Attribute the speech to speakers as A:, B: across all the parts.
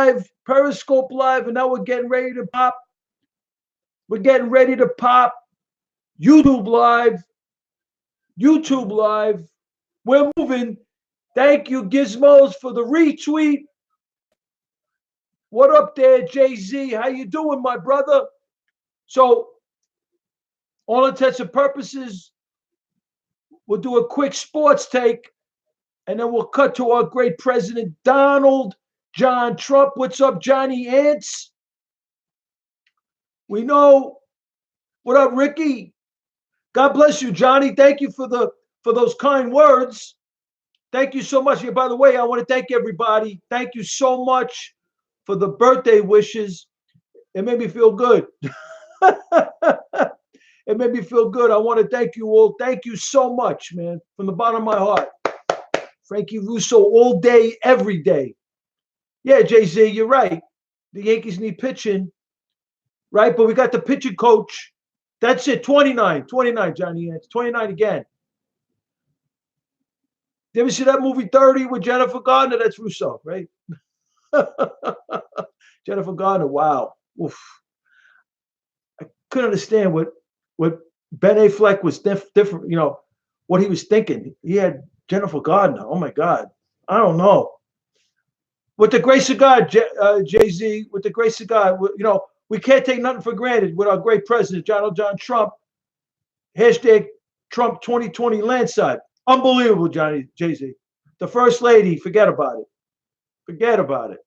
A: Live, Periscope Live, and now we're getting ready to pop. We're getting ready to pop YouTube Live. YouTube Live. We're moving. Thank you, Gizmos, for the retweet. What up there, Jay-Z? How you doing, my brother? So, all intents and purposes, we'll do a quick sports take, and then we'll cut to our great president, Donald John Trump. What's up, Johnny Ants? We know. What up, Ricky? God bless you, Johnny. Thank you for those kind words. Thank you so much. By the way, I want to thank everybody. Thank you so much for the birthday wishes. It made me feel good. It made me feel good. I want to thank you all. Thank you so much, man, from the bottom of my heart. Frankie Russo all day, every day. Yeah, Jay-Z, you're right. The Yankees need pitching, right? But we got the pitching coach. That's it, 29, Johnny Ants, 29 again. You ever see that movie 30 with Jennifer Gardner? That's Russo, right? Jennifer Gardner, wow. Oof. I couldn't understand what Ben Affleck was different, what he was thinking. He had Jennifer Gardner. Oh, my God. I don't know. With the grace of God, Jay-Z, with the grace of God, we can't take nothing for granted with our great president, Donald John Trump. Hashtag Trump 2020 landslide. Unbelievable, Jay-Z. The first lady, forget about it. Forget about it.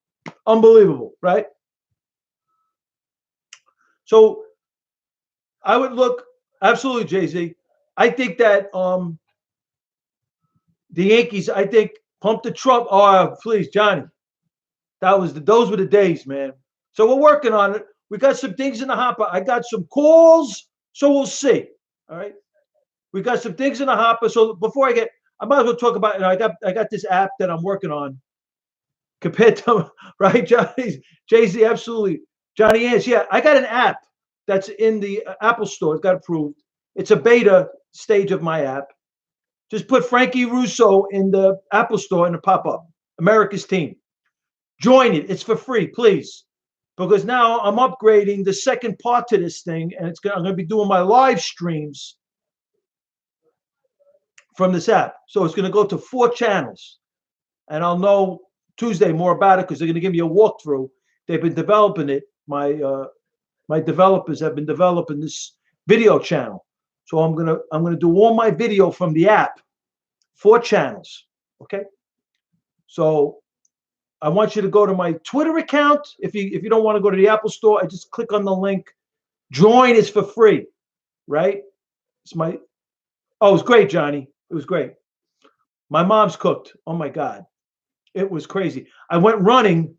A: Unbelievable, right? So I would look, absolutely, Jay-Z. I think that the Yankees, I think, pumped the Trump. Oh, please, Johnny. Those were the days, man. So we're working on it. We got some things in the hopper. I got some calls, so we'll see. All right. We got some things in the hopper. So before I might as well talk about, I got this app that I'm working on compared to, right, Johnny? Jay-Z, absolutely. Johnny Ants, yeah, I got an app that's in the Apple Store. It got approved. It's a beta stage of my app. Just put Frankie Russo in the Apple Store and it'll pop up. America's Team. Join it. It's for free, please. Because now I'm upgrading the second part to this thing, and I'm going to be doing my live streams from this app. So it's going to go to 4 channels. And I'll know Tuesday more about it because they're going to give me a walkthrough. They've been developing it. My developers have been developing this video channel. So I'm gonna do all my video from the app, 4 channels. Okay. So I want you to go to my Twitter account. If you don't want to go to the Apple Store, I just click on the link. Join is for free, right? It was great, Johnny. It was great. My mom's cooked. Oh my God, it was crazy. I went running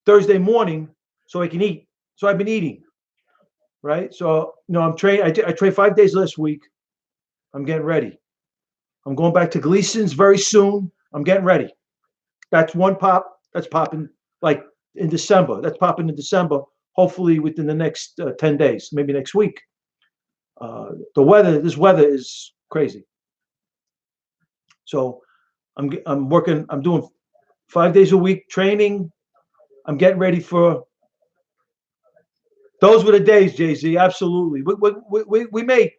A: Thursday morning so I can eat. So I've been eating, right? So I'm trained. I trained 5 days last week. I'm getting ready. I'm going back to Gleason's very soon. I'm getting ready. That's one pop. That's popping like in December. That's popping in December. Hopefully within the next 10 days, maybe next week. This weather is crazy. So I'm working. I'm doing 5 days a week training. I'm getting ready for. Those were the days, Jay-Z. Absolutely. We may.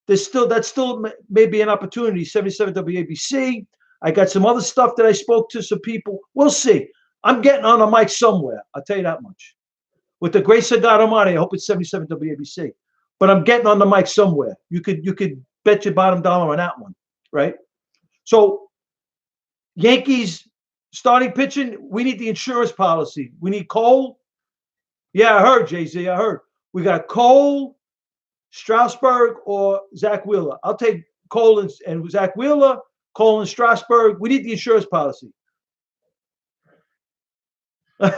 A: That still may be an opportunity. 77 WABC. I got some other stuff that I spoke to some people. We'll see. I'm getting on a mic somewhere. I'll tell you that much. With the grace of God Almighty, I hope it's 77 WABC. But I'm getting on the mic somewhere. You could bet your bottom dollar on that one, right? So Yankees starting pitching, we need the insurance policy. We need Cole. Yeah, I heard, Jay-Z. I heard. We got Cole, Strasburg, or Zach Wheeler. I'll take Cole and Zach Wheeler. Cole and Strasburg. We need the insurance policy. There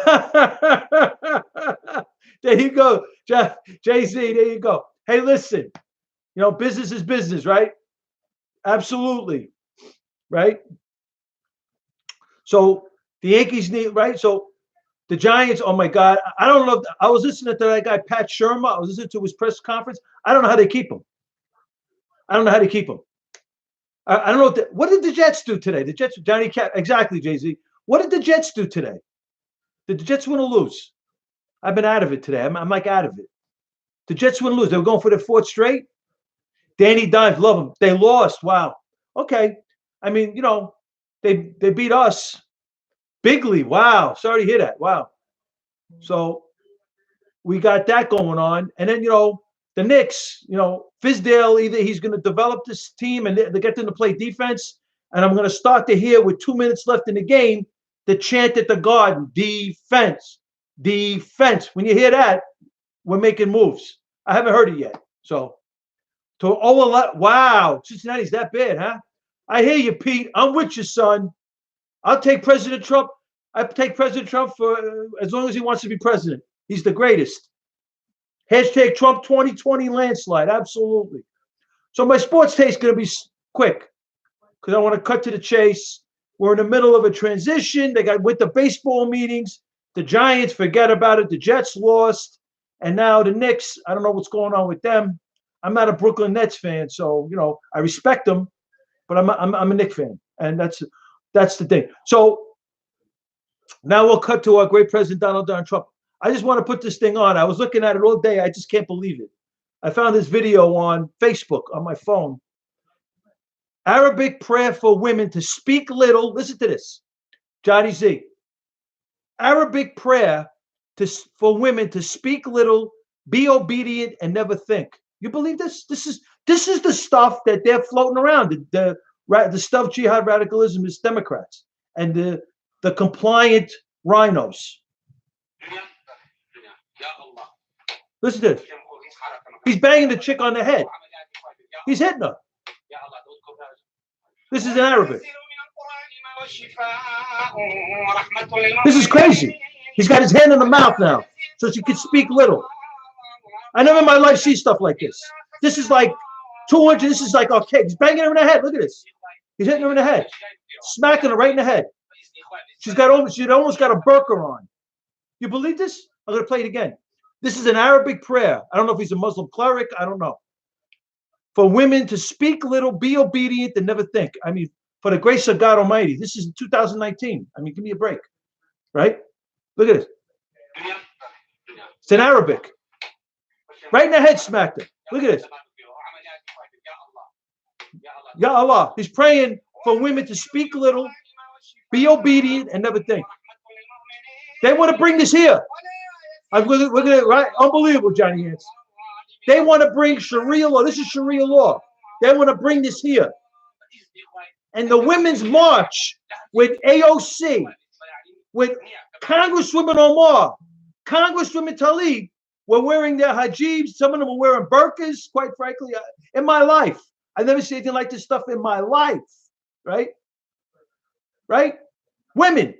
A: you go, Jay-Z. There you go. Hey, listen. Business is business, right? Absolutely, right? So the Yankees need, right? So the Giants. Oh my God, I don't know. I was listening to that guy Pat Shermer. I was listening to his press conference. I don't know how they keep him. I don't know what did the Jets do today? The Jets, Johnny Cap, exactly, Jay-Z. What did the Jets do today? Did the Jets win or lose? I've been out of it today. I'm like out of it. The Jets win or lose. They were going for their fourth straight. Danny Dimes, love them. They lost. Wow. Okay. I mean, they beat us bigly. Wow. Sorry to hear that. Wow. So we got that going on. And then, the Knicks, Fizdale, either he's going to develop this team and they get them to play defense. And I'm going to start to hear with 2 minutes left in the game, the chant at the Garden, defense, defense. When you hear that, we're making moves. I haven't heard it yet. So, wow, Cincinnati's that bad, huh? I hear you, Pete. I'm with you, son. I'll take President Trump. I take President Trump for as long as he wants to be president. He's the greatest. Hashtag Trump 2020 landslide. Absolutely. So my sports taste is going to be quick because I want to cut to the chase. We're in the middle of a transition. They got with the baseball meetings. The Giants, forget about it. The Jets lost. And now the Knicks, I don't know what's going on with them. I'm not a Brooklyn Nets fan, so I respect them, but I'm a Knicks fan, and that's the thing. So now we'll cut to our great president Donald John Trump. I just want to put this thing on. I was looking at it all day. I just can't believe it. I found this video on Facebook on my phone. Arabic prayer for women to speak little. Listen to this, Johnny Z. Arabic prayer for women to speak little, be obedient, and never think. You believe this? This is the stuff that they're floating around. The stuff jihad radicalism is Democrats and the compliant rhinos. Listen to this. He's banging the chick on the head. He's hitting her. This is in Arabic. This is crazy. He's got his hand in the mouth now, so she can speak little. I never in my life see stuff like this. This is like 200. This is like okay. He's banging her in the head. Look at this. He's hitting her in the head, smacking her right in the head. She'd almost got a burqa on. You believe this? I'm going to play it again. This is an Arabic prayer. I don't know if he's a Muslim cleric. I don't know. For women to speak little, be obedient, and never think. I mean, for the grace of God Almighty. This is 2019. I mean, give me a break. Right? Look at this. It's in Arabic. Right in the head smacked her. Look at this. Ya Allah. He's praying for women to speak little, be obedient, and never think. They want to bring this here. We're gonna right? Unbelievable, Johnny Hance. They want to bring Sharia law. This is Sharia law. They want to bring this here. And the Women's March with AOC, with Congresswoman Omar, Congresswoman Tlaib, were wearing their hijabs. Some of them were wearing burqas, quite frankly. In my life, I've never seen anything like this stuff in my life, right? Right? Women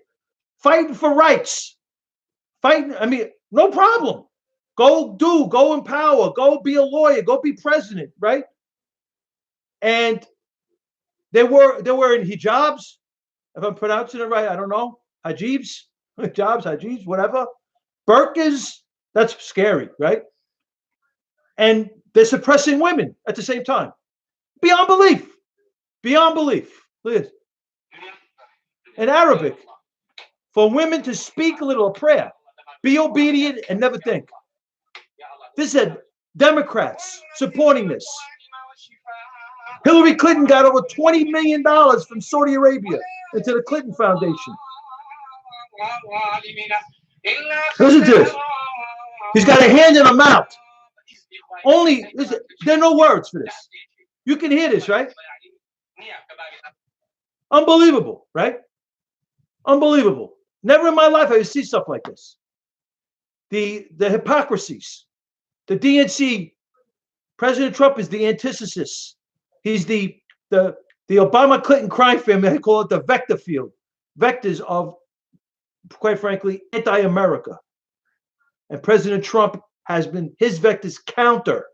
A: fighting for rights. Fighting, I mean, no problem. Go empower, go be a lawyer, go be president, right? And they were in hijabs, if I'm pronouncing it right, I don't know. Hijabs, hijabs, whatever. Burqas, that's scary, right? And they're suppressing women at the same time. Beyond belief. Beyond belief. Look at this. In Arabic, for women to speak a little prayer, be obedient and never think. This is Democrats supporting this. Hillary Clinton got over $20 million from Saudi Arabia into the Clinton Foundation. Listen to this. He's got a hand in a mouth. There are no words for this. You can hear this, right? Unbelievable, right? Unbelievable. Never in my life have I seen stuff like this. The hypocrisies. The DNC, President Trump is the antithesis. He's the Obama Clinton crime family. I call it the vector field. Vectors of, quite frankly, anti-America. And President Trump has been, his vectors counter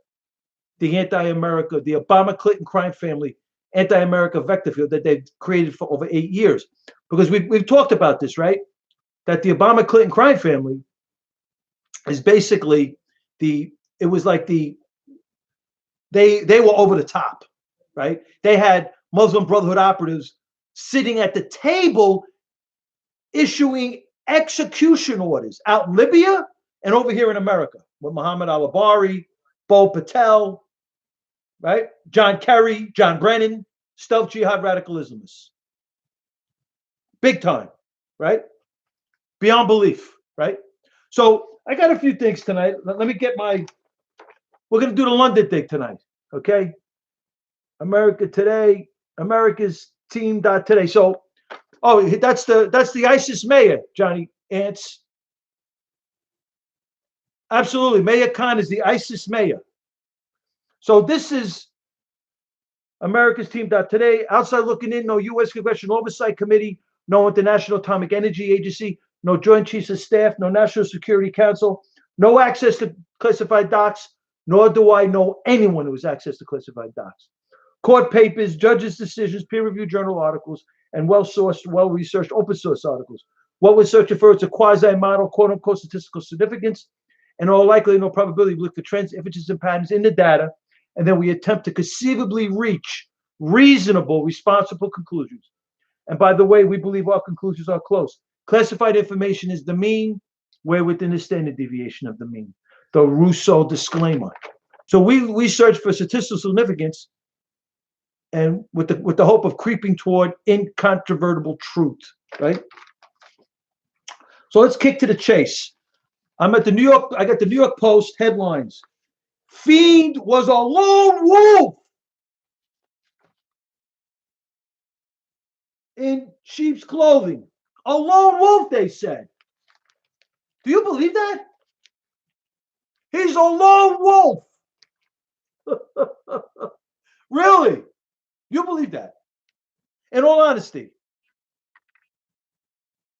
A: the anti-America, the Obama Clinton crime family, anti-America vector field that they've created for over 8 years. Because we've talked about this, right? That the Obama Clinton crime family is basically they were over the top, right? They had Muslim Brotherhood operatives sitting at the table issuing execution orders out in Libya and over here in America with Muhammad al-Abari, Bo Patel, right? John Kerry, John Brennan, stealth jihad radicalism Islamists. Big time, right? Beyond belief, right? So I got a few things tonight. Let me get my, we're going to do the London thing tonight, okay? America Today, America's team.today. So, oh, that's the ISIS mayor, Johnny Ants. Absolutely. Mayor Khan is the ISIS mayor. So this is America's team.today. Outside looking in, no U.S. Congressional Oversight Committee, no International Atomic Energy Agency, no Joint Chiefs of Staff, no National Security Council, no access to classified docs, nor do I know anyone who has access to classified docs. Court papers, judges' decisions, peer-reviewed journal articles, and well-sourced, well-researched open source articles. What we're searching for is a quasi-model, quote-unquote, statistical significance, and all likely, no probability, we look for trends, differences, and patterns in the data, and then we attempt to conceivably reach reasonable, responsible conclusions. And by the way, we believe our conclusions are close. Classified information is the mean. We're within the standard deviation of the mean. The Russo disclaimer. So we search for statistical significance, and with the hope of creeping toward incontrovertible truth, right? So let's kick to the chase. I'm at the New York. I got the New York Post headlines. Fiend was a lone wolf in sheep's clothing. A lone wolf, they said. Do you believe that? He's a lone wolf. Really? You believe that? In all honesty.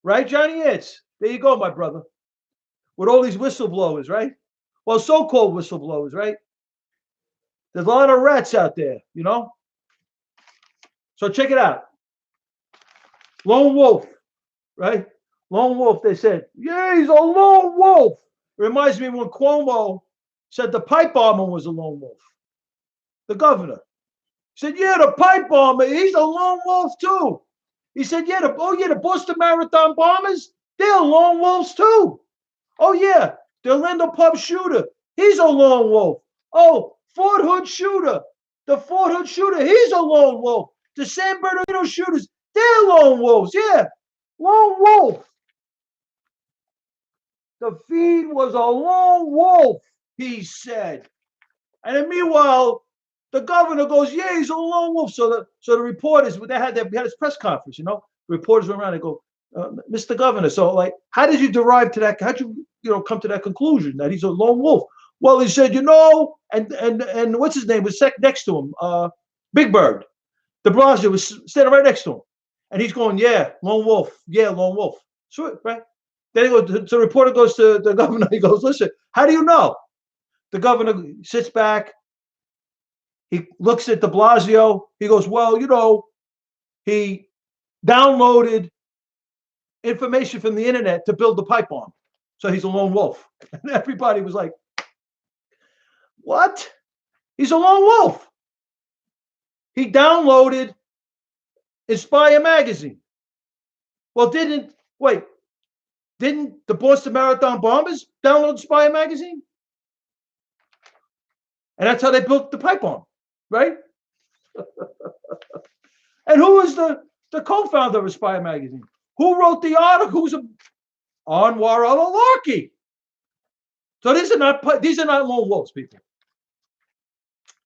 A: Right, Johnny? It's there you go, my brother. With all these whistleblowers, right? Well, so-called whistleblowers, right? There's a lot of rats out there, you know? So check it out. Lone wolf, right? Lone wolf, they said, yeah, he's a lone wolf. It reminds me when Cuomo said the pipe bomber was a lone wolf. The governor said, yeah, the pipe bomber, he's a lone wolf too. He said, yeah, the Boston Marathon bombers, they're lone wolves too. Oh, yeah, the Orlando pub shooter, he's a lone wolf. Oh, Fort Hood shooter, the Fort Hood shooter, he's a lone wolf. The San Bernardino shooters, they're lone wolves. Yeah, lone wolf. The Fiend was a lone wolf, he said. And then meanwhile, the governor goes, yeah, he's a lone wolf. So the reporters, we had this press conference, you know. The reporters went around and go, Mr. Governor, so like, how did you derive to that? How'd you come to that conclusion that he's a lone wolf? Well, he said, and what's his name was next to him, Big Bird. De Blasio was standing right next to him, and he's going, yeah, lone wolf, yeah, lone wolf. Sure, right? Then he goes, so the reporter goes to the governor. He goes, listen, how do you know? The governor sits back. He looks at de Blasio. He goes, well, he downloaded information from the internet to build the pipe bomb. So he's a lone wolf. And everybody was like, what? He's a lone wolf. He downloaded Inspire magazine. Well, didn't the Boston Marathon bombers download Inspire magazine? And that's how they built the pipe bomb, right? And who was the co-founder of Inspire magazine? Who wrote the article? Who's Anwar al-Awlaki? So these are not lone wolves, people.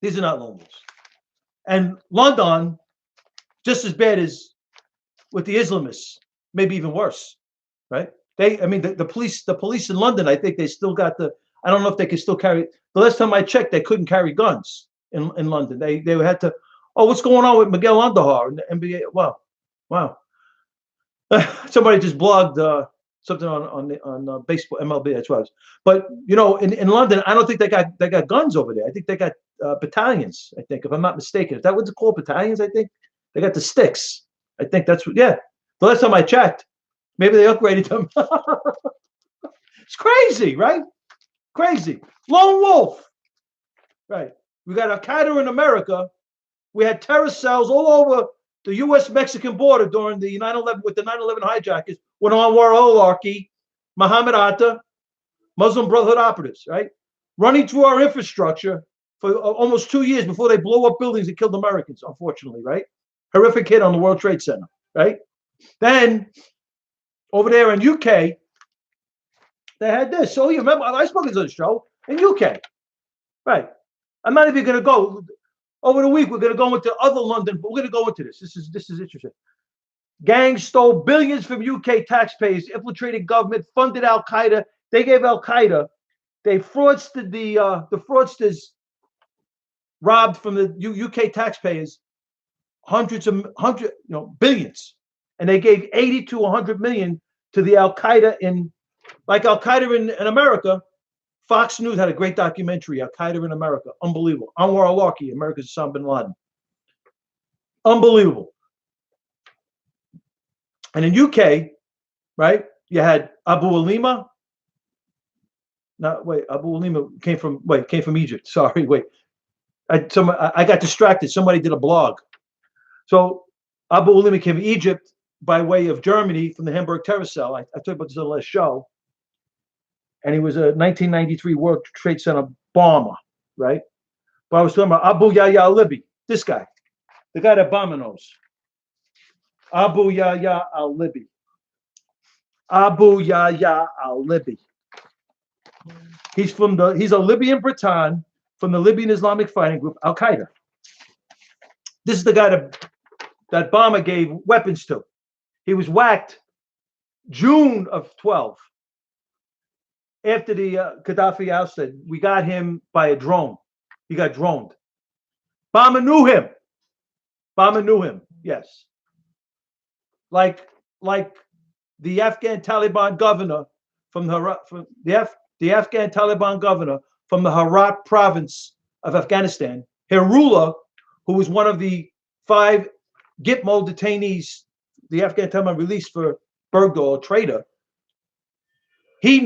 A: These are not lone wolves. And London, just as bad as with the Islamists, maybe even worse, right? The police in London, I think they still got I don't know if they can still carry. The last time I checked, they couldn't carry guns in London. They had to. Oh, what's going on with Miguel Andahar and the NBA? Wow. Somebody just blogged something on baseball MLB. That's what it was. But in London, I don't think they got guns over there. I think they got battalions. I think, if I'm not mistaken, if that was called battalions, I think they got the sticks. I think that's what. Yeah, the last time I checked, maybe they upgraded them. It's crazy, right? Crazy. Lone wolf. Right. We got Al Qaeda in America. We had terror cells all over the U.S.-Mexican border during the 9/11 with the 9/11 hijackers when Anwar al-Awlaki, Muhammad Atta, Muslim Brotherhood operatives, right, running through our infrastructure for almost 2 years before they blow up buildings and killed Americans, unfortunately, right? Horrific hit on the World Trade Center, right? Then over there in UK, they had this. So you remember, I spoke to the show in UK, right? I'm not even going to go over the week. We're going to go into other London, but we're going to go into this. This is interesting. Gangs stole billions from UK taxpayers, infiltrated government, funded Al Qaeda. They gave Al Qaeda. They fraudstered the fraudsters robbed from the UK taxpayers billions, and they gave 80 to 100 million to the Al Qaeda in, like Al Qaeda in America. Fox News had a great documentary, Al Qaeda in America, unbelievable. Anwar al-Awlaki, America's Osama bin Laden, unbelievable. And in UK, right, you had Abu Alima. No, wait, Abu Alima came from Egypt. Sorry, wait. I got distracted. Somebody did a blog. So Abu Alima came from Egypt by way of Germany from the Hamburg terror cell. I talked about this on the last show. And he was a 1993 World Trade Center bomber, right? But I was talking about Abu Yahya al-Libi, this guy, the guy that Obama knows. Abu Yahya al-Libi. Abu Yahya al-Libi. He's a Libyan Briton from the Libyan Islamic Fighting Group, Al Qaeda. This is the guy that Obama gave weapons to. He was whacked June of 12. After the Gaddafi ousted, we got him by a drone. He got droned. Obama knew him. Obama knew him. Yes. Like the Afghan Taliban governor from the Afghan Taliban governor from the Herat province of Afghanistan, Hirullah, who was one of the 5 Gitmo detainees the Afghan Taliban released for Bergdahl, a traitor. He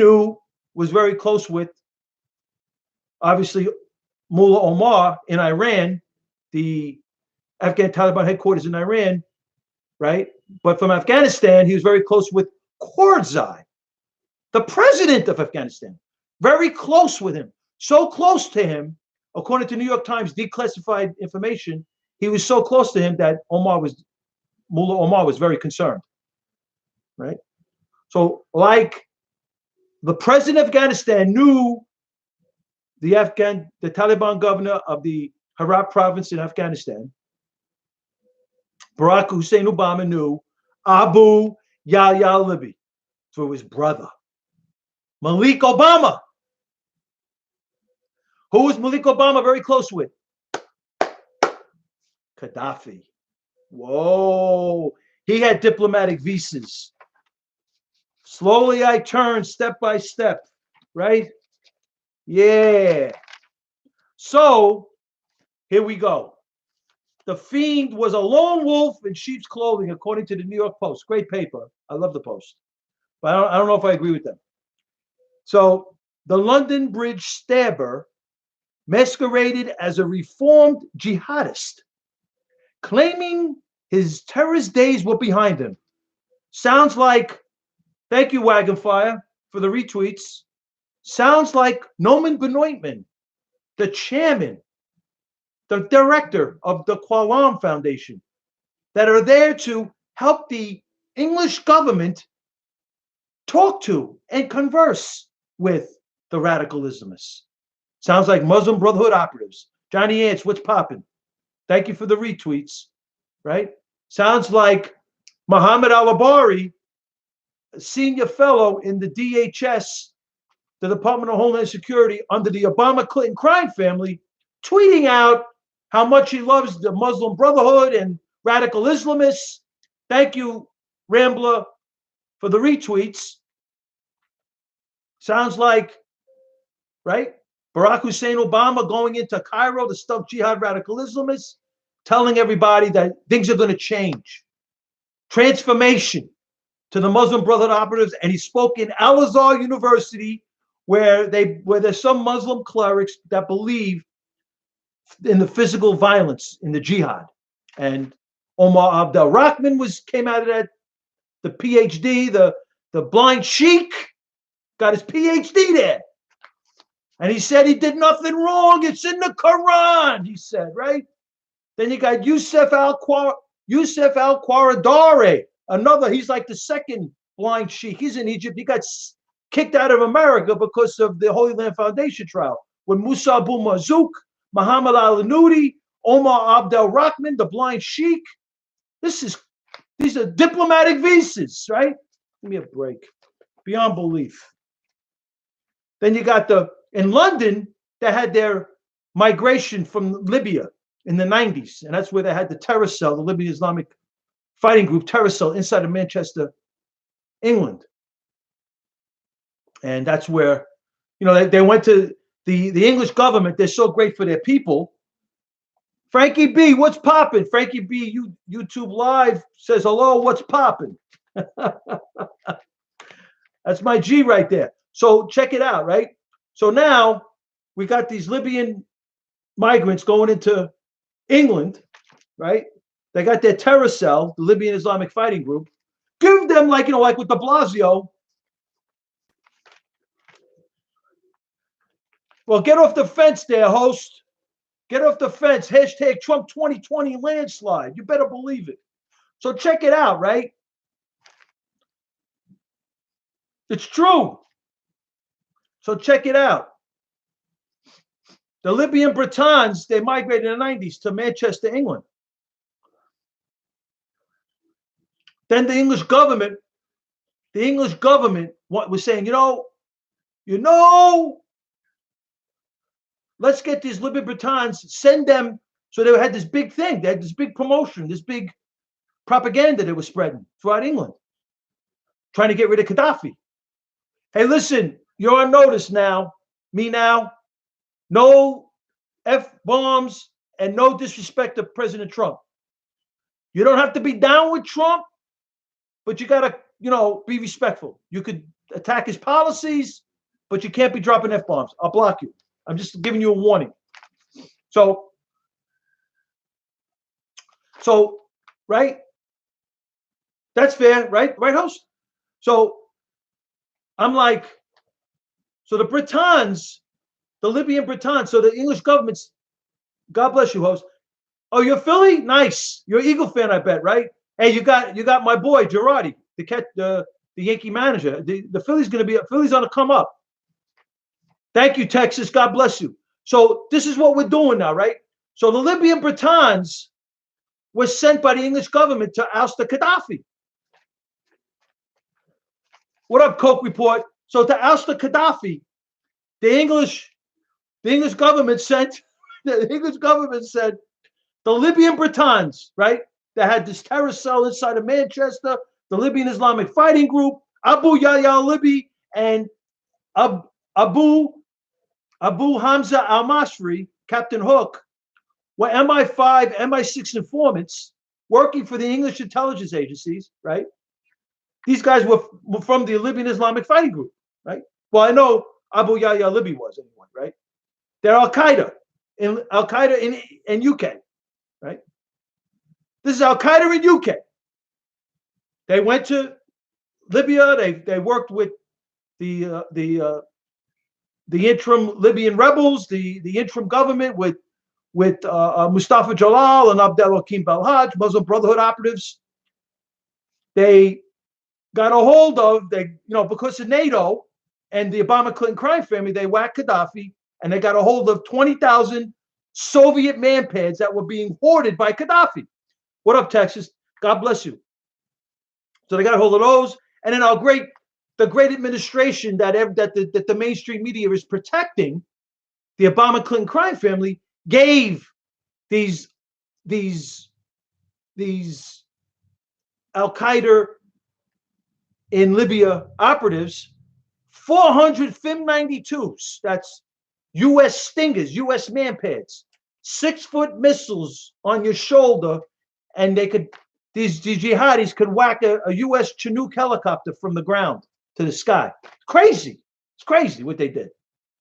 A: was very close with, obviously, Mullah Omar in Iran, the Afghan Taliban headquarters in Iran, right? But from Afghanistan, he was very close with Karzai, the president of Afghanistan, very close with him. So close to him, according to New York Times declassified information, he was so close to him that Mullah Omar was very concerned, right? So like the president of Afghanistan knew the Taliban governor of the Herat province in Afghanistan, Barack Hussein Obama knew Abu Yahya al-Libi through his brother, Malik Obama. Who was Malik Obama very close with? Gaddafi. Whoa. He had diplomatic visas. Slowly I turn step by step, right? Yeah. So here we go. The Fiend was a lone wolf in sheep's clothing, according to the New York Post. Great paper. I love the Post. But I don't know if I agree with them. So the London Bridge stabber masqueraded as a reformed jihadist, claiming his terrorist days were behind him. Sounds like, thank you, Wagon Fire, for the retweets. Sounds like Noman Benoitman, the chairman, the director of the Qualam Foundation, that are there to help the English government talk to and converse with the radical Islamists. Sounds like Muslim Brotherhood operatives. Johnny Ants, what's popping? Thank you for the retweets, right? Sounds like Muhammad al-Abari, a senior fellow in the DHS, the Department of Homeland Security, under the Obama-Clinton crime family, tweeting out how much he loves the Muslim Brotherhood and radical Islamists. Thank you, Rambler, for the retweets. Sounds like, right? Barack Hussein Obama going into Cairo to stuff jihad radical Islamists, telling everybody that things are going to change. Transformation to the Muslim Brotherhood operatives. And he spoke in Al-Azhar University, where there's some Muslim clerics that believe in the physical violence in the jihad. And Omar Abdel Rahman came out of that. The PhD, the blind sheik, got his PhD there. And he said he did nothing wrong. It's in the Quran, he said, right? Then you got Yusuf al-Qaradari, another, he's like the second blind sheik. He's in Egypt. He got kicked out of America because of the Holy Land Foundation trial. With Musa Abu Marzouk, Muhammad al-Nudi, Omar Abdel Rahman, the blind sheik. These are diplomatic visas, right? Give me a break. Beyond belief. Then you got in London, they had their migration from Libya in the 90s. And that's where they had the terror cell, the Libyan Islamic Fighting Group terror cell inside of Manchester, England. And that's where, they went to the English government. They're so great for their people. Frankie B, what's popping? Frankie B, YouTube Live says, hello, what's popping? That's my G right there. So check it out, right? So now we got these Libyan migrants going into England, right? They got their terror cell, the Libyan Islamic Fighting Group. Give them like with de Blasio. Well, get off the fence there, host. Get off the fence. Hashtag Trump 2020 landslide. You better believe it. So check it out, right? It's true. So check it out. The Libyan Britons, they migrated in the 90s to Manchester, England. Then the English government was saying, let's get these Libyan Britons, send them. So they had this big thing. They had this big promotion, this big propaganda they were spreading throughout England, trying to get rid of Gaddafi. Hey, listen, you're on notice now. Me now. No F-bombs and no disrespect to President Trump. You don't have to be down with Trump, but you got to, be respectful. You could attack his policies, but you can't be dropping F-bombs. I'll block you. I'm just giving you a warning. So, right? That's fair, right? Right, host? So, I'm like, so the Britons, the Libyan Britons, so the English government's, God bless you, host. Oh, you're Philly? Nice. You're an Eagle fan, I bet, right? Hey, you got my boy Girardi, the Yankee manager. The Philly's on the come up. Thank you, Texas. God bless you. So this is what we're doing now, right? So the Libyan Britons were sent by the English government to oust the Gaddafi. What up, Coke Report? So to oust the Gaddafi, the English government said the Libyan Britons, right? That had this terror cell inside of Manchester, the Libyan Islamic Fighting Group, Abu Yahya al-Libi, and Abu Hamza al-Masri, Captain Hook, were MI5, MI6 informants working for the English intelligence agencies, right? These guys were from the Libyan Islamic Fighting Group, right? Well, I know Abu Yahya al-Libi was anyway, right? They're Al-Qaeda in UK, right? This is Al-Qaeda in UK. They went to Libya. They worked with the interim Libyan rebels, the interim government with Mustafa Jalal and Abdel Hakim Belhaj, Muslim Brotherhood operatives. They got a hold of, because of NATO and the Obama Clinton crime family, they whacked Gaddafi and they got a hold of 20,000 Soviet man-pads that were being hoarded by Gaddafi. What up, Texas? God bless you. So they got a hold of those. And then the great administration that the mainstream media is protecting, the Obama Clinton crime family, gave these Al-Qaeda in Libya operatives 400 FIM-92s. That's U.S. Stingers, U.S. man-pads, 6-foot missiles on your shoulder, and these jihadis could whack a U.S. Chinook helicopter from the ground to the sky. Crazy. It's crazy what they did.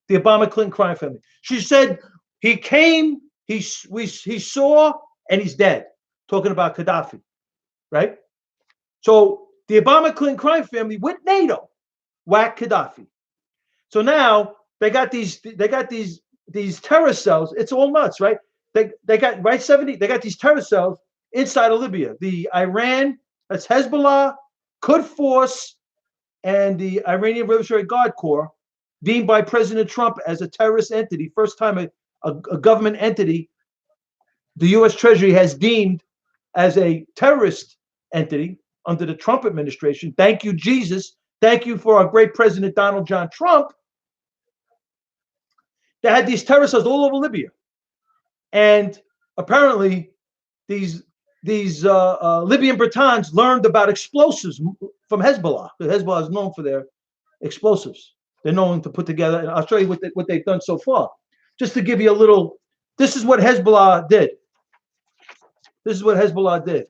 A: The Obama Clinton crime family. She said he came, he saw, and he's dead. talking about Gaddafi, right? So the Obama-Clinton crime family with NATO whacked Gaddafi. So now they got these terror cells. It's all nuts, right? They got right 70. They got these terror cells inside of Libya. The Iran, that's Hezbollah, Quds Force, and the Iranian Revolutionary Guard Corps, deemed by President Trump as a terrorist entity. First time a government entity the U.S. Treasury has deemed as a terrorist entity under the Trump administration. Thank you, Jesus. Thank you for our great President Donald John Trump. They had these terror cells all over Libya, and apparently these Libyan Britons learned about explosives from Hezbollah. The Hezbollah is known for their explosives. They're known to put together, and I'll show you what they've done so far. Just to give you a little, this is what Hezbollah did. This is what Hezbollah did.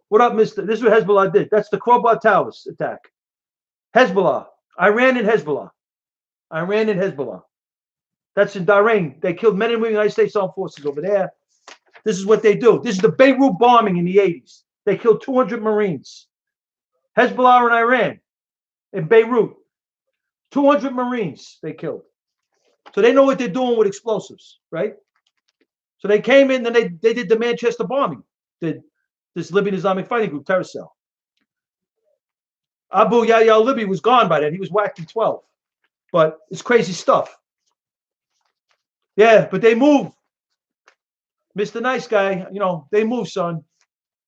A: What up, mister? This is what Hezbollah did. That's the Crowbar Towers attack. Hezbollah. Iran and Hezbollah. Iran and Hezbollah. That's in Bahrain. They killed men and women of the United States Armed Forces over there. This is what they do. This is the Beirut bombing in the 80s. They killed 200 Marines. Hezbollah and Iran in Beirut. 200 Marines they killed. So they know what they're doing with explosives, right? So they came in and they did the Manchester bombing. This Libyan Islamic Fighting Group terror cell. Abu Yahya al-Libi was gone by then. He was whacked in 12. But it's crazy stuff. Yeah, but they move. Mr. Nice Guy, you know, they move, son.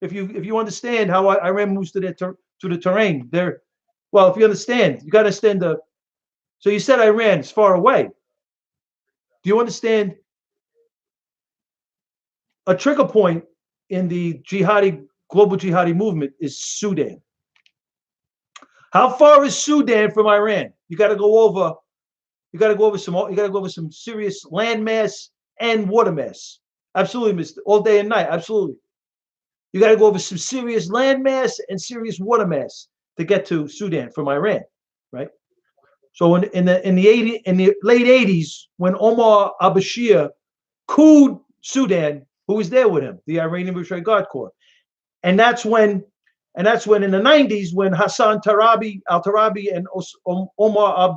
A: If you understand how Iran moves to the terrain, well, if you understand, you got to understand so you said Iran is far away. Do you understand? A trigger point in the global jihadi movement is Sudan. How far is Sudan from Iran? You got to go over some serious landmass and water mass. Absolutely, mister. All day and night. Absolutely. You got to go over some serious landmass and serious water mass to get to Sudan from Iran, right? So in the late 80s, when Omar al-Bashir couped Sudan, who was there with him? The Iranian Revolutionary Guard Corps. And that's when in the 90s, when Hassan al-Tarabi and Omar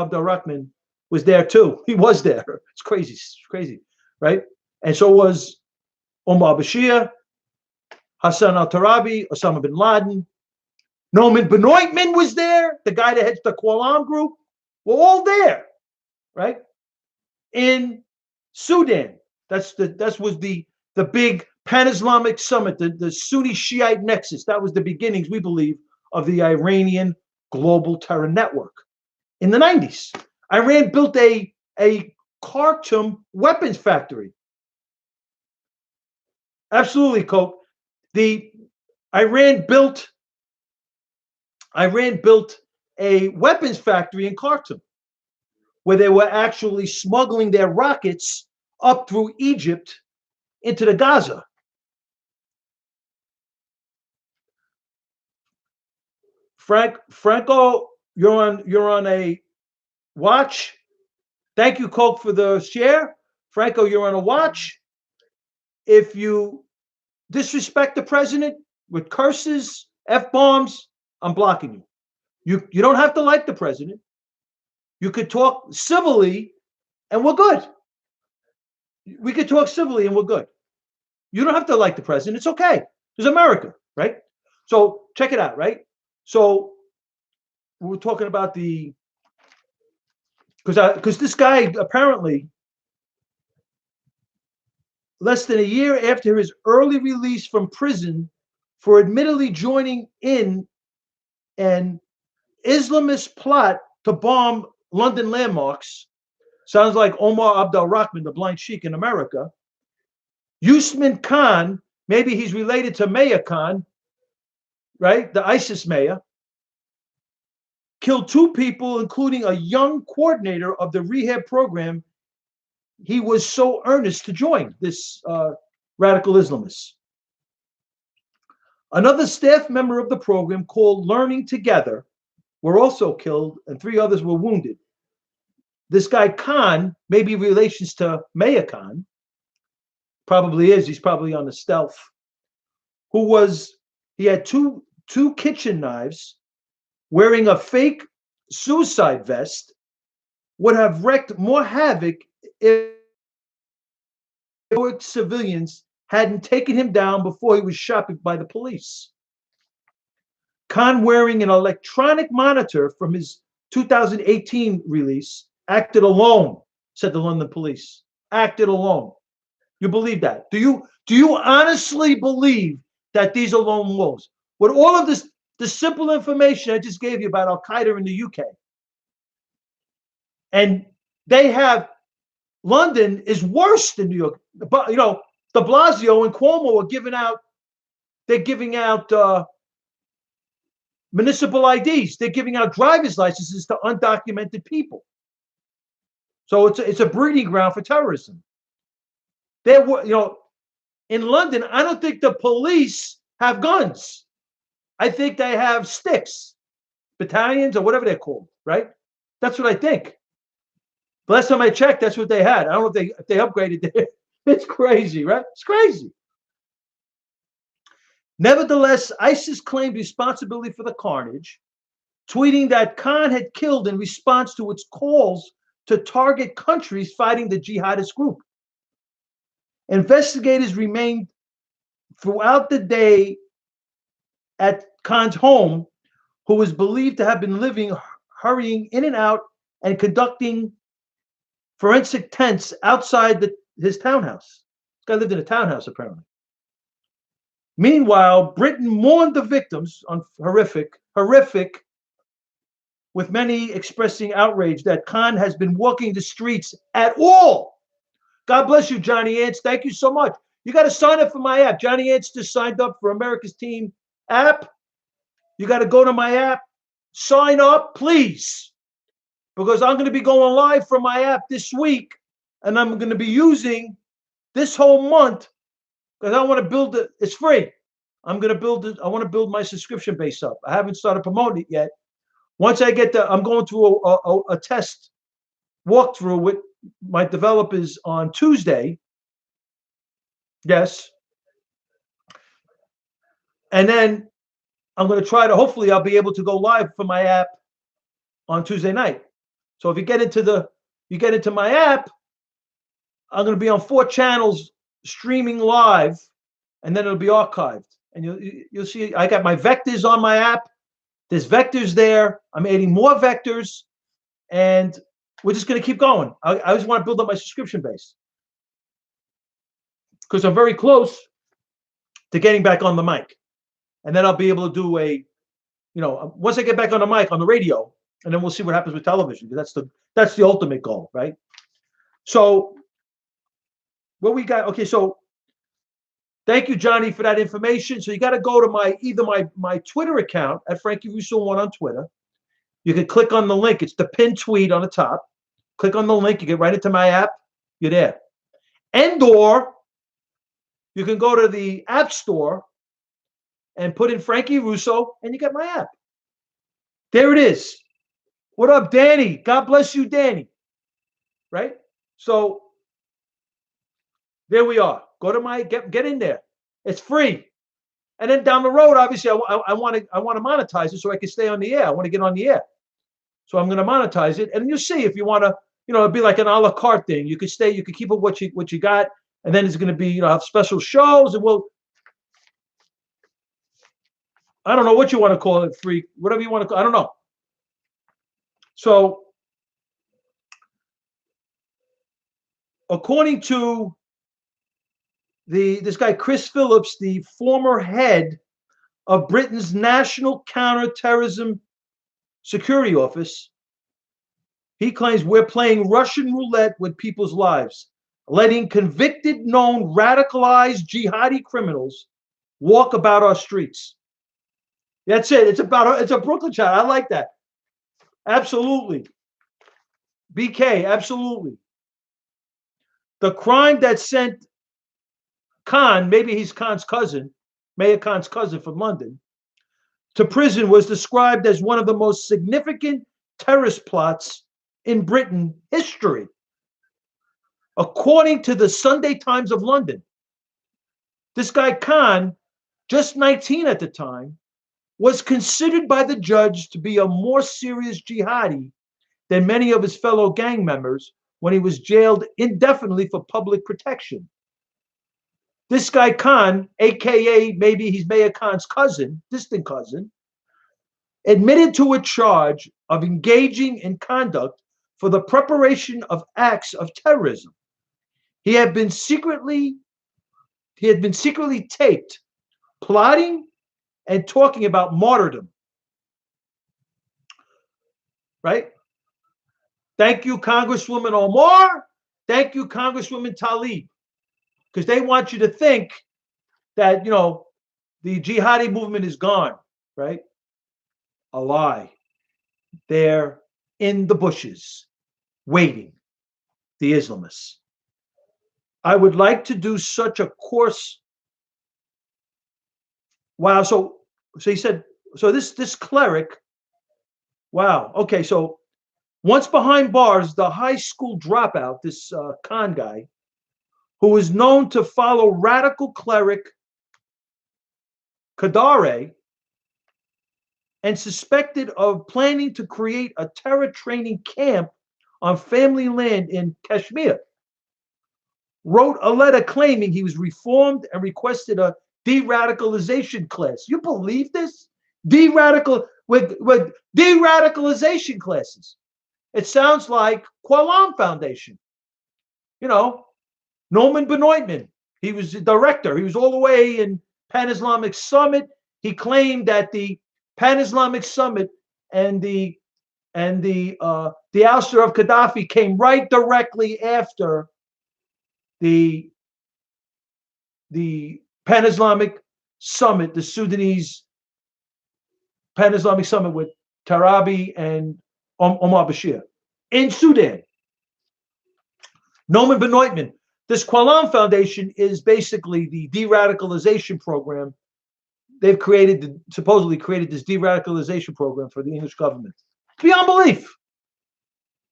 A: Abdel-Rahman was there too. He was there. It's crazy, right? And so was Omar Bashir, Hassan al-Tarabi, Osama bin Laden. Norman Benoitman was there, the guy that heads the Qalam group. We're all there, right? In Sudan. That was the big Pan-Islamic summit, the Sunni Shiite nexus. That was the beginnings, we believe, of the Iranian global terror network. In the 90s, Iran built a Khartoum weapons factory. Absolutely, Coke. Iran built a weapons factory in Khartoum, where they were actually smuggling their rockets up through Egypt into the Gaza. Franco, you're on a watch. Thank you, Coke, for the share. Franco, you're on a watch. If you disrespect the president with curses, F-bombs, I'm blocking you. You don't have to like the president. You could talk civilly and we're good. We could talk civilly and we're good. You don't have to like the president. It's okay. It's America, right? So check it out, right? So we were talking about because this guy apparently, less than a year after his early release from prison for admittedly joining in an Islamist plot to bomb London landmarks, sounds like Omar Abdel-Rahman, the blind sheik in America. Usman Khan, maybe he's related to Mayor Khan, right? The ISIS mayor, killed 2 people, including a young coordinator of the rehab program. He was so earnest to join this radical Islamist. Another staff member of the program, called Learning Together, were also killed, and 3 others were wounded. this guy Khan, maybe relations to Maya Khan, probably is. He's probably on the stealth. He had two kitchen knives, wearing a fake suicide vest, would have wreaked more havoc if civilians hadn't taken him down before he was shot by the police. Khan, wearing an electronic monitor from his 2018 release, acted alone, said the London police. Acted alone. You believe that? Do you honestly believe that these are lone wolves? With all of this, the simple information I just gave you about Al Qaeda in the UK, and they have London is worse than New York. But you know, De Blasio and Cuomo are giving out. They're giving out municipal IDs. They're giving out driver's licenses to undocumented people. So it's a breeding ground for terrorism. There were, you know, in London, I don't think the police have guns. I think they have sticks, battalions, or whatever they're called, right? That's what I think. The last time I checked, that's what they had. I don't know if they upgraded it. It's crazy, right? It's crazy. Nevertheless, ISIS claimed responsibility for the carnage, tweeting that Khan had killed in response to its calls to target countries fighting the jihadist group. Investigators remained throughout the day at Khan's home, who was believed to have been hurrying in and out and conducting forensic tests outside his townhouse. This guy lived in a townhouse, apparently. Meanwhile, Britain mourned the victims on horrific, with many expressing outrage that Khan has been walking the streets at all. God bless you, Johnny Ants. Thank you so much. You got to sign up for my app. Johnny Ants just signed up for America's Team app. You got to go to my app, sign up, please, because I'm going to be going live from my app this week, and I'm going to be using this whole month because I want to build it. It's free. I'm going to build it. I want to build my subscription base up. I haven't started promoting it yet. Once I get I'm going through a test walkthrough with my developers on Tuesday. Yes. And then I'm going to try to, hopefully I'll be able to go live for my app on Tuesday night. So if you get into my app, I'm going to be on 4 channels streaming live, and then it'll be archived. And you'll see I got my vectors on my app. There's vectors there. I'm adding more vectors, and we're just going to keep going. I just want to build up my subscription base because I'm very close to getting back on the mic. And then I'll be able to do once I get back on the mic on the radio, and then we'll see what happens with television. That's the ultimate goal, right? So what we got? Okay, so thank you, Johnny, for that information. So you got to go to either my Twitter account at Frankie Russo 1 on Twitter. You can click on the link. It's the pinned tweet on the top. Click on the link. You get right into my app. You're there. And/or you can go to the App Store and put in Frankie Russo, and you get my app. There it is. What up, Danny? God bless you, Danny. Right? So there we are. Go to get in there. It's free. And then down the road, obviously, I want to monetize it so I can stay on the air. I want to get on the air. So I'm going to monetize it, and you'll see if you want to. It'd be like an a la carte thing. You could stay. You could keep it what you got, and then it's going to be have special shows, and I don't know what you want to call it, free, whatever you want to call it. I don't know. So according to this guy, Chris Phillips, the former head of Britain's National Counterterrorism Security Office, he claims we're playing Russian roulette with people's lives, letting convicted, known, radicalized jihadi criminals walk about our streets. That's it. It's a Brooklyn child. I like that. Absolutely. BK, absolutely. The crime that sent Khan, maybe he's Khan's cousin, Mayor Khan's cousin from London, to prison was described as one of the most significant terrorist plots in Britain history. According to the Sunday Times of London, this guy Khan, just 19 at the time, was considered by the judge to be a more serious jihadi than many of his fellow gang members when he was jailed indefinitely for public protection. This guy Khan, aka maybe he's Maya Khan's cousin, distant cousin, admitted to a charge of engaging in conduct for the preparation of acts of terrorism. He had been secretly taped plotting and talking about martyrdom. Right? Thank you, Congresswoman Omar. Thank you, Congresswoman Tlaib. Because they want you to think that, the jihadi movement is gone, right? A lie. They're in the bushes, waiting, the Islamists. I would like to do such a course. Wow. So he said, so this cleric, wow. Okay. So once behind bars, the high school dropout, this Khan guy, who is known to follow radical cleric Qadare and suspected of planning to create a terror training camp on family land in Kashmir, wrote a letter claiming he was reformed and requested a de-radicalization class. You believe this? With de-radicalization classes. It sounds like Qualam Foundation. Norman Benoitman, he was the director. He was all the way in Pan-Islamic Summit. He claimed that the Pan-Islamic Summit and the ouster of Gaddafi came right directly after the Pan-Islamic Summit, the Sudanese Pan-Islamic Summit with Tarabi and Omar Bashir in Sudan. Norman Benoitman. This Qualam Foundation is basically the de-radicalization program. They've supposedly created this de-radicalization program for the English government. Beyond belief.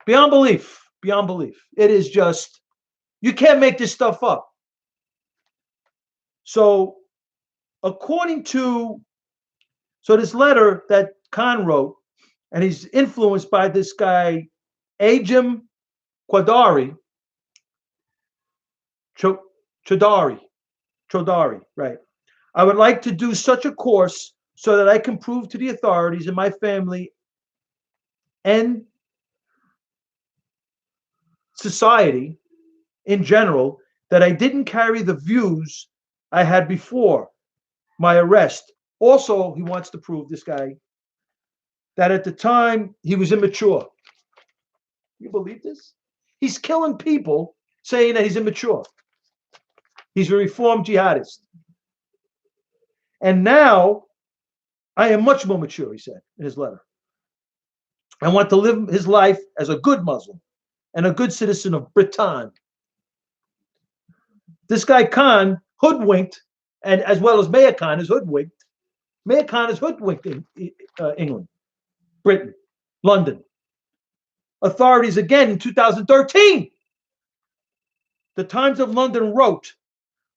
A: Beyond belief. Beyond belief. It is just, you can't make this stuff up. So, this letter that Khan wrote, and he's influenced by this guy, Ajim Qadari, Chodari, right? I would like to do such a course so that I can prove to the authorities and my family and society in general that I didn't carry the views I had before my arrest. Also, he wants to prove, this guy, that at the time he was immature. You believe this? He's killing people saying that he's immature. He's a reformed jihadist. And now I am much more mature, he said in his letter. I want to live his life as a good Muslim and a good citizen of Britain. This guy Khan hoodwinked, and as well as Maya Khan is hoodwinked. Maya Khan is hoodwinked in England, Britain, London. Authorities again in 2013. The Times of London wrote,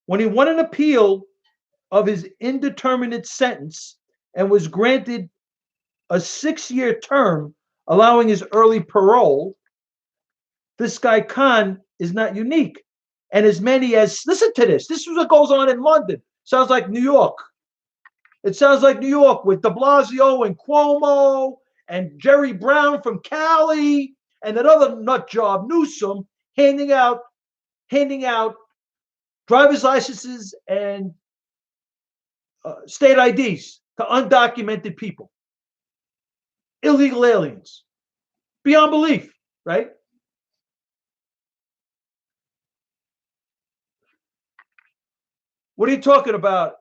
A: when he won an appeal of his indeterminate sentence and was granted a 6-year term, allowing his early parole, this guy Khan is not unique. And as many as, listen to this is what goes on in London. Sounds like New York. It sounds like New York with de Blasio and Cuomo and Jerry Brown from Cali and that other nut job, Newsom, handing out driver's licenses and state IDs to undocumented people, illegal aliens. Beyond belief, right? What are you talking about,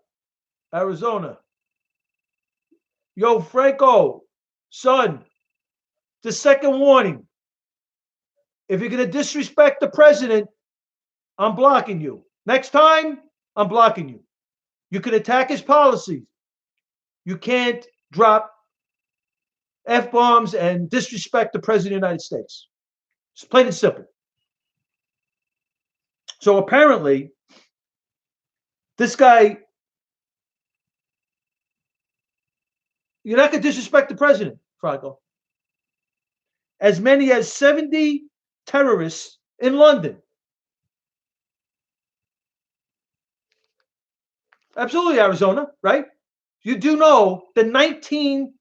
A: Arizona? Yo, Franco, son, the second warning. If you're going to disrespect the president, I'm blocking you. Next time, I'm blocking you. You can attack his policies. You can't drop F-bombs and disrespect the president of the United States. It's plain and simple. So apparently, this guy, you're not going to disrespect the president, Franco. As many as 70 terrorists in London. Absolutely, Arizona, right? You do know the 19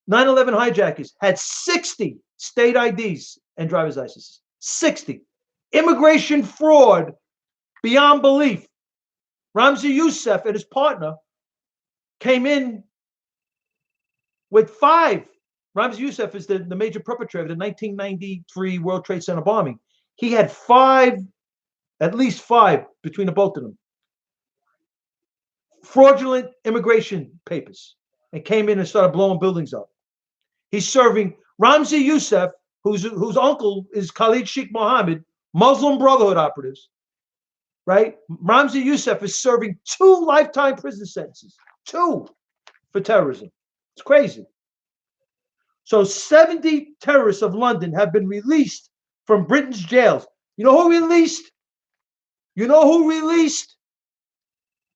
A: 9/11 hijackers had 60 state IDs and driver's licenses. 60. Immigration fraud beyond belief. Ramzi Youssef and his partner came in with 5. Ramzi Youssef is the major perpetrator of the 1993 World Trade Center bombing. He had 5, at least 5 between the both of them, fraudulent immigration papers, and came in and started blowing buildings up. He's serving Ramzi Youssef, whose uncle is Khalid Sheikh Mohammed, Muslim Brotherhood operatives, right? Ramzi Youssef is serving 2 lifetime prison sentences, 2 for terrorism. It's crazy. So 70 terrorists of London have been released from Britain's jails. You know who released? You know who released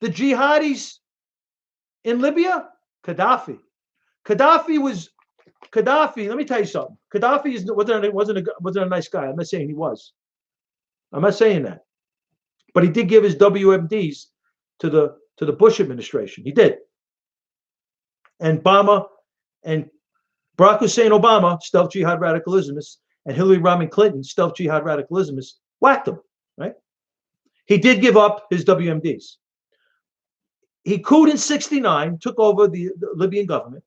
A: the jihadis in Libya? Gaddafi. Gaddafi, let me tell you something. Gaddafi wasn't a nice guy. I'm not saying he was. I'm not saying that. But he did give his WMDs to the Bush administration. He did. And Obama and Barack Hussein Obama, stealth jihad radical Islamists, and Hillary Rodham Clinton, stealth jihad radical Islamists, whacked him, right? He did give up his WMDs. He couped in 69, took over the Libyan government,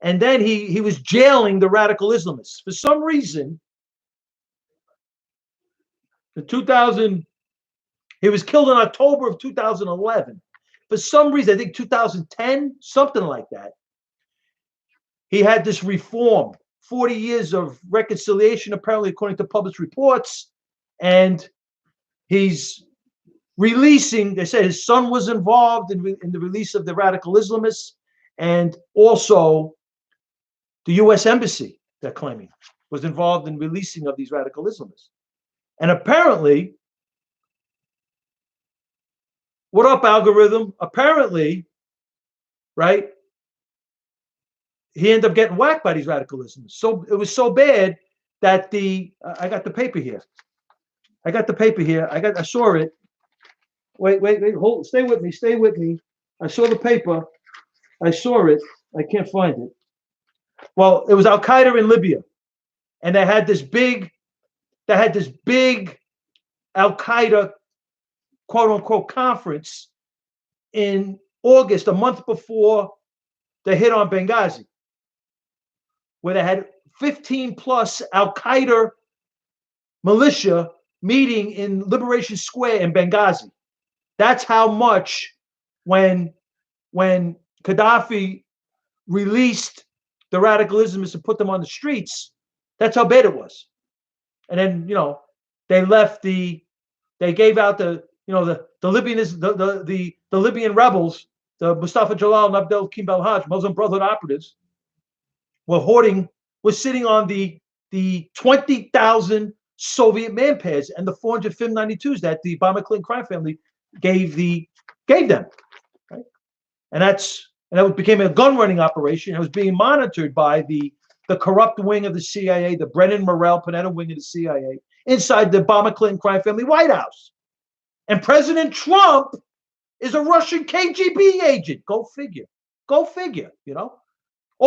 A: and then he was jailing the radical Islamists. For some reason, in 2000, he was killed in October of 2011. For some reason, I think 2010, something like that. He had this reform, 40 years of reconciliation, apparently, according to published reports. And he's releasing, they said his son was involved in the release of the radical Islamists, and also the U.S. Embassy, they're claiming, was involved in releasing of these radical Islamists. And apparently, what up, algorithm? Apparently, right, he ended up getting whacked by these radical Islamists. So it was so bad that I got the paper here. I saw it. Wait, hold, stay with me. I saw the paper. I saw it. I can't find it. Well, it was Al Qaeda in Libya, and they had this big Al Qaeda quote unquote conference in August, a month before the hit on Benghazi, where they had 15 plus Al Qaeda militia meeting in Liberation Square in Benghazi. That's how much when Gaddafi released the radical Islamists and put them on the streets, that's how bad it was. And then, they left they gave out the Libyan rebels, the Mustafa Jalal and Abdel Kim Belhaj, Muslim Brotherhood operatives, was sitting on the 20,000 Soviet manpads and the 400 FIM-92s that the Obama Clinton crime family gave them, right? And that became a gun running operation. It was being monitored by the corrupt wing of the CIA, the Brennan Morrell Panetta wing of the CIA, inside the Obama Clinton crime family White House. And President Trump is a Russian KGB agent. Go figure. All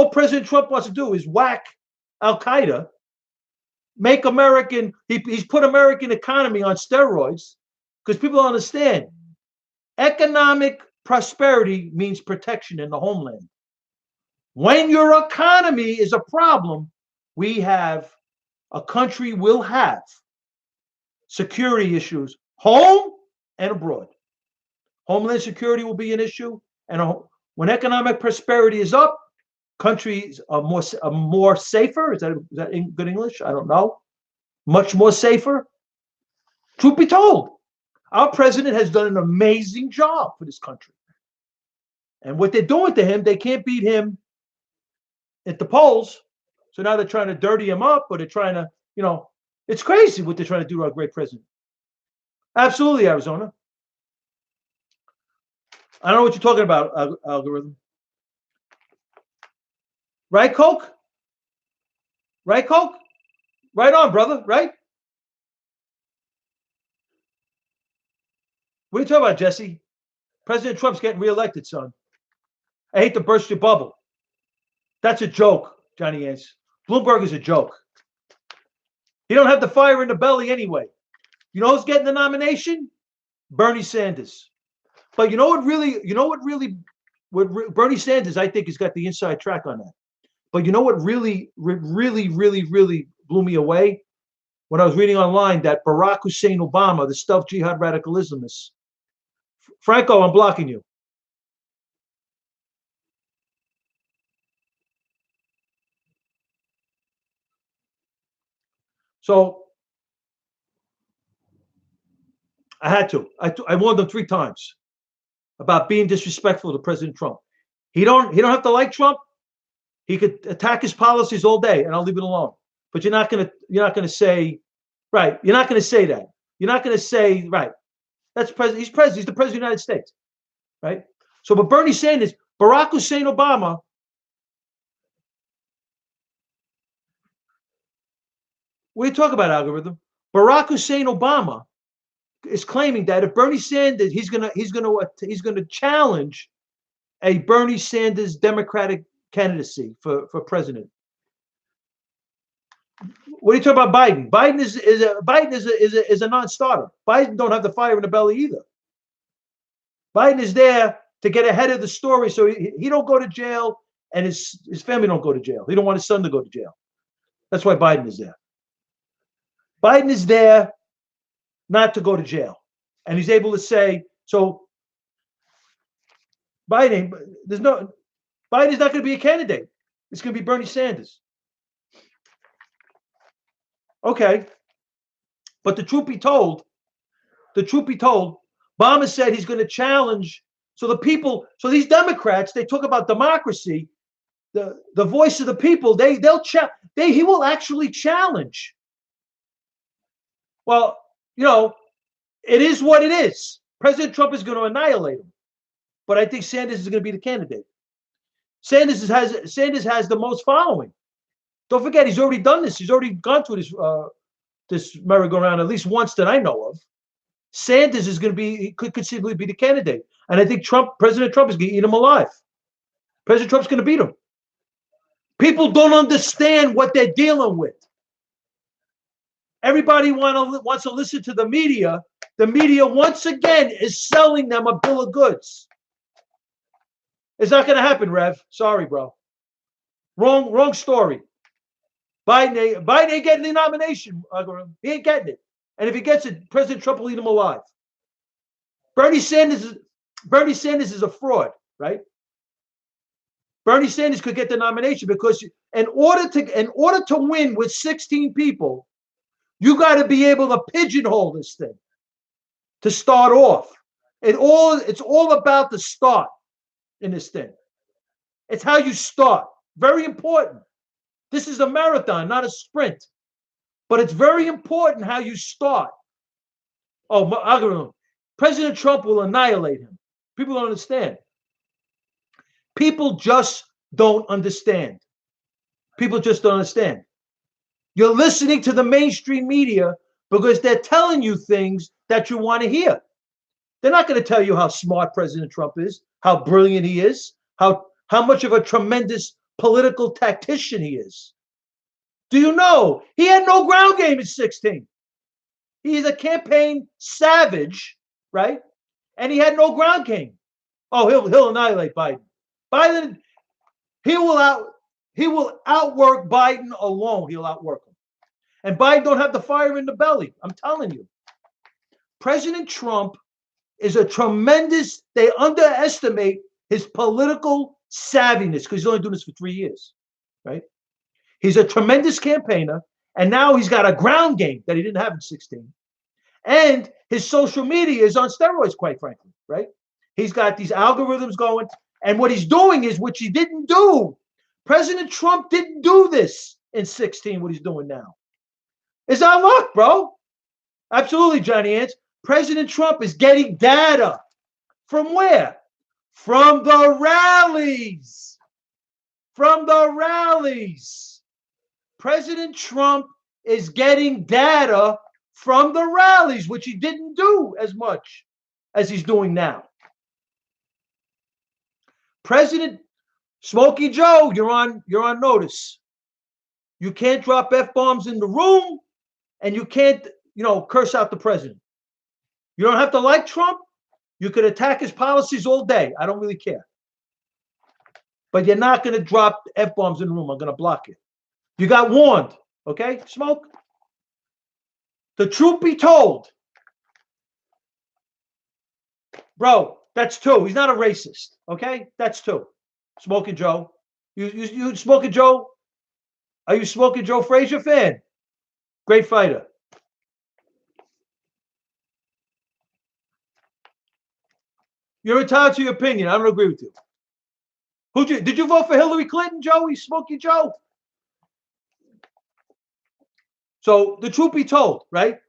A: President Trump wants to do is whack Al Qaeda, make he's put American economy on steroids, because people don't understand. Economic prosperity means protection in the homeland. When your economy is a problem, a country will have security issues, home and abroad. Homeland security will be an issue, and when economic prosperity is up, countries are more safer. Is that in good English? I don't know. Much more safer. Truth be told, our president has done an amazing job for this country. And what they're doing to him, they can't beat him at the polls. So now they're trying to dirty him up, or they're trying to, It's crazy what they're trying to do to our great president. Absolutely, Arizona. I don't know what you're talking about, algorithm. Right, Coke? Right, Coke? Right on, brother. Right? What are you talking about, Jesse? President Trump's getting reelected, son. I hate to burst your bubble. That's a joke, Johnny Yance. Bloomberg is a joke. He don't have the fire in the belly anyway. You know who's getting the nomination? Bernie Sanders. But what Bernie Sanders, I think, has got the inside track on that. But you know what really blew me away? When I was reading online that Barack Hussein Obama, the stuffed jihad radicalismist. Franco, I'm blocking you. So I had to. I warned him 3 times about being disrespectful to President Trump. He don't have to like Trump. He could attack his policies all day, and I'll leave it alone. But you're not gonna say, right? You're not gonna say that. You're not gonna say, right? That's president. He's president. He's the president of the United States, right? So, but Bernie Sanders, Barack Hussein Obama. What are you talking about, algorithm? Barack Hussein Obama is claiming that if Bernie Sanders, he's gonna challenge a Bernie Sanders Democratic candidacy for president. What are you talking about, Biden? Biden is a non-starter. Biden don't have the fire in the belly either. Biden is there to get ahead of the story, so he don't go to jail, and his family don't go to jail. He don't want his son to go to jail. That's why Biden is there. Biden is there not to go to jail, and he's able to say so. Biden's not going to be a candidate. It's going to be Bernie Sanders. Okay, but the truth be told, Obama said he's going to challenge. So these Democrats, they talk about democracy, the voice of the people. He will actually challenge. Well, it is what it is. President Trump is going to annihilate him, but I think Sanders is going to be the candidate. Sanders has the most following. Don't forget, he's already done this. He's already gone through this merry-go-round at least once that I know of. Sanders is going to be, he could conceivably be the candidate. And I think President Trump is going to eat him alive. President Trump's going to beat him. People don't understand what they're dealing with. Everybody wants to listen to the media. The media, once again, is selling them a bill of goods. It's not going to happen, Rev. Sorry, bro. Wrong story. Biden ain't getting the nomination. He ain't getting it. And if he gets it, President Trump will eat him alive. Bernie Sanders is a fraud, right? Bernie Sanders could get the nomination because in order to win with 16 people, you got to be able to pigeonhole this thing to start off. It's all about the start in this thing. It's how you start. Very important. This is a marathon, not a sprint. But it's very important how you start. President Trump will annihilate him. People don't understand. People just don't understand. People just don't understand. You're listening to the mainstream media because they're telling you things that you want to hear. They're not going to tell you how smart President Trump is, how brilliant he is, how much of a tremendous political tactician he is. Do you know he had no ground game in 16? He's a campaign savage, right? And he had no ground game. Oh, he'll annihilate Biden. He will outwork Biden alone. He'll outwork him. And Biden don't have the fire in the belly. I'm telling you. President Trump is a tremendous, they underestimate his political savviness because he's only doing this for 3 years, right? He's a tremendous campaigner, and now he's got a ground game that he didn't have in 16. And his social media is on steroids, quite frankly, right? He's got these algorithms going, and what he's doing is, which he didn't do. President Trump didn't do this in 16, what he's doing now. It's our luck, bro. Absolutely, Johnny Ants. President Trump is getting data. From where? From the rallies. From the rallies. President Trump is getting data from the rallies, which he didn't do as much as he's doing now. President Smokey Joe, you're on notice. You can't drop F-bombs in the room, and you can't, curse out the president. You don't have to like Trump. You could attack his policies all day. I don't really care. But you're not going to drop F-bombs in the room. I'm going to block it. You got warned, okay, Smoke? The truth be told, bro, that's two. He's not a racist, okay? That's two. Smoking Joe. You Smoking Joe? Are you Smoking Joe Frazier fan? Great fighter. You're entitled to your opinion. I don't agree with you. Did you vote for Hillary Clinton, Joey? Smoky Joe? So the truth be told, right?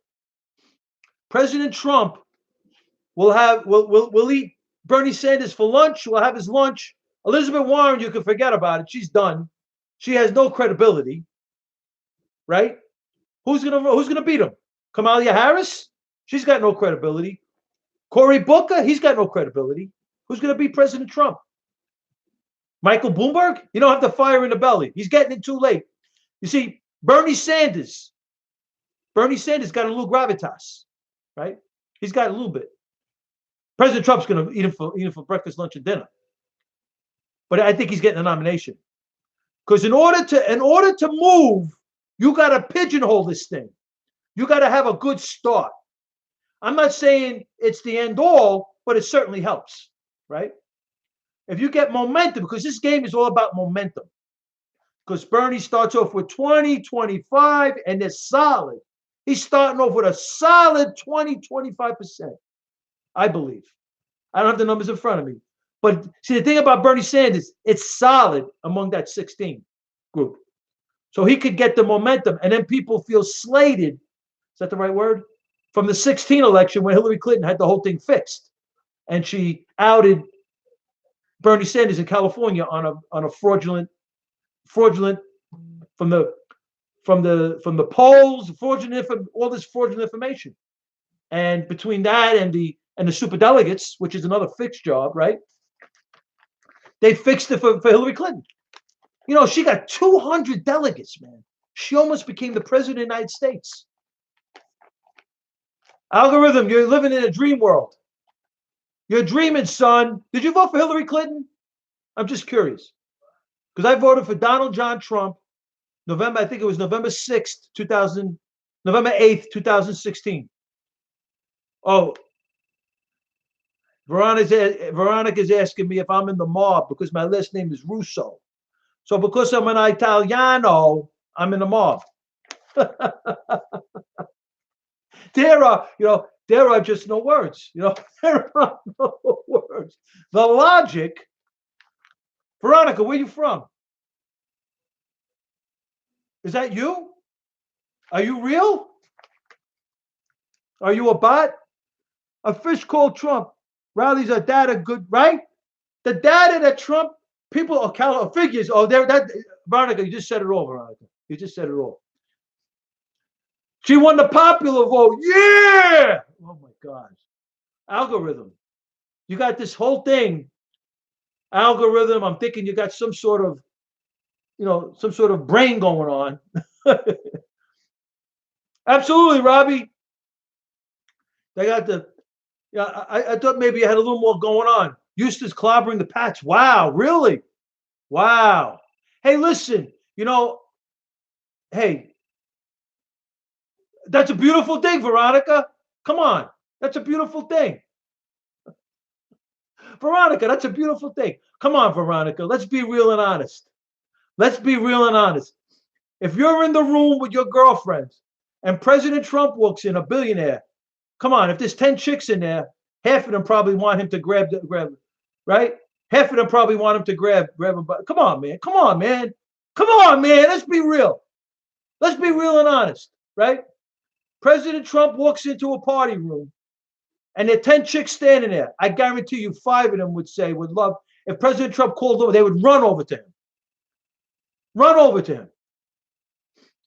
A: President Trump will eat Bernie Sanders for lunch. Will have his lunch. Elizabeth Warren, you can forget about it. She's done. She has no credibility, right? Who's gonna beat him? Kamala Harris? She's got no credibility. Cory Booker? He's got no credibility. Who's gonna beat President Trump? Michael Bloomberg? You don't have the fire in the belly. He's getting it too late. You see, Bernie Sanders got a little gravitas, right? He's got a little bit. President Trump's going to eat him for breakfast, lunch, and dinner. But I think he's getting a nomination. Because in order to move, you got to pigeonhole this thing. You got to have a good start. I'm not saying it's the end all, but it certainly helps, right? If you get momentum, because this game is all about momentum. Because Bernie starts off with 20, 25, and they're solid. He's starting off with a solid 20, 25%, I believe. I don't have the numbers in front of me. But see, the thing about Bernie Sanders, it's solid among that 16 group. So he could get the momentum, and then people feel slated. Is that the right word? From the 16 election when Hillary Clinton had the whole thing fixed. And she outed Bernie Sanders in California on a fraudulent from the polls, all this fraudulent information. And between that and the superdelegates, which is another fixed job, right? They fixed it for Hillary Clinton. She got 200 delegates, man. She almost became the president of the United States. Algorithm, you're living in a dream world. You're dreaming, son. Did you vote for Hillary Clinton? I'm just curious. Because I voted for Donald John Trump, I think it was November 6th, November 8th, 2016. Oh, Veronica's asking me if I'm in the mob because my last name is Russo. So because I'm an Italiano, I'm in the mob. There are just no words. There are no words. The logic. Veronica, where you from? Is that you? Are you real? Are you a bot? A fish called Trump. Rallies are data good, right? The data that Trump people are figures. Oh, Veronica, you just said it all, Veronica. You just said it all. She won the popular vote. Yeah. Oh my gosh. Algorithm. You got this whole thing. Algorithm. I'm thinking you got some sort of brain going on. Absolutely, Robbie. They got I thought maybe you had a little more going on. Eustace clobbering the Pats. Wow, really? Wow. Hey, listen, hey, that's a beautiful thing, Veronica. Come on. That's a beautiful thing. Veronica, that's a beautiful thing. Come on, Veronica. Let's be real and honest. Let's be real and honest. If you're in the room with your girlfriends and President Trump walks in, a billionaire, come on, if there's 10 chicks in there, half of them probably want him to grab, right? Half of them probably want him to grab him. Come on, man. Come on, man. Come on, man. Let's be real. Let's be real and honest. right? President Trump walks into a party room and there are 10 chicks standing there. I guarantee you 5 of them would love, if President Trump called over, they would run over to him. Run over to him.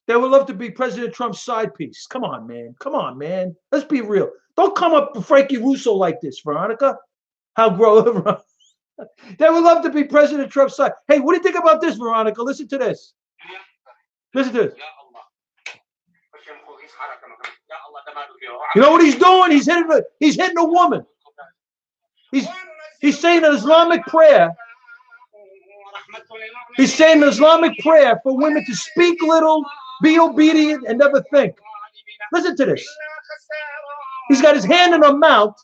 A: They would love to be President Trump's side piece. Come on, man. Come on, man. Let's be real. Don't come up with Frankie Russo like this, Veronica. How grow? They would love to be President Trump's side. Hey, what do you think about this, Veronica? Listen to this. Listen to this. You know what he's doing? He's hitting a woman. He's saying an Islamic prayer. He's saying an Islamic prayer for women to speak little, be obedient, and never think. Listen to this. He's got his hand in her mouth.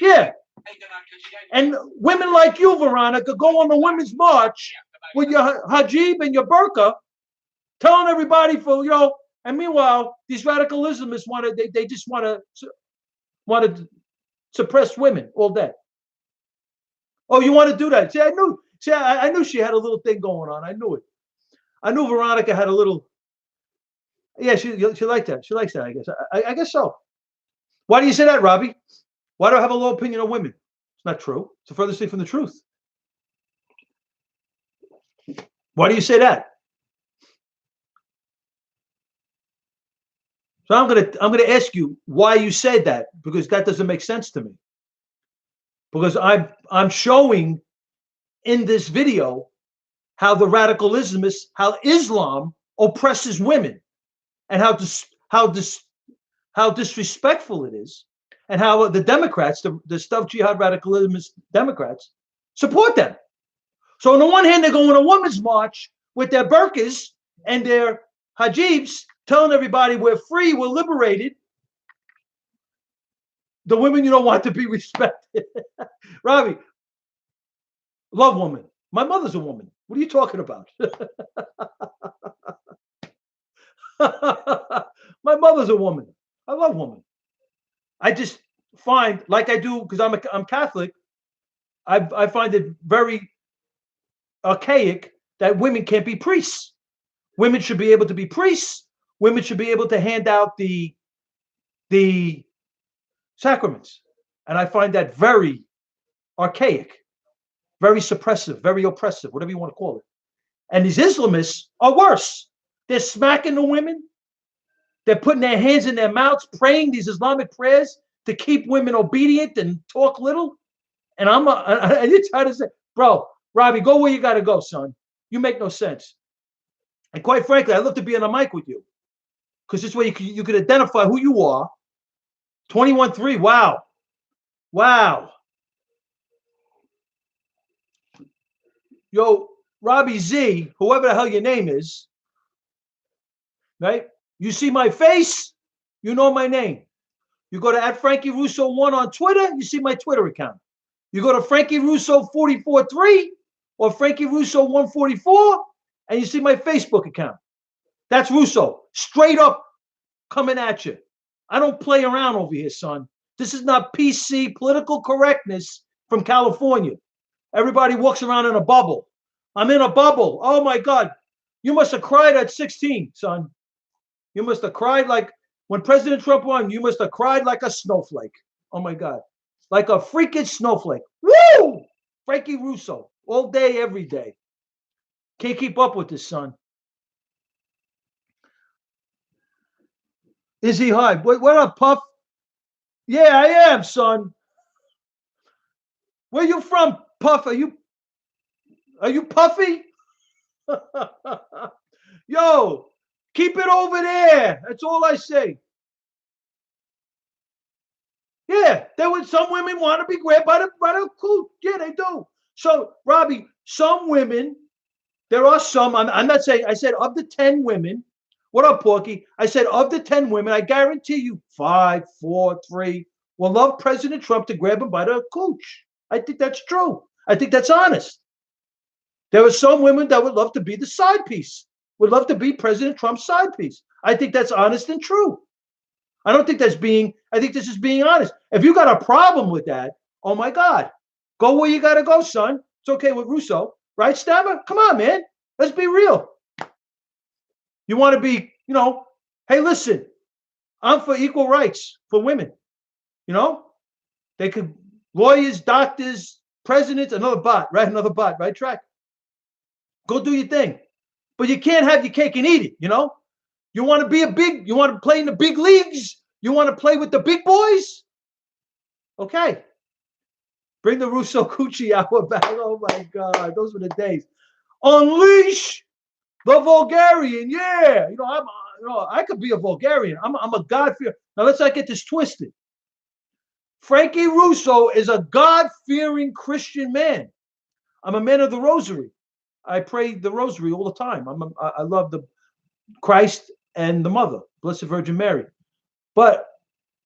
A: Yeah. And women like you, Veronica, go on the Women's March with your hijab and your burqa, telling everybody and meanwhile, these radical Islamists they just want to suppress women all day. Oh, you want to do that? See, I knew she had a little thing going on. I knew it. I knew Veronica had a little. Yeah, she liked that. She likes that, I guess. I guess so. Why do you say that, Robbie? Why do I have a low opinion of women? It's not true. It's the furthest thing from the truth. Why do you say that? So I'm gonna ask you why you said that, because that doesn't make sense to me. Because I'm showing in this video how the radical Islamists, how Islam oppresses women, and how disrespectful it is, and how the Democrats, the stuff jihad radical Islamist Democrats, support them. So on the one hand, they're going on a women's march with their burqas and their hijabs, telling everybody we're free, we're liberated. The women you don't want to be respected. Robbie, love woman. My mother's a woman. What are you talking about? My mother's a woman. I love women. I just find, like I do, because I'm Catholic, I find it very archaic that women can't be priests. Women should be able to be priests. Women should be able to hand out the sacraments. And I find that very archaic, very suppressive, very oppressive, whatever you want to call it. And these Islamists are worse. They're smacking the women. They're putting their hands in their mouths, praying these Islamic prayers to keep women obedient and talk little. And you're trying to say, bro, Robbie, go where you got to go, son. You make no sense. And quite frankly, I love to be on a mic with you, because this way you could identify who you are. 21-3, wow. Wow. Yo, Robbie Z, whoever the hell your name is, right? You see my face, you know my name. You go to @FrankieRusso1 on Twitter, you see my Twitter account. You go to Frankie Russo 44.3 or Frankie Russo 144, and you see my Facebook account. That's Russo, straight up coming at you. I don't play around over here, son. This is not PC political correctness from California. Everybody walks around in a bubble. I'm in a bubble. Oh my God. You must have cried at 16, son. You must have cried like when President Trump won, you must have cried like a snowflake. Oh my God. Like a freaking snowflake. Woo! Frankie Russo. All day, every day. Can't keep up with this, son. Is he high? What up, Puff? Yeah, I am, son. Where you from, Puff? Are you puffy? Yo, keep it over there. That's all I say. Yeah, some women want to be grabbed by the coot. Yeah, they do. So, Robbie, some women, there are some, I'm not saying, I said of the 10 women, what up, Porky? I said of the 10 women, I guarantee you 5, 4, 3 will love President Trump to grab him by the cooch. I think that's true. I think that's honest. There are some women that would love to be the side piece, would love to be President Trump's side piece. I think that's honest and true. I don't think I think this is being honest. If you got a problem with that, oh my God, go where you got to go, son. It's okay with Russo, right, Stabber? Come on, man. Let's be real. You want to be, Hey, listen, I'm for equal rights for women. You know, they could lawyers, doctors, presidents, another bot, right? Another bot, right track. Go do your thing. But you can't have your cake and eat it, you know? You want to be you want to play in the big leagues? You want to play with the big boys? Okay. Bring the Russo Coochie hour back. Oh my God, those were the days. Unleash the Bulgarian. Yeah. I could be a Bulgarian. I'm a God-fearing. Now let's not get this twisted. Frankie Russo is a God-fearing Christian man. I'm a man of the rosary. I pray the rosary all the time. I love the Christ and the Mother, Blessed Virgin Mary. But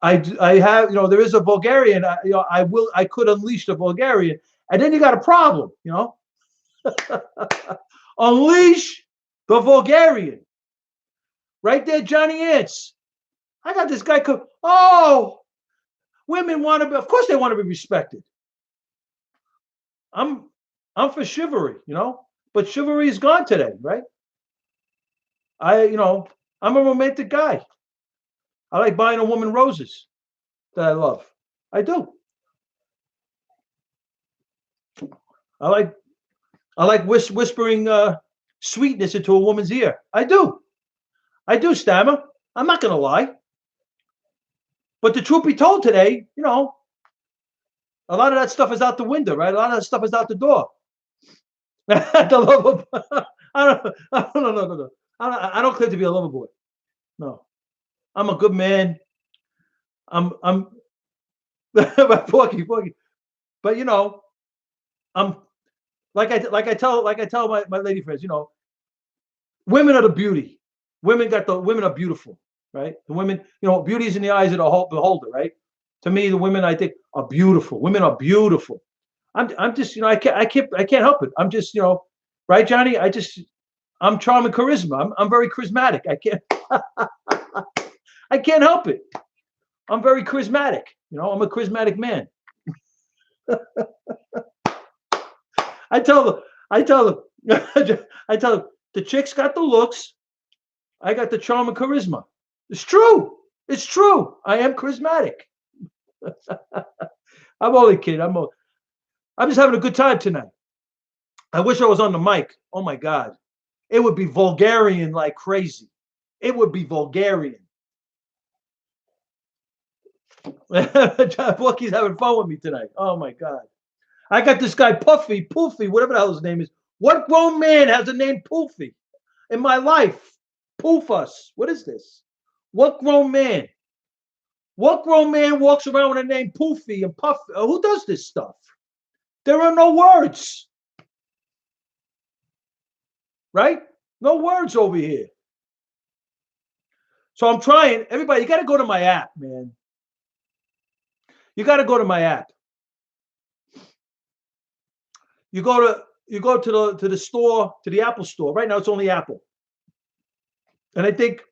A: I have, there is a Bulgarian. I could unleash the Bulgarian, and then you got a problem, Unleash the Bulgarian, right there, Johnny Ants. I got this guy. Oh, women want to be. Of course, they want to be respected. I'm for chivalry, but chivalry is gone today, right? I'm a romantic guy. I like buying a woman roses that I love. I do. I like whispering sweetness into a woman's ear. I do, Stammer. I'm not gonna lie. But the truth be told, today, a lot of that stuff is out the window, right? A lot of that stuff is out the door. The lover boy. No. I don't claim to be a lover boy. No, I'm a good man. I'm Porky. But I'm like I tell my lady friends, women are the beauty. Women are beautiful, right? The women, beauty is in the eyes of the beholder, right? To me, the women I think are beautiful. Women are beautiful. I'm just, I can't help it. I'm just, right, Johnny? I'm charm and charisma. I'm very charismatic. I can't help it. I'm very charismatic. I'm a charismatic man. I tell them, I tell them, the chicks got the looks. I got the charm and charisma. It's true. It's true. I am charismatic. I'm only kidding. I'm just having a good time tonight. I wish I was on the mic. Oh my God. It would be Bulgarian like crazy. It would be Bulgarian. Bucky's having fun with me tonight. Oh my God. I got this guy Poofy, whatever the hell his name is. What grown man has the name Poofy in my life? Poofus. What is this? What grown man? What grown man walks around with a name Poofy and Puff? Who does this stuff? There are no words. Right? No words over here. So I'm trying. Everybody, you got to go to my app, man. You got to go to my app. You go to the store, to the Apple store. Right now, it's only Apple. And I think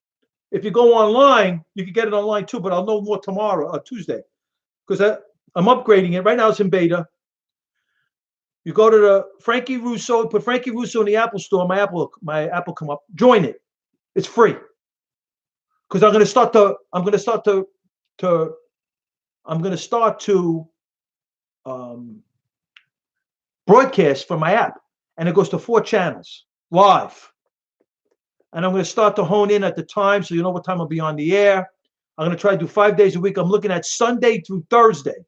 A: if you go online, you can get it online too. But I'll know more tomorrow or Tuesday, because I'm upgrading it. Right now, it's in beta. You go to the Frankie Russo, put Frankie Russo in the Apple store. My Apple come up. Join it. It's free. Because I'm going to start to broadcast from my app, and it goes to 4 channels live. And I'm going to start to hone in at the time, so you know what time I'll be on the air. I'm going to try to do 5 days a week. I'm looking at Sunday through Thursday,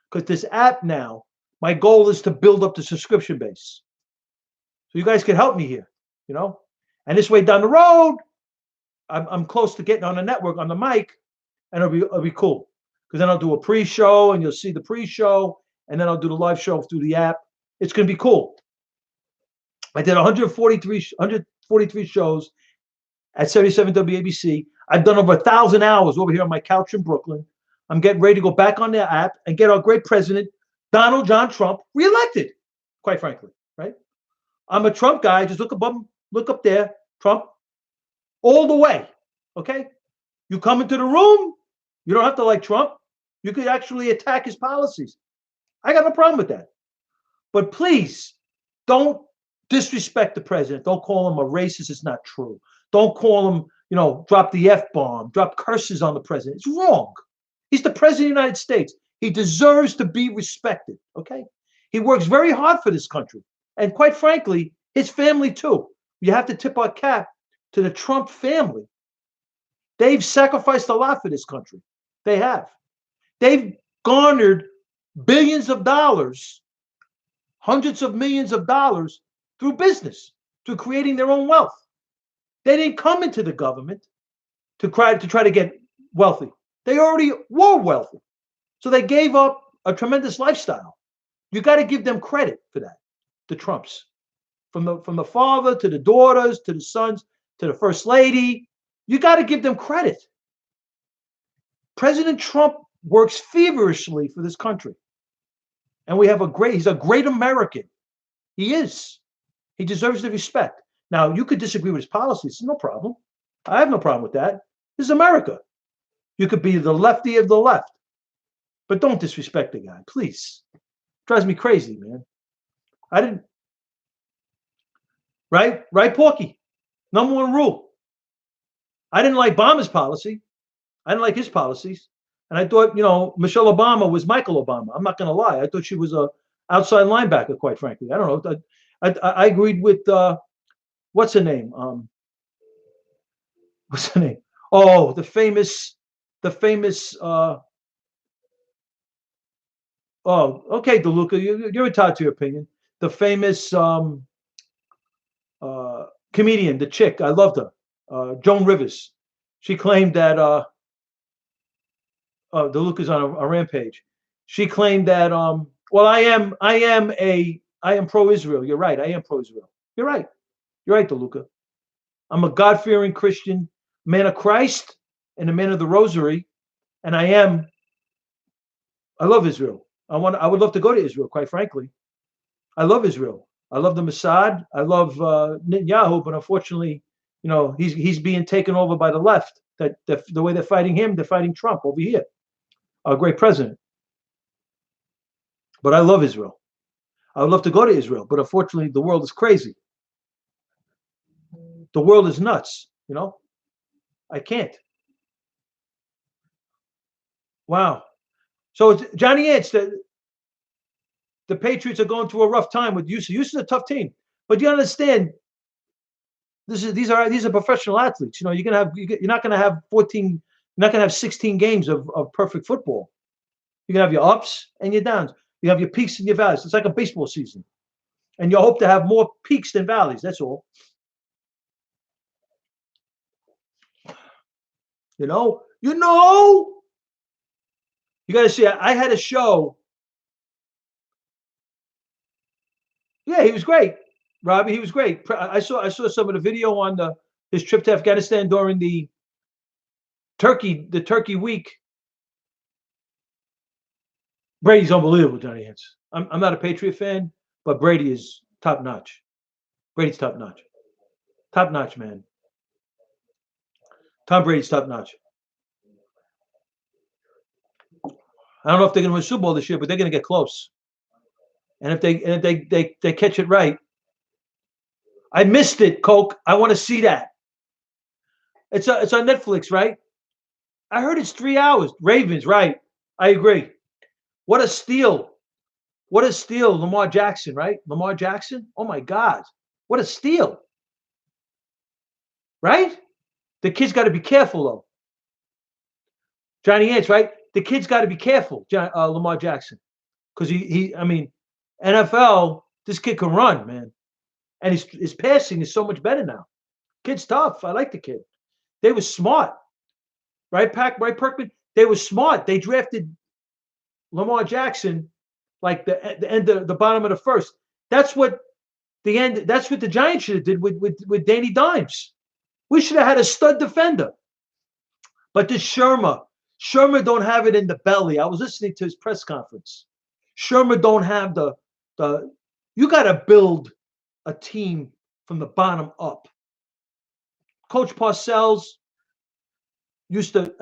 A: because this app now, my goal is to build up the subscription base. So you guys can help me here, And this way down the road, I'm close to getting on the network, on the mic, and it'll be cool. Because then I'll do a pre-show, and you'll see the pre-show, and then I'll do the live show through the app. It's going to be cool. I did 143 shows at 77 WABC. I've done over 1,000 hours over here on my couch in Brooklyn. I'm getting ready to go back on the app and get our great president, Donald John Trump, reelected, quite frankly, right? I'm a Trump guy. Just look up there, Trump, all the way, okay? You come into the room, you don't have to like Trump. You could actually attack his policies. I got no problem with that. But please, don't disrespect the president. Don't call him a racist. It's not true. Don't call him, drop the F-bomb, drop curses on the president. It's wrong. He's the president of the United States. He deserves to be respected, okay? He works very hard for this country. And quite frankly, his family too. You have to tip our cap to the Trump family. They've sacrificed a lot for this country. They have. They've garnered billions of dollars, hundreds of millions of dollars through business, through creating their own wealth. They didn't come into the government to try to get wealthy. They already were wealthy. So they gave up a tremendous lifestyle. You got to give them credit for that, the Trumps. From the father to the daughters to the sons to the first lady, you got to give them credit. President Trump works feverishly for this country. And he's a great American. He is. He deserves the respect. Now, you could disagree with his policies. No problem. I have no problem with that. This is America. You could be the lefty of the left. But don't disrespect the guy, please. Drives me crazy, man. I didn't. Right, Porky. Number one rule. I didn't like Obama's policy. I didn't like his policies. And I thought, Michelle Obama was Michael Obama. I'm not going to lie. I thought she was a outside linebacker, quite frankly. I don't know. I agreed with, what's her name? Oh, the famous, oh, okay, DeLuca, you're entitled to your opinion. The famous comedian, the chick, I loved her, Joan Rivers. She claimed that, DeLuca's on a rampage. She claimed that, well, I am pro-Israel. You're right. I am pro-Israel. You're right. You're right, DeLuca. I'm a God-fearing Christian, man of Christ, and a man of the Rosary, and I love Israel. I would love to go to Israel, quite frankly. I love Israel. I love the Mossad. I love Netanyahu, but unfortunately, he's being taken over by the left. That the way they're fighting him, they're fighting Trump over here, our great president. But I love Israel. I would love to go to Israel, but unfortunately, the world is crazy. The world is nuts. I can't. Wow. So Johnny Ants, the Patriots are going through a rough time with Houston. Houston's a tough team, but you understand, these are professional athletes. You're not going to have 14. You're not going to have 16 games of perfect football. You're going to have your ups and your downs. You have your peaks and your valleys. It's like a baseball season, and you hope to have more peaks than valleys. That's all. You got to see. I had a show. Yeah, he was great, Robbie. He was great. I saw some of the video on his trip to Afghanistan during the Turkey week. Brady's unbelievable, Johnny Ants. I'm not a Patriot fan, but Brady is top notch. Brady's top notch. Top notch, man. Tom Brady's top notch. I don't know if they're going to win Super Bowl this year, but they're going to get close. And if they catch it right, I missed it, Coke. I want to see that. It's on Netflix, right? I heard it's 3 hours. Ravens, right? I agree. What a steal! What a steal, Lamar Jackson, right? Lamar Jackson. Oh my God, what a steal! Right? The kid's got to be careful though. Johnny Ants, right? The kid's got to be careful, Lamar Jackson, because I mean, NFL, this kid can run, man, and his passing is so much better now. Kid's tough. I like the kid. They were smart, right? Right, Perkman. They were smart. They drafted Lamar Jackson like the end of the bottom of the first. That's what the Giants should have did with Danny Dimes. We should have had a stud defender. But this Shermer don't have it in the belly. I was listening to his press conference. Shermer don't have the you got to build a team from the bottom up. Coach Parcells used to,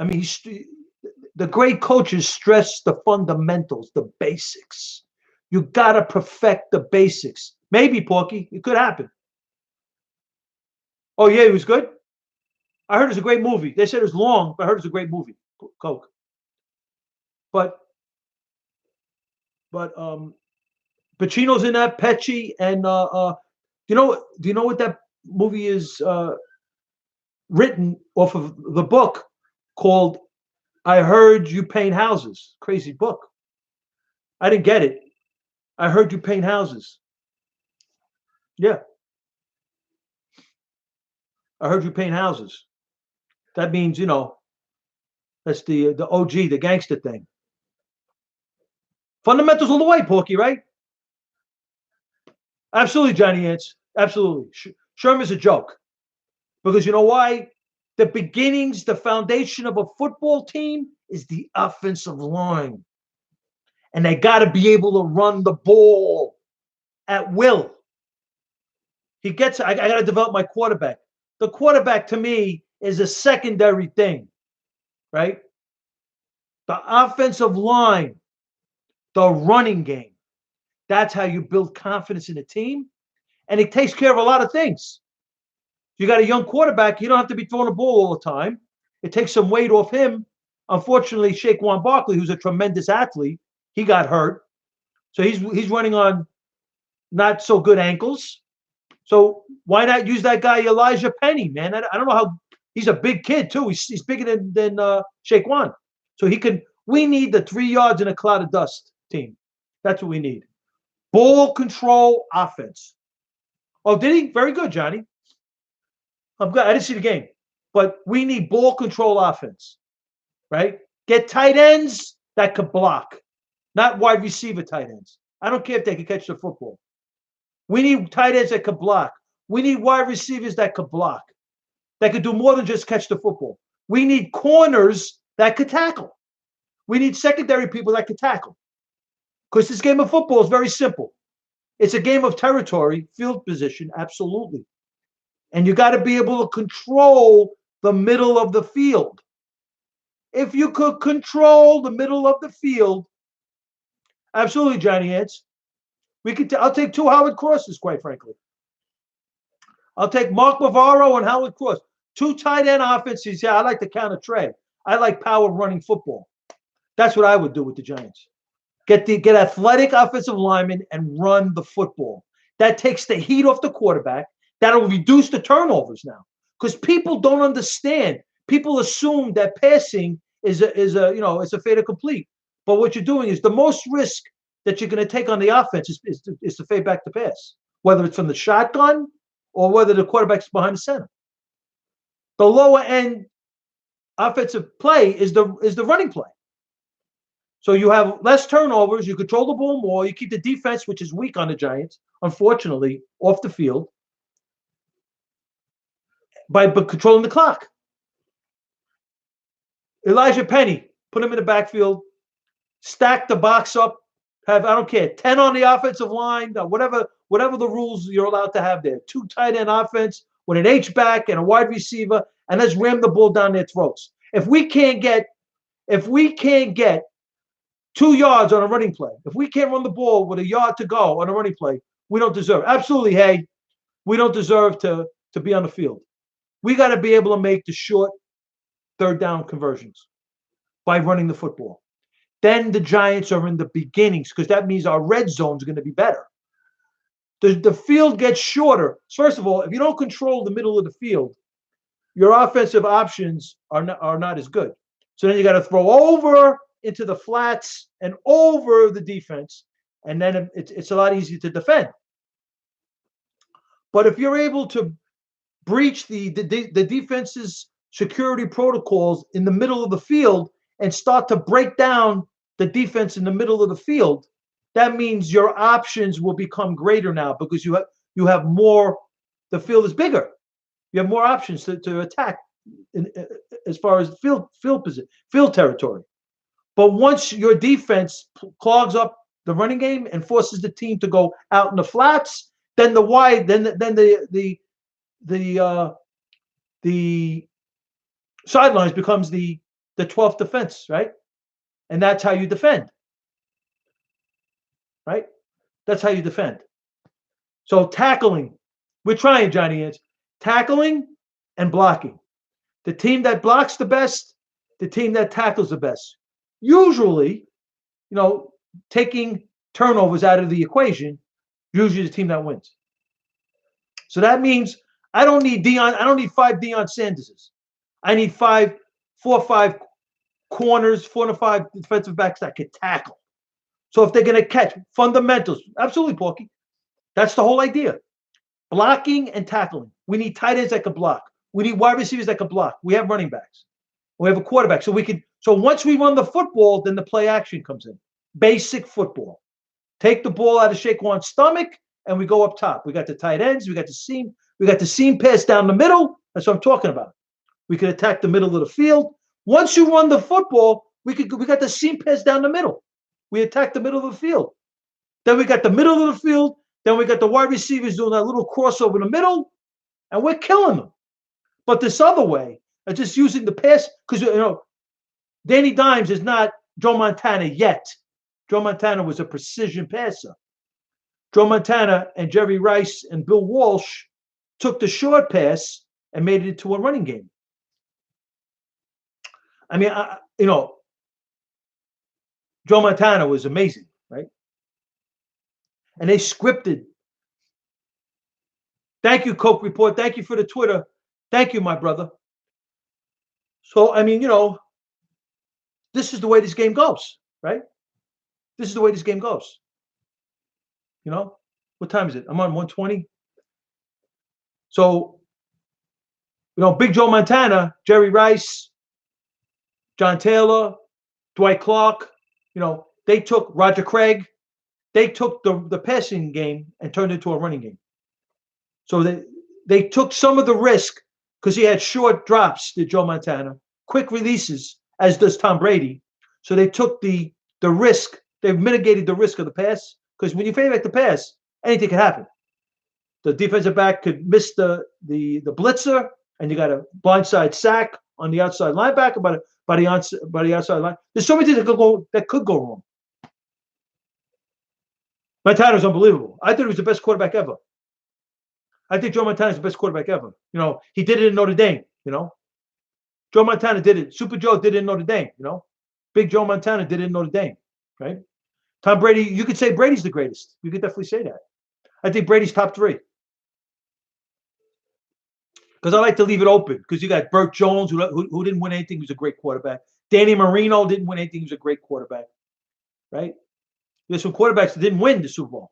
A: the great coaches stress the fundamentals, the basics. You got to perfect the basics. Maybe, Porky, it could happen. Oh, yeah, he was good? I heard it's a great movie. They said it's long, but I heard it's a great movie. Coke. But but Pacino's in that, Pesci, and do you know what that movie is written off of the book called I Heard You Paint Houses. Crazy book. I didn't get it. I heard you paint houses. Yeah, I heard you paint houses. That means, that's the OG, the gangster thing. Fundamentals all the way, Porky, right? Absolutely, Johnny Ants. Absolutely. Sherman's a joke. Because you know why? The beginnings, the foundation of a football team is the offensive line. And they got to be able to run the ball at will. I got to develop my quarterback. The quarterback to me is a secondary thing, right? The offensive line, the running game. That's how you build confidence in a team. And it takes care of a lot of things. You got a young quarterback, you don't have to be throwing the ball all the time. It takes some weight off him. Unfortunately, Saquon Barkley, who's a tremendous athlete, he got hurt. So he's running on not so good ankles. So why not use that guy Elijah Penny, man? I don't know how he's a big kid too. He's bigger than Saquon. So he can. We need the 3 yards in a cloud of dust team. That's what we need. Ball control offense. Oh, did he? Very good, Johnny. I'm glad I didn't see the game, but we need ball control offense, right? Get tight ends that could block, not wide receiver tight ends. I don't care if they can catch the football. We need tight ends that could block. We need wide receivers that could block, that could do more than just catch the football. We need corners that could tackle. We need secondary people that could tackle. Because this game of football is very simple. It's a game of territory, field position, absolutely. And you got to be able to control the middle of the field. If you could control the middle of the field, absolutely, Johnny Ants. I'll take 2 Howard Crosses, quite frankly. I'll take Mark Bavaro and Howard Cross. 2 tight end offenses. Yeah, I like the counter trey. I like power running football. That's what I would do with the Giants. Get athletic offensive linemen and run the football. That takes the heat off the quarterback. That'll reduce the turnovers now. Because people don't understand. People assume that passing is a fait accompli. But what you're doing is the most risk that you're going to take on the offense is to fade back the pass, whether it's from the shotgun or whether the quarterback's behind the center. The lower end offensive play is the running play. So you have less turnovers, you control the ball more, you keep the defense, which is weak on the Giants, unfortunately, off the field by controlling the clock. Elijah Penny, put him in the backfield, stack the box up, I don't care, 10 on the offensive line, whatever the rules you're allowed to have there. 2 tight end offense with an H-back and a wide receiver, and let's ram the ball down their throats. If we can't get 2 yards on a running play, if we can't run the ball with a yard to go on a running play, we don't deserve. Absolutely, hey, we don't deserve to be on the field. We got to be able to make the short 3rd down conversions by running the football. Then the Giants are in the beginnings because that means our red zone is going to be better. The field gets shorter. First of all, if you don't control the middle of the field, your offensive options are not as good. So then you got to throw over into the flats and over the defense, and then it's a lot easier to defend. But if you're able to breach the defense's security protocols in the middle of the field and start to break down the defense in the middle of the field, that means your options will become greater now because you have more. The field is bigger. You have more options to attack as far as field territory. But once your defense clogs up the running game and forces the team to go out in the flats, then the sidelines becomes the 12th defense, right? And that's how you defend, right? That's how you defend. So tackling, we're trying, Johnny Ants, tackling and blocking. The team that blocks the best, the team that tackles the best. Usually, taking turnovers out of the equation, usually the team that wins. So that means I don't need 5 Deion Sanderses. I need 4 or 5 corners, 4 to 5 defensive backs that can tackle. So if they're going to catch fundamentals, absolutely, Porky. That's the whole idea. Blocking and tackling. We need tight ends that can block. We need wide receivers that can block. We have running backs. We have a quarterback. So once we run the football, then the play action comes in. Basic football. Take the ball out of Shaquan's stomach and we go up top. We got the tight ends. We got the seam pass down the middle. That's what I'm talking about. We could attack the middle of the field. Once you run the football, we got the seam pass down the middle. We attack the middle of the field. Then we got the middle of the field. Then we got the wide receivers doing that little crossover in the middle, and we're killing them. But this other way, just using the pass, because Danny Dimes is not Joe Montana yet. Joe Montana was a precision passer. Joe Montana and Jerry Rice and Bill Walsh took the short pass and made it into a running game. I mean, Joe Montana was amazing, right? And they scripted. Thank you, Coke Report. Thank you for the Twitter. Thank you, my brother. So, I mean, this is the way this game goes, right? This is the way this game goes. What time is it? I'm on 120. So, Big Joe Montana, Jerry Rice, John Taylor, Dwight Clark, they took Roger Craig. They took the passing game and turned it into a running game. So they took some of the risk because he had short drops, did Joe Montana, quick releases, as does Tom Brady. So they took the risk. They've mitigated the risk of the pass because when you fade back the pass, anything can happen. The defensive back could miss the blitzer, and you got a blindside sack on the outside linebacker by the outside line. There's so many things that could go wrong. Montana was unbelievable. I thought he was the best quarterback ever. I think Joe Montana is the best quarterback ever. He did it in Notre Dame. Joe Montana did it. Super Joe did it in Notre Dame. Big Joe Montana did it in Notre Dame. Right? Tom Brady, you could say Brady's the greatest. You could definitely say that. I think Brady's top 3. Because I like to leave it open. Because you got Burt Jones, who didn't win anything. He was a great quarterback. Danny Marino didn't win anything. He was a great quarterback. Right? There's some quarterbacks that didn't win the Super Bowl.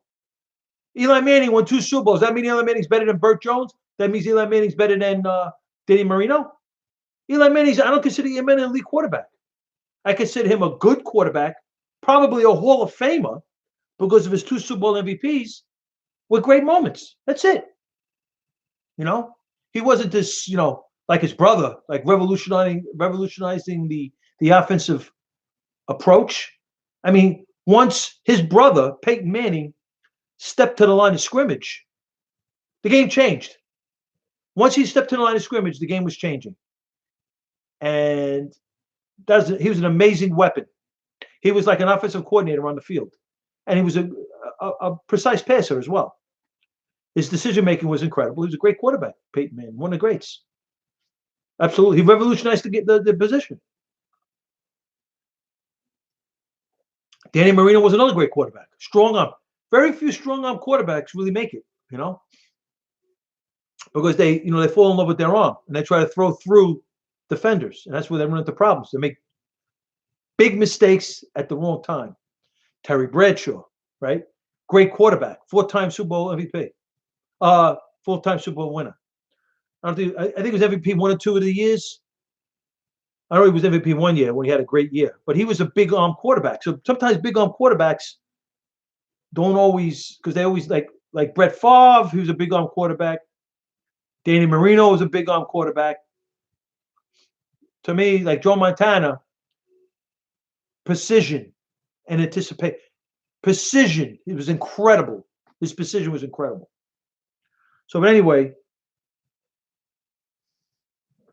A: Eli Manning won 2 Super Bowls. Does that mean Eli Manning's better than Burt Jones? That means Eli Manning's better than Danny Marino? I don't consider Eli Manning an elite quarterback. I consider him a good quarterback, probably a Hall of Famer because of his 2 Super Bowl MVPs with great moments. That's it. He wasn't this, like his brother, like revolutionizing the offensive approach. I mean, once his brother, Peyton Manning, stepped to the line of scrimmage, the game changed. Once he stepped to the line of scrimmage, the game was changing. And he was an amazing weapon. He was like an offensive coordinator on the field. And he was a precise passer as well. His decision-making was incredible. He was a great quarterback, Peyton Manning, one of the greats. Absolutely. He revolutionized the position. Danny Marino was another great quarterback. Strong arm. Very few strong arm quarterbacks really make it, because they fall in love with their arm and they try to throw through defenders, and that's where they run into problems. They make big mistakes at the wrong time. Terry Bradshaw, right? Great quarterback, 4-time Super Bowl MVP, 4-time Super Bowl winner. I think he was MVP 1 or 2 of the years. I know he was MVP 1 year when he had a great year, but he was a big arm quarterback. So sometimes big arm quarterbacks don't always, because they always like Brett Favre, he was a big arm quarterback. Danny Marino was a big arm quarterback. To me, like Joe Montana, precision and anticipate. Precision, it was incredible. His precision was incredible. So, but anyway,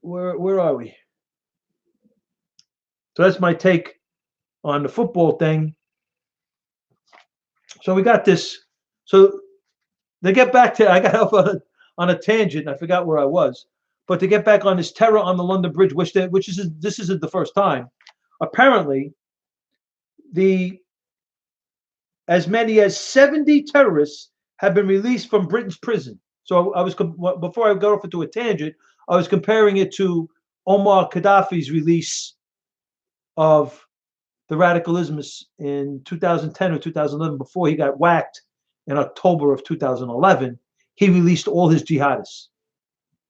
A: where are we? So that's my take on the football thing. So we got this. So to get back to, I got off on a tangent. I forgot where I was. But to get back on this terror on the London Bridge, which is this isn't the first time. Apparently, the as many as 70 terrorists have been released from Britain's prison. So I was before I got off into a tangent, I was comparing it to Omar Gaddafi's release of the radical Islamists in 2010 or 2011, before he got whacked in October of 2011. He released all his jihadists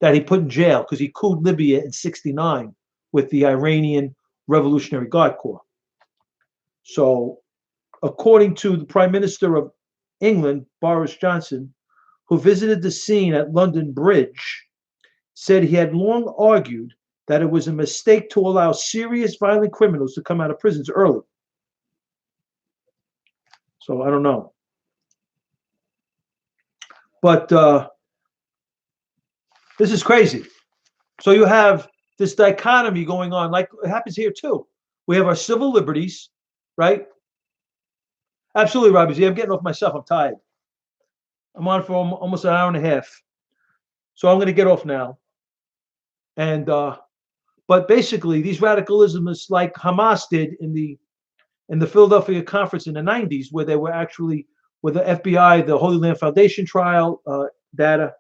A: that he put in jail because he couped Libya in '69 with the Iranian Revolutionary Guard Corps. So, according to the Prime Minister of England, Boris Johnson, who visited the scene at London Bridge, said he had long argued that it was a mistake to allow serious violent criminals to come out of prisons early. So I don't know. But this is crazy. So you have this dichotomy going on, like it happens here too. We have our civil liberties, right? Absolutely, Robbie. Yeah, I'm getting off myself. I'm tired. I'm on for almost an hour and a half. So I'm going to get off now. And but basically, these radical Islamists, like Hamas did in the Philadelphia conference in the '90s, where they were actually with the FBI, the Holy Land Foundation trial data,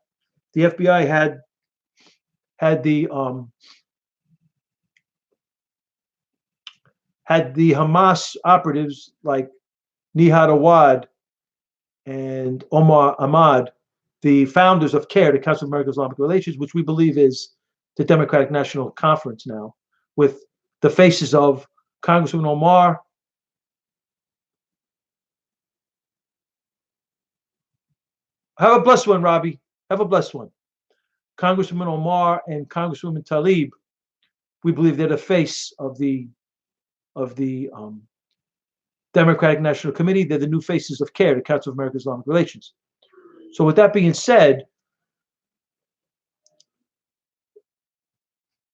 A: the FBI had the Hamas operatives like Nihad Awad and Omar Ahmad, the founders of CARE, the Council of American-Islamic Relations, which we believe is the Democratic National Conference now, with the faces of Congressman Omar, have a blessed one, Robbie. Have a blessed one. Congressman Omar and Congresswoman Tlaib, we believe they're the face of the Democratic National Committee. They're the new faces of CARE, the Council of American-Islamic Relations. So with that being said,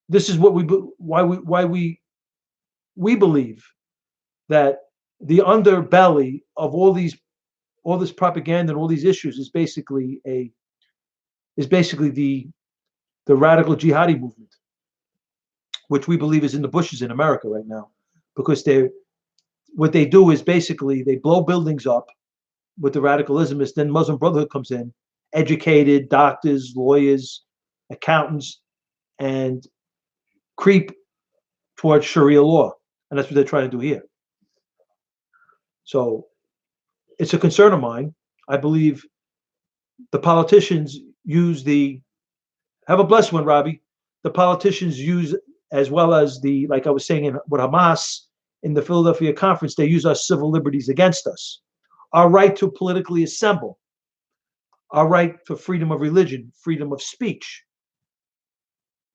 A: this is what why we believe that the underbelly of all this propaganda and all these issues is basically the radical jihadi movement, which we believe is in the bushes in America right now, because what they do is basically they blow buildings up with the radical Islamists. Then Muslim Brotherhood comes in, educated doctors, lawyers, accountants, and creep towards Sharia law, and that's what they're trying to do here. So it's a concern of mine. I believe the politicians use have a blessed one, Robbie. The politicians use, as well as like I was saying with Hamas in the Philadelphia conference, they use our civil liberties against us. Our right to politically assemble, our right for freedom of religion, freedom of speech.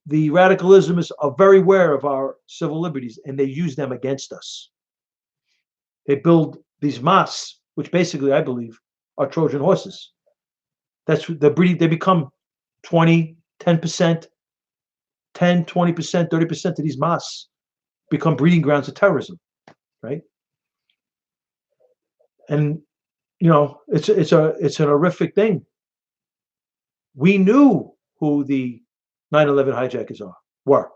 A: The radical Islamists are very aware of our civil liberties, and they use them against us. They build these mosques, which basically, I believe, are Trojan horses. That's the breeding. They become 20, 10%, 10, 20%, 30% of these mosques become breeding grounds of terrorism, right? And it's an horrific thing. We knew who the 9/11 hijackers were.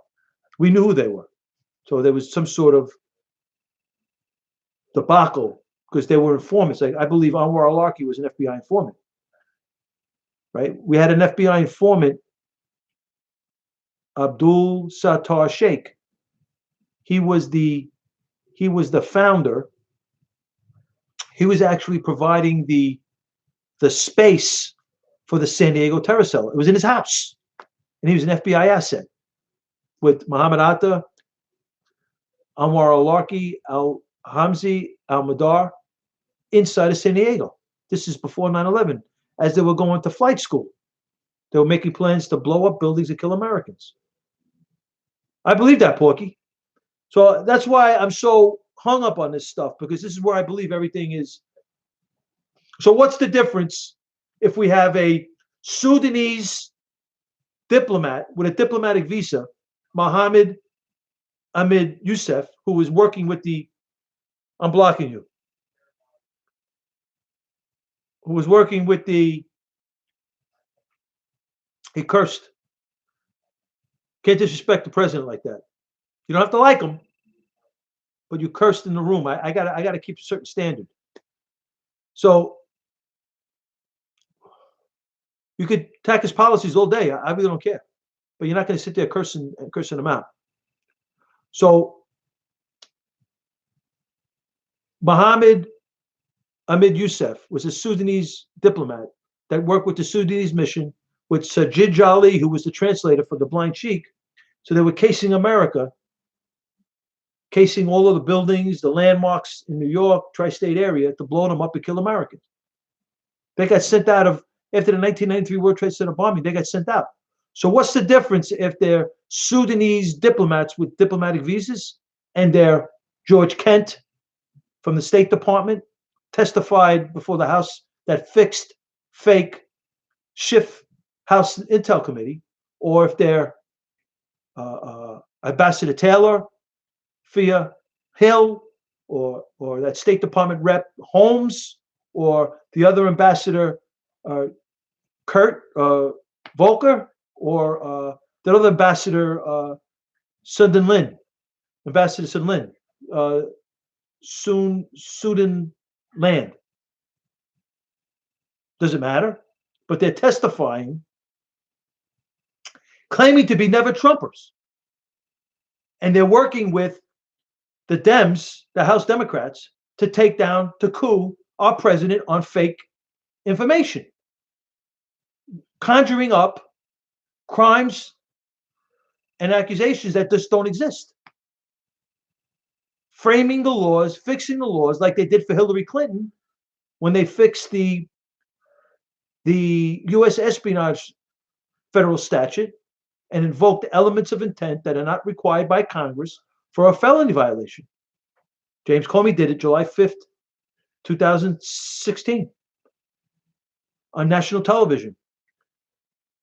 A: We knew who they were. So there was some sort of debacle because they were informants. Like, I believe Anwar al-Awlaki was an FBI informant, right? We had an FBI informant, Abdul Sattar Sheikh. He was the founder. He was actually providing the space for the San Diego terror cell. It was in his house, and he was an FBI asset with Muhammad Atta, Anwar al-Awlaki, Al-Hamzi, Al-Madar, inside of San Diego. This is before 9/11, as they were going to flight school. They were making plans to blow up buildings and kill Americans. I believe that, Porky. So that's why I'm so hung up on this stuff, because this is where I believe everything is. So what's the difference if we have a Sudanese diplomat with a diplomatic visa, Mohammed Ahmed Youssef, who was working with I'm blocking you, who was working with he cursed. Can't disrespect the president like that. You don't have to like him, but you cursed in the room. I gotta keep a certain standard. So you could attack his policies all day. I really don't care. But you're not going to sit there cursing them out. So Mohammed Ahmed Youssef was a Sudanese diplomat that worked with the Sudanese mission with Sajid Ali, who was the translator for the Blind Sheik. So they were casing America, casing all of the buildings, the landmarks in New York, tri-state area, to blow them up and kill Americans. They got sent out of, after the 1993 World Trade Center bombing, they got sent out. So what's the difference if they're Sudanese diplomats with diplomatic visas and they're George Kent from the State Department, testified before the House that fixed fake Schiff House Intel Committee, or if they're Ambassador Taylor, Fia Hill, or that State Department rep Holmes, or the other ambassador Kurt Volker, or that other ambassador Sundin Lin, Ambassador Sun Lin, Sudan Land. Doesn't matter, but they're testifying, claiming to be never Trumpers, and they're working with the Dems, the House Democrats, to take down, to coup our president on fake information, conjuring up crimes and accusations that just don't exist, framing the laws, fixing the laws like they did for Hillary Clinton when they fixed the U.S. espionage federal statute and invoked elements of intent that are not required by Congress for a felony violation. James Comey did it July 5th, 2016 on national television.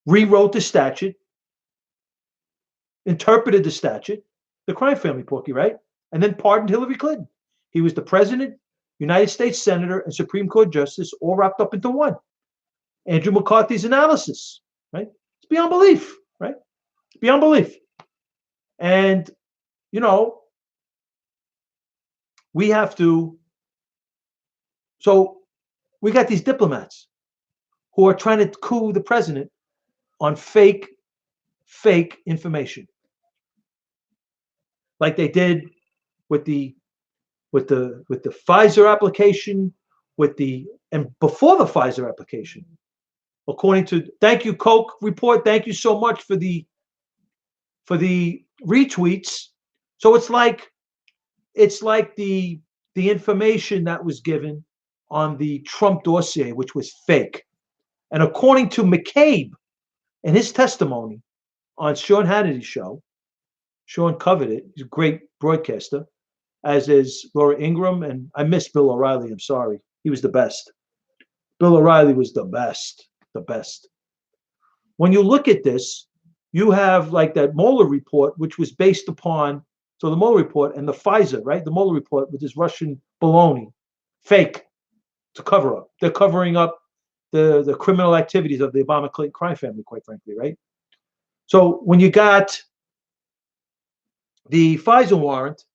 A: Rewrote the statute, interpreted the statute, the crime family, Porky, right? And then pardoned Hillary Clinton. He was the president, United States senator, and Supreme Court justice, all wrapped up into one. Andrew McCarthy's analysis, right? It's beyond belief, right? It's beyond belief. And, you know, we have to, so we got these diplomats who are trying to coup the president on fake information, like they did with the Pfizer application, and before the Pfizer application. According to, thank you, Coke Report. Thank you so much for the retweets. So it's like the information that was given on the Trump dossier, which was fake. And according to McCabe and his testimony on Sean Hannity's show, Sean covered it. He's a great broadcaster, as is Laura Ingraham. And I miss Bill O'Reilly. I'm sorry. He was the best. Bill O'Reilly was the best. The best. When you look at this, you have like that Mueller report, which was based upon, so the Mueller report and the Pfizer, right? The Mueller report with this Russian baloney, fake, to cover up. They're covering up the criminal activities of the Obama-Clinton crime family, quite frankly, right? So when you got the Pfizer warrant,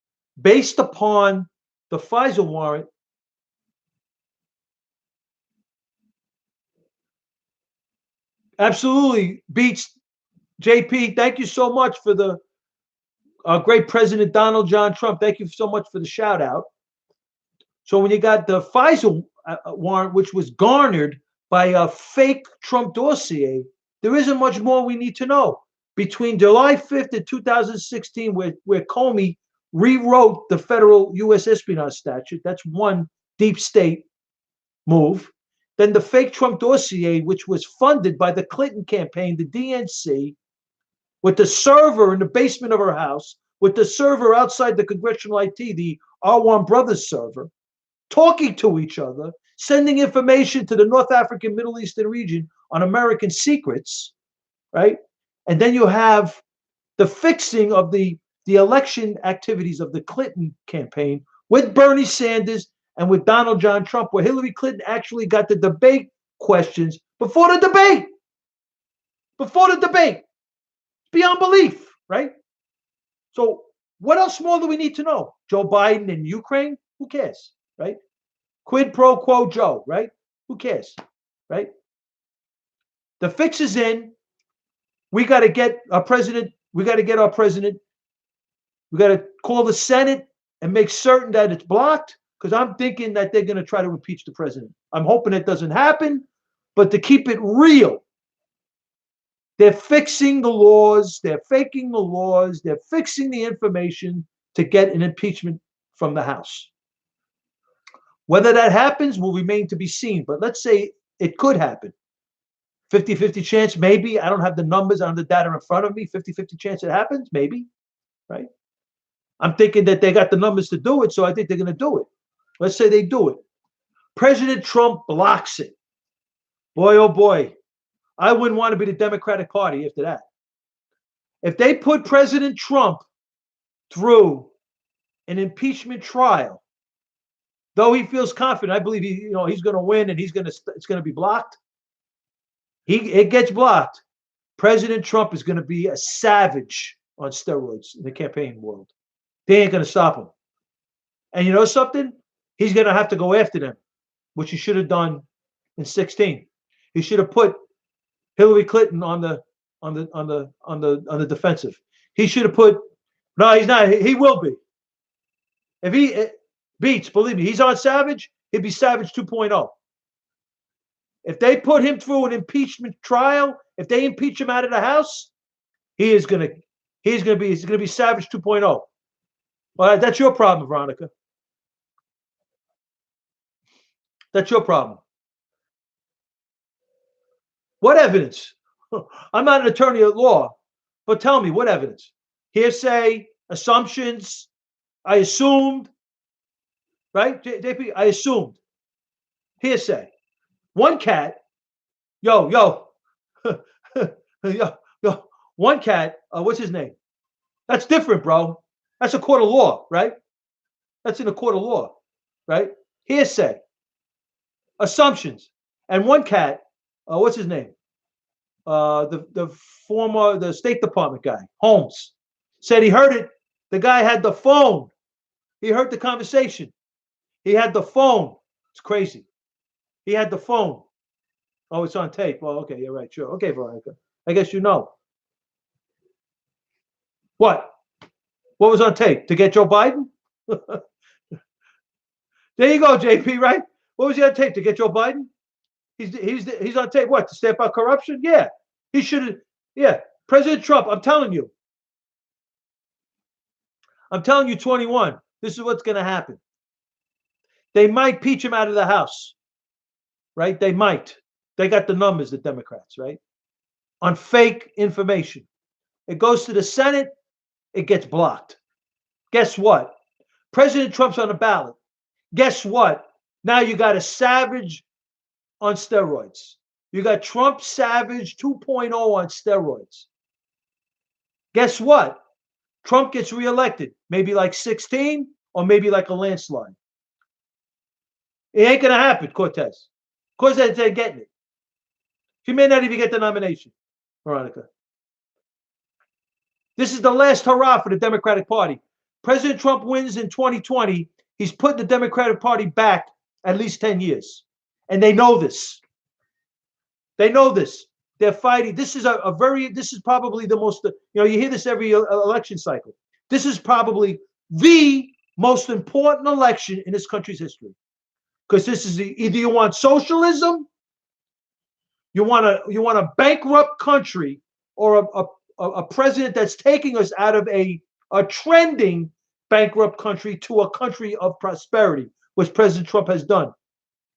A: based upon the Pfizer warrant, absolutely beats JP. Thank you so much for the great President Donald John Trump. Thank you so much for the shout out. So when you got the Pfizer warrant, which was garnered by a fake Trump dossier, there isn't much more we need to know. Between July 5th of 2016, where Comey rewrote the federal U.S. espionage statute, that's one deep state move. Then the fake Trump dossier, which was funded by the Clinton campaign, the DNC, with the server in the basement of her house, with the server outside the congressional IT, the R1 Brothers server, talking to each other, sending information to the North African, Middle Eastern region on American secrets, right? And then you have the fixing of the election activities of the Clinton campaign with Bernie Sanders and with Donald John Trump, where Hillary Clinton actually got the debate questions before the debate. Beyond belief, right? So what else more do we need to know? Joe Biden and Ukraine? Who cares, right? Quid pro quo Joe, right? Who cares, right? The fix is in. We got to get our president. We got to get our president. We got to call the Senate and make certain that it's blocked, because I'm thinking that they're going to try to impeach the president. I'm hoping it doesn't happen, but to keep it real, they're fixing the laws, they're faking the laws, they're fixing the information to get an impeachment from the House. Whether that happens will remain to be seen, but let's say it could happen. 50-50 chance, maybe. I don't have the numbers, I don't have the data in front of me. 50-50 chance it happens, maybe, right? I'm thinking that they got the numbers to do it, so I think they're going to do it. Let's say they do it. President Trump blocks it. Boy, oh boy, I wouldn't want to be the Democratic Party after that. If they put President Trump through an impeachment trial, though he feels confident, I believe he's going to win and it's going to be blocked. It gets blocked. President Trump is going to be a savage on steroids in the campaign world. They ain't going to stop him. And you know something? He's going to have to go after them, which he should have done in 2016. He should have put Hillary Clinton on the defensive. He should have put. No, he's not. He will be. If he beats, believe me, he's on Savage. He'd be Savage 2.0. If they put him through an impeachment trial, if they impeach him out of the House, he's gonna be Savage 2.0. Well, that's your problem, Veronica. That's your problem. What evidence? I'm not an attorney at law, but tell me, what evidence? Hearsay, assumptions. I assumed, right? JP, I assumed. Hearsay. One cat, yo, one cat, what's his name? That's different, bro. That's a court of law, right? That's in a court of law, right? Hearsay, assumptions. And one cat, what's his name? The former State Department guy, Holmes, said he heard it. The guy had the phone. He heard the conversation. He had the phone. It's crazy. He had the phone. Oh, it's on tape. Well, okay, you're right. Sure. Okay, Veronica. I guess you know. What? What was on tape? To get Joe Biden? There you go, JP, right? What was he on tape? To get Joe Biden? He's on tape. What? To stamp out corruption? Yeah. He should have. Yeah. President Trump, I'm telling you. 21. This is what's going to happen. They might impeach him out of the House, right? They might. They got the numbers, the Democrats, right? On fake information. It goes to the Senate. It gets blocked. Guess what? President Trump's on the ballot. Guess what? Now you got a Savage on steroids. You got Trump Savage 2.0 on steroids. Guess what? Trump gets reelected, maybe like 16 or maybe like a landslide. It ain't going to happen, Cortez. Cortez ain't getting it. He may not even get the nomination, Veronica. This is the last hurrah for the Democratic Party. President Trump wins in 2020. He's putting the Democratic Party back at least 10 years. And they know this. They know this. They're fighting. This is this is probably the most, you hear this every election cycle. This is probably the most important election in this country's history. Because this is either you want socialism, you want a bankrupt country, or a president that's taking us out of a trending bankrupt country to a country of prosperity, which President Trump has done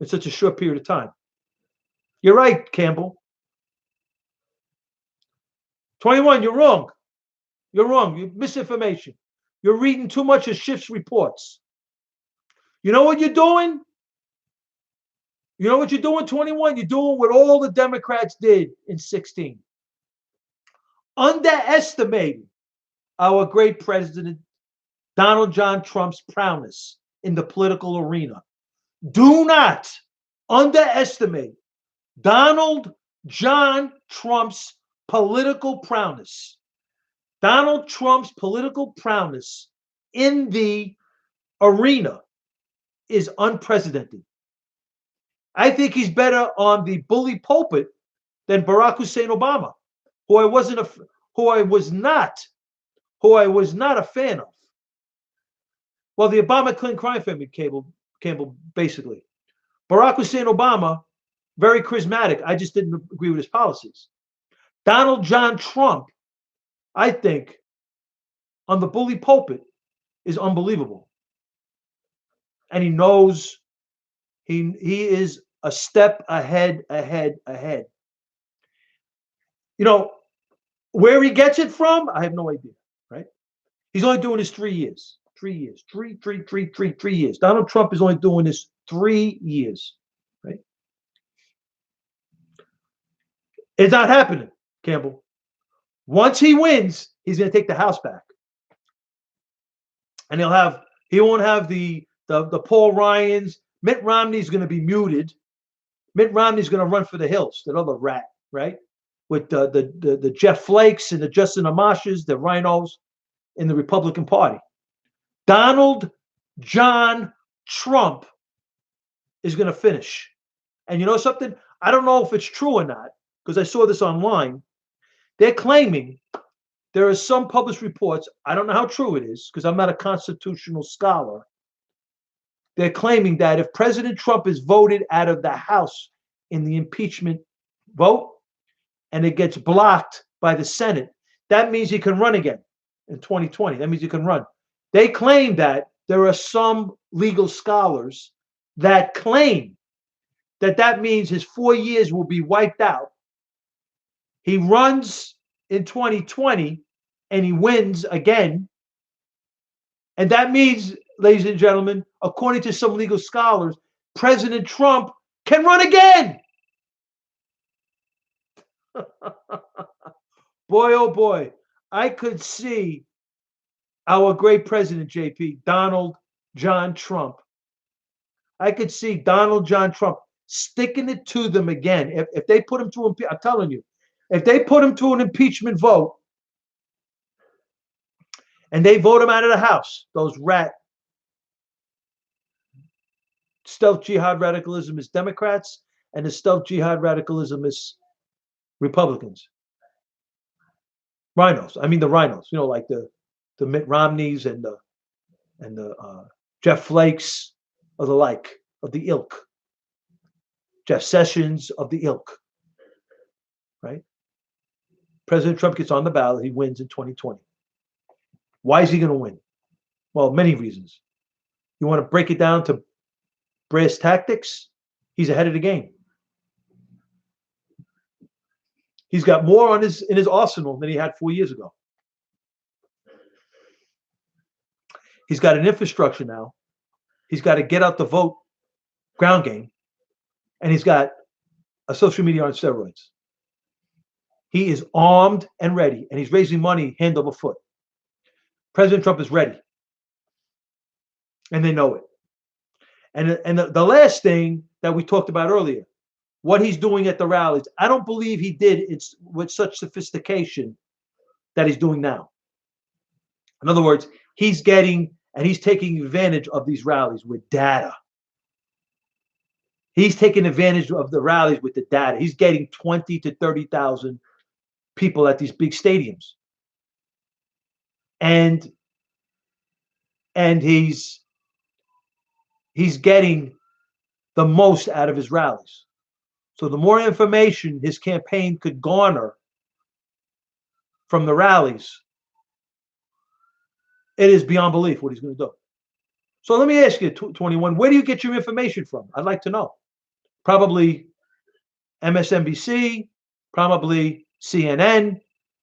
A: in such a short period of time. You're right, Campbell. 21, you're wrong. You're wrong. You misinformation. You're reading too much of Schiff's reports. You know what you're doing? You know what you're doing, 21? You're doing what all the Democrats did in 16. Underestimating our great president, Donald John Trump's prowess in the political arena. Do not underestimate Donald John Trump's political prowess. Donald Trump's political prowess in the arena is unprecedented. I think he's better on the bully pulpit than Barack Hussein Obama, who I wasn't a, who I was not, who I was not a fan of. Well, the Obama Clinton crime family Campbell basically. Barack Hussein Obama, very charismatic. I just didn't agree with his policies. Donald John Trump, I think, on the bully pulpit is unbelievable. And he knows he is a step ahead. You know, where he gets it from, I have no idea, right? He's only doing this 3 years. 3 years. 3 years. Donald Trump is only doing this 3 years, right? It's not happening, Campbell. Once he wins, he's going to take the House back. And he won't have the Paul Ryans. Mitt Romney's going to be muted. Mitt Romney's going to run for the hills, that other rat, right? With the Jeff Flakes and the Justin Amashas, the rhinos in the Republican Party. Donald John Trump is going to finish. And you know something? I don't know if it's true or not, because I saw this online. They're claiming, there are some published reports, I don't know how true it is, because I'm not a constitutional scholar. They're claiming that if President Trump is voted out of the House in the impeachment vote, and it gets blocked by the Senate, that means he can run again in 2020. That means he can run. They claim that there are some legal scholars that claim that that means his 4 years will be wiped out. He runs in 2020 and he wins again. And that means, ladies and gentlemen, according to some legal scholars, President Trump can run again. Boy, oh boy, I could see our great president, JP, Donald John Trump. I could see Donald John Trump sticking it to them again. If they put him through, I'm telling you, if they put him to an impeachment vote and they vote him out of the House, those stealth jihad radicalism is Democrats and the stealth jihad radicalism is Republicans. Rhinos. I mean the rhinos, you know, like the Mitt Romneys and the Jeff Flakes of the like, of the ilk. Jeff Sessions of the ilk. Right? President Trump gets on the ballot, he wins in 2020. Why is he going to win? Well, many reasons. You want to break it down to brass tactics? He's ahead of the game. He's got more in his arsenal than he had 4 years ago. He's got an infrastructure now. He's got to get out the vote ground game. And he's got a social media on steroids. He is armed and ready, and he's raising money hand over foot. President Trump is ready. And they know it. And the last thing that we talked about earlier, what he's doing at the rallies, I don't believe he did it with such sophistication that he's doing now. In other words, he's getting and he's taking advantage of these rallies with data. He's taking advantage of the rallies with the data. He's getting 20 to 30,000 people at these big stadiums. And he's getting the most out of his rallies. So the more information his campaign could garner from the rallies, it is beyond belief what he's going to do. So let me ask you, 21, where do you get your information from? I'd like to know. Probably MSNBC, probably CNN,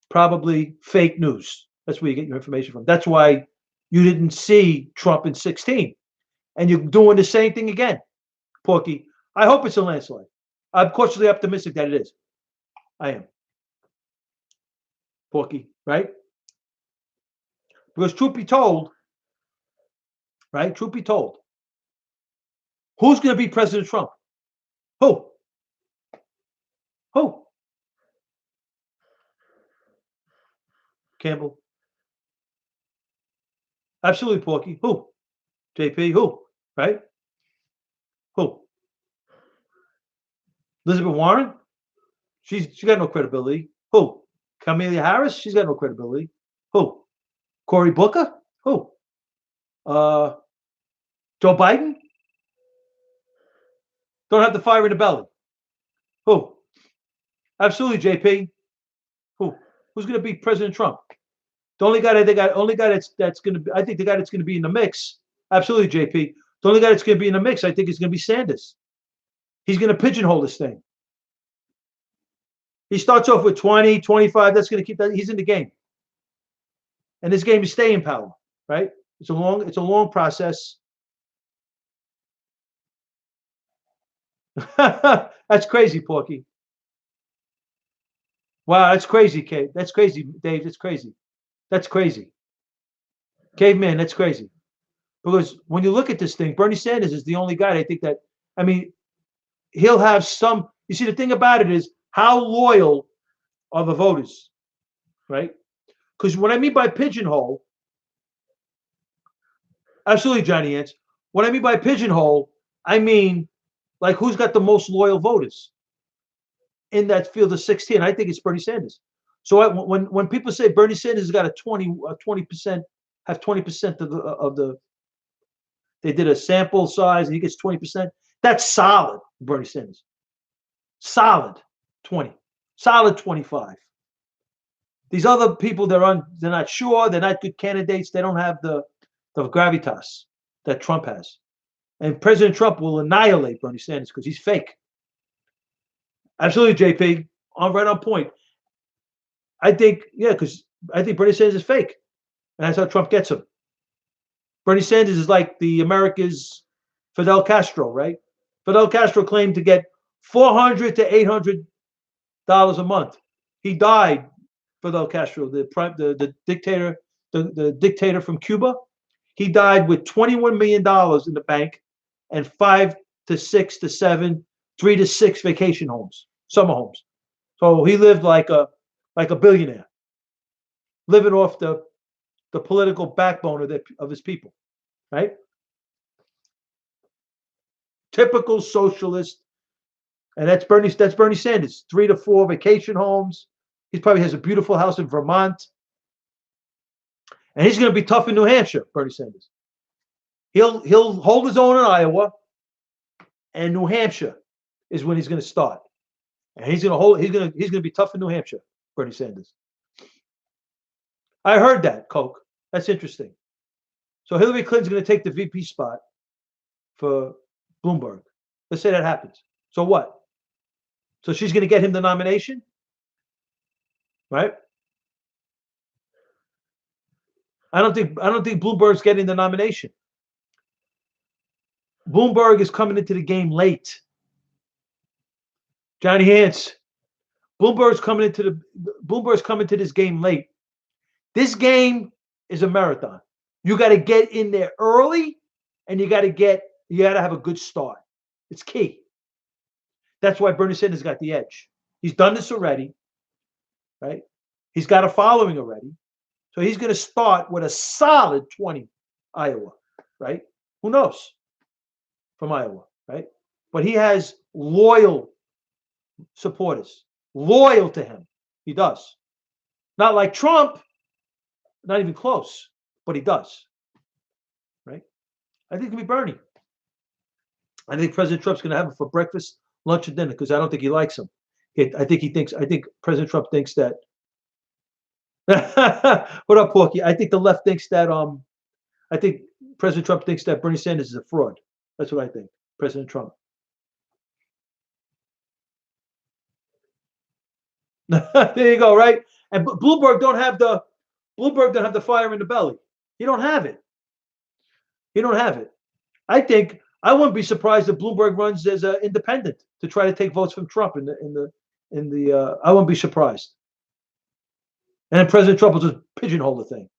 A: probably fake news. That's where you get your information from. That's why you didn't see Trump in 2016. And you're doing the same thing again, Porky. I hope it's a landslide. I'm cautiously optimistic that it is. I am. Porky, right? Because truth be told, right? Truth be told, who's going to beat President Trump? Who? Campbell. Absolutely, Porky. Who? JP. Who? Right? Who? Elizabeth Warren. She got no credibility. Who? Kamala Harris. She's got no credibility. Who? Cory Booker. Who? Uh, Joe Biden. Don't have the fire in the belly. Who? Absolutely, JP. Who? Who's going to beat President Trump? The only guy that's going to be, I think the guy that's going to be in the mix. Absolutely, JP. The only guy that's going to be in the mix, I think, is going to be Sanders. He's going to pigeonhole this thing. He starts off with 20, 25. That's going to keep that. He's in the game, and this game is staying power. Right? It's a long process. That's crazy, Porky. Wow, that's crazy, Cave. That's crazy, Dave. That's crazy. That's crazy. Caveman, that's crazy. Because when you look at this thing, Bernie Sanders is the only guy I think that, I mean, he'll have some. You see, the thing about it is how loyal are the voters, right? Because what I mean by pigeonhole, absolutely, Johnny Ants. What I mean by pigeonhole, I mean like who's got the most loyal voters in that field of 16. I think it's Bernie Sanders. So when people say Bernie Sanders has got a 20%, have 20% of the, they did a sample size and he gets 20%. That's solid, Bernie Sanders. Solid 20, solid 25. These other people, they're not sure, they're not good candidates. They don't have the gravitas that Trump has. And President Trump will annihilate Bernie Sanders because he's fake. Absolutely, JP. I'm right on point. I think, yeah, because I think Bernie Sanders is fake. And that's how Trump gets him. Bernie Sanders is like the America's Fidel Castro, right? Fidel Castro claimed to get $400 to $800 a month. He died, Fidel Castro, the dictator, the dictator from Cuba. He died with $21 million in the bank and 5 to 6 to 7, 3 to 6 vacation homes, summer homes. So he lived like a billionaire, living off the political backbone of his people, right? Typical socialist, and that's Bernie Sanders. 3 to 4 vacation homes. He probably has a beautiful house in Vermont, and he's going to be tough in New Hampshire. Bernie Sanders. He'll hold his own in Iowa, and New Hampshire is when he's going to start. And he's going to be tough in New Hampshire. Bernie Sanders. I heard that, Coke. That's interesting. So Hillary Clinton's going to take the VP spot for Bloomberg. Let's say that happens. So what? So she's going to get him the nomination, right? I don't think Bloomberg's getting the nomination. Bloomberg is coming into the game late. Johnny Hance. Bloomberg's coming to this game late. This game is a marathon. You got to get in there early, and you got to have a good start. It's key. That's why Bernie Sanders got the edge. He's done this already, right? He's got a following already. So he's going to start with a solid 20 Iowa, right? Who knows from Iowa, right? But he has loyal supporters, loyal to him. He does. Not like Trump, not even close, but he does, right? I think it'll be Bernie. I think President Trump's going to have him for breakfast, lunch, and dinner because I don't think he likes him. I think President Trump thinks that. What up, Porky? I think the left thinks that. I think President Trump thinks that Bernie Sanders is a fraud. That's what I think. President Trump. There you go, right? And Bloomberg don't have the fire in the belly. He don't have it. He don't have it. I think I wouldn't be surprised if Bloomberg runs as an independent to try to take votes from Trump in the. I wouldn't be surprised. And then President Trump will just pigeonhole the thing.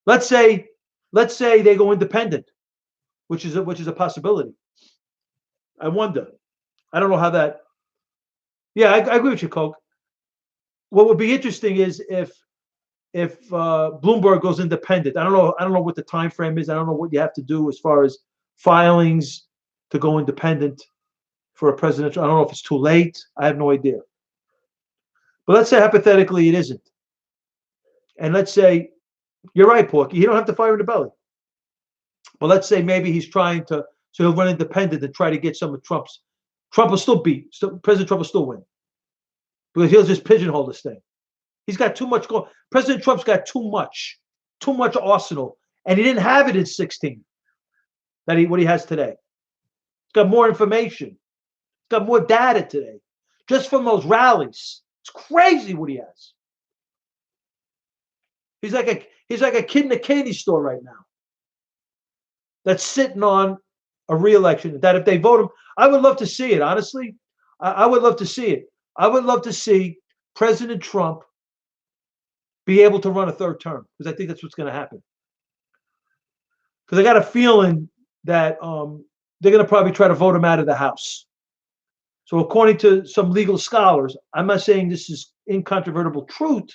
A: Let's say they go independent, which is a possibility. I wonder. I don't know how that. Yeah, I agree with you, Coke. What would be interesting is if Bloomberg goes independent. I don't know. I don't know what the time frame is. I don't know what you have to do as far as filings to go independent for a presidential. I don't know if it's too late. I have no idea. But let's say hypothetically it isn't, and let's say you're right, Porky. You don't have to fire in the belly. But let's say maybe he's trying to, so he'll run independent and try to get some of Trump's. Trump will still beat. President Trump will still win because he'll just pigeonhole this thing. He's got too much going. President Trump's got too much arsenal, and he didn't have it in 16. What he has today. He's got more information. He's got more data today, just from those rallies. It's crazy what he has. He's like a kid in a candy store right now that's sitting on a re-election. That if they vote him, I would love to see it. Honestly, I would love to see it. I would love to see President Trump be able to run a third term because I think that's what's going to happen. Because I got a feeling that they're going to probably try to vote him out of the House. So according to some legal scholars, I'm not saying this is incontrovertible truth,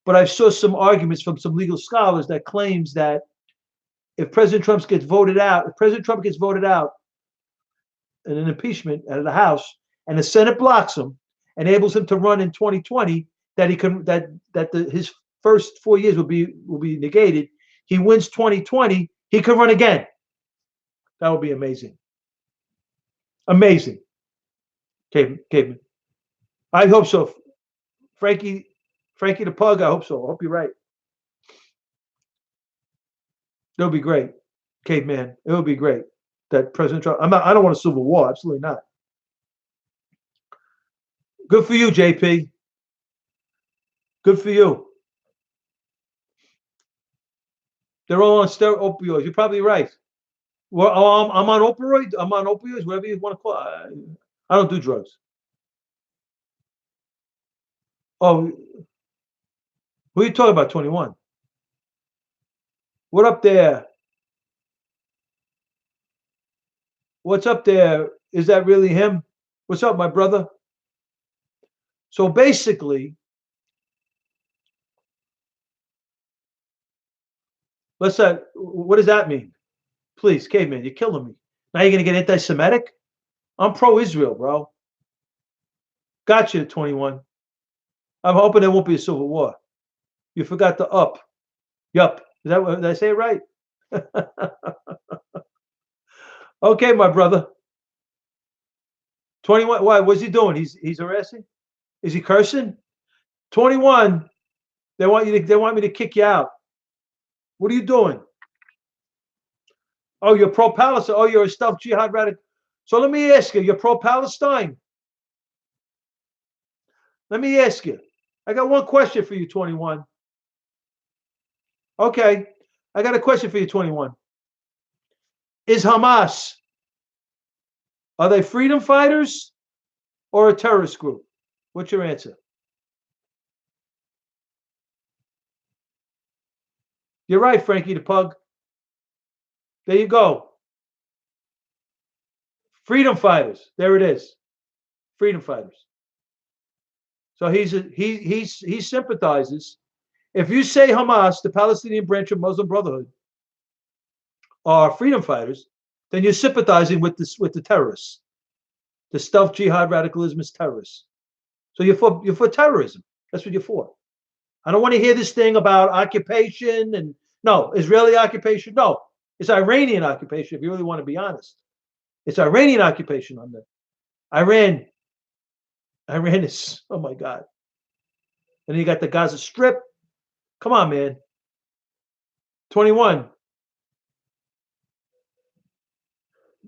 A: but I saw some arguments from some legal scholars that claims that if President Trump gets voted out, in an impeachment out of the House, and the Senate blocks him, enables him to run in 2020, that he can his first 4 years will be negated. He wins 2020, he could run again. That would be amazing. Amazing. Caveman. I hope so. Frankie the Pug, I hope so. I hope you're right. It'll be great. Caveman. It would be great that President Trump. I don't want a civil war. Absolutely not. Good for you, JP. Good for you. They're all on opioids. You're probably right. Well, I'm on opioids. I'm on opioids, whatever you want to call it. I don't do drugs. Oh, who are you talking about, 21? What up there? What's up there? Is that really him? What's up, my brother? So basically, what does that mean? Please, caveman, you're killing me. Now you're going to get anti-Semitic? I'm pro-Israel, bro. Gotcha, 21. I'm hoping there won't be a civil war. You forgot the up. Yup. Did I say it right? Okay, my brother. 21. Why? What's he doing? He's harassing? Is he cursing? 21. They want me to kick you out. What are you doing? Oh, you're pro-Palestine. Oh, you're a stuffed jihad radical. So let me ask you, you're pro-Palestine? Let me ask you. I got one question for you, 21. Okay. I got a question for you, 21. Is Hamas, are they freedom fighters or a terrorist group? What's your answer? You're right, Frankie the Pug. There you go. Freedom fighters. There it is. Freedom fighters. So he sympathizes. If you say Hamas, the Palestinian branch of Muslim Brotherhood, are freedom fighters, then you're sympathizing with the terrorists. The stealth jihad radicalism is terrorists. So you're for terrorism. That's what you're for. I don't want to hear this thing about occupation and no, Israeli occupation. No, it's Iranian occupation, if you really want to be honest. It's Iranian occupation on the Iran. Iran is, oh my God. And then you got the Gaza Strip. Come on, man. 21.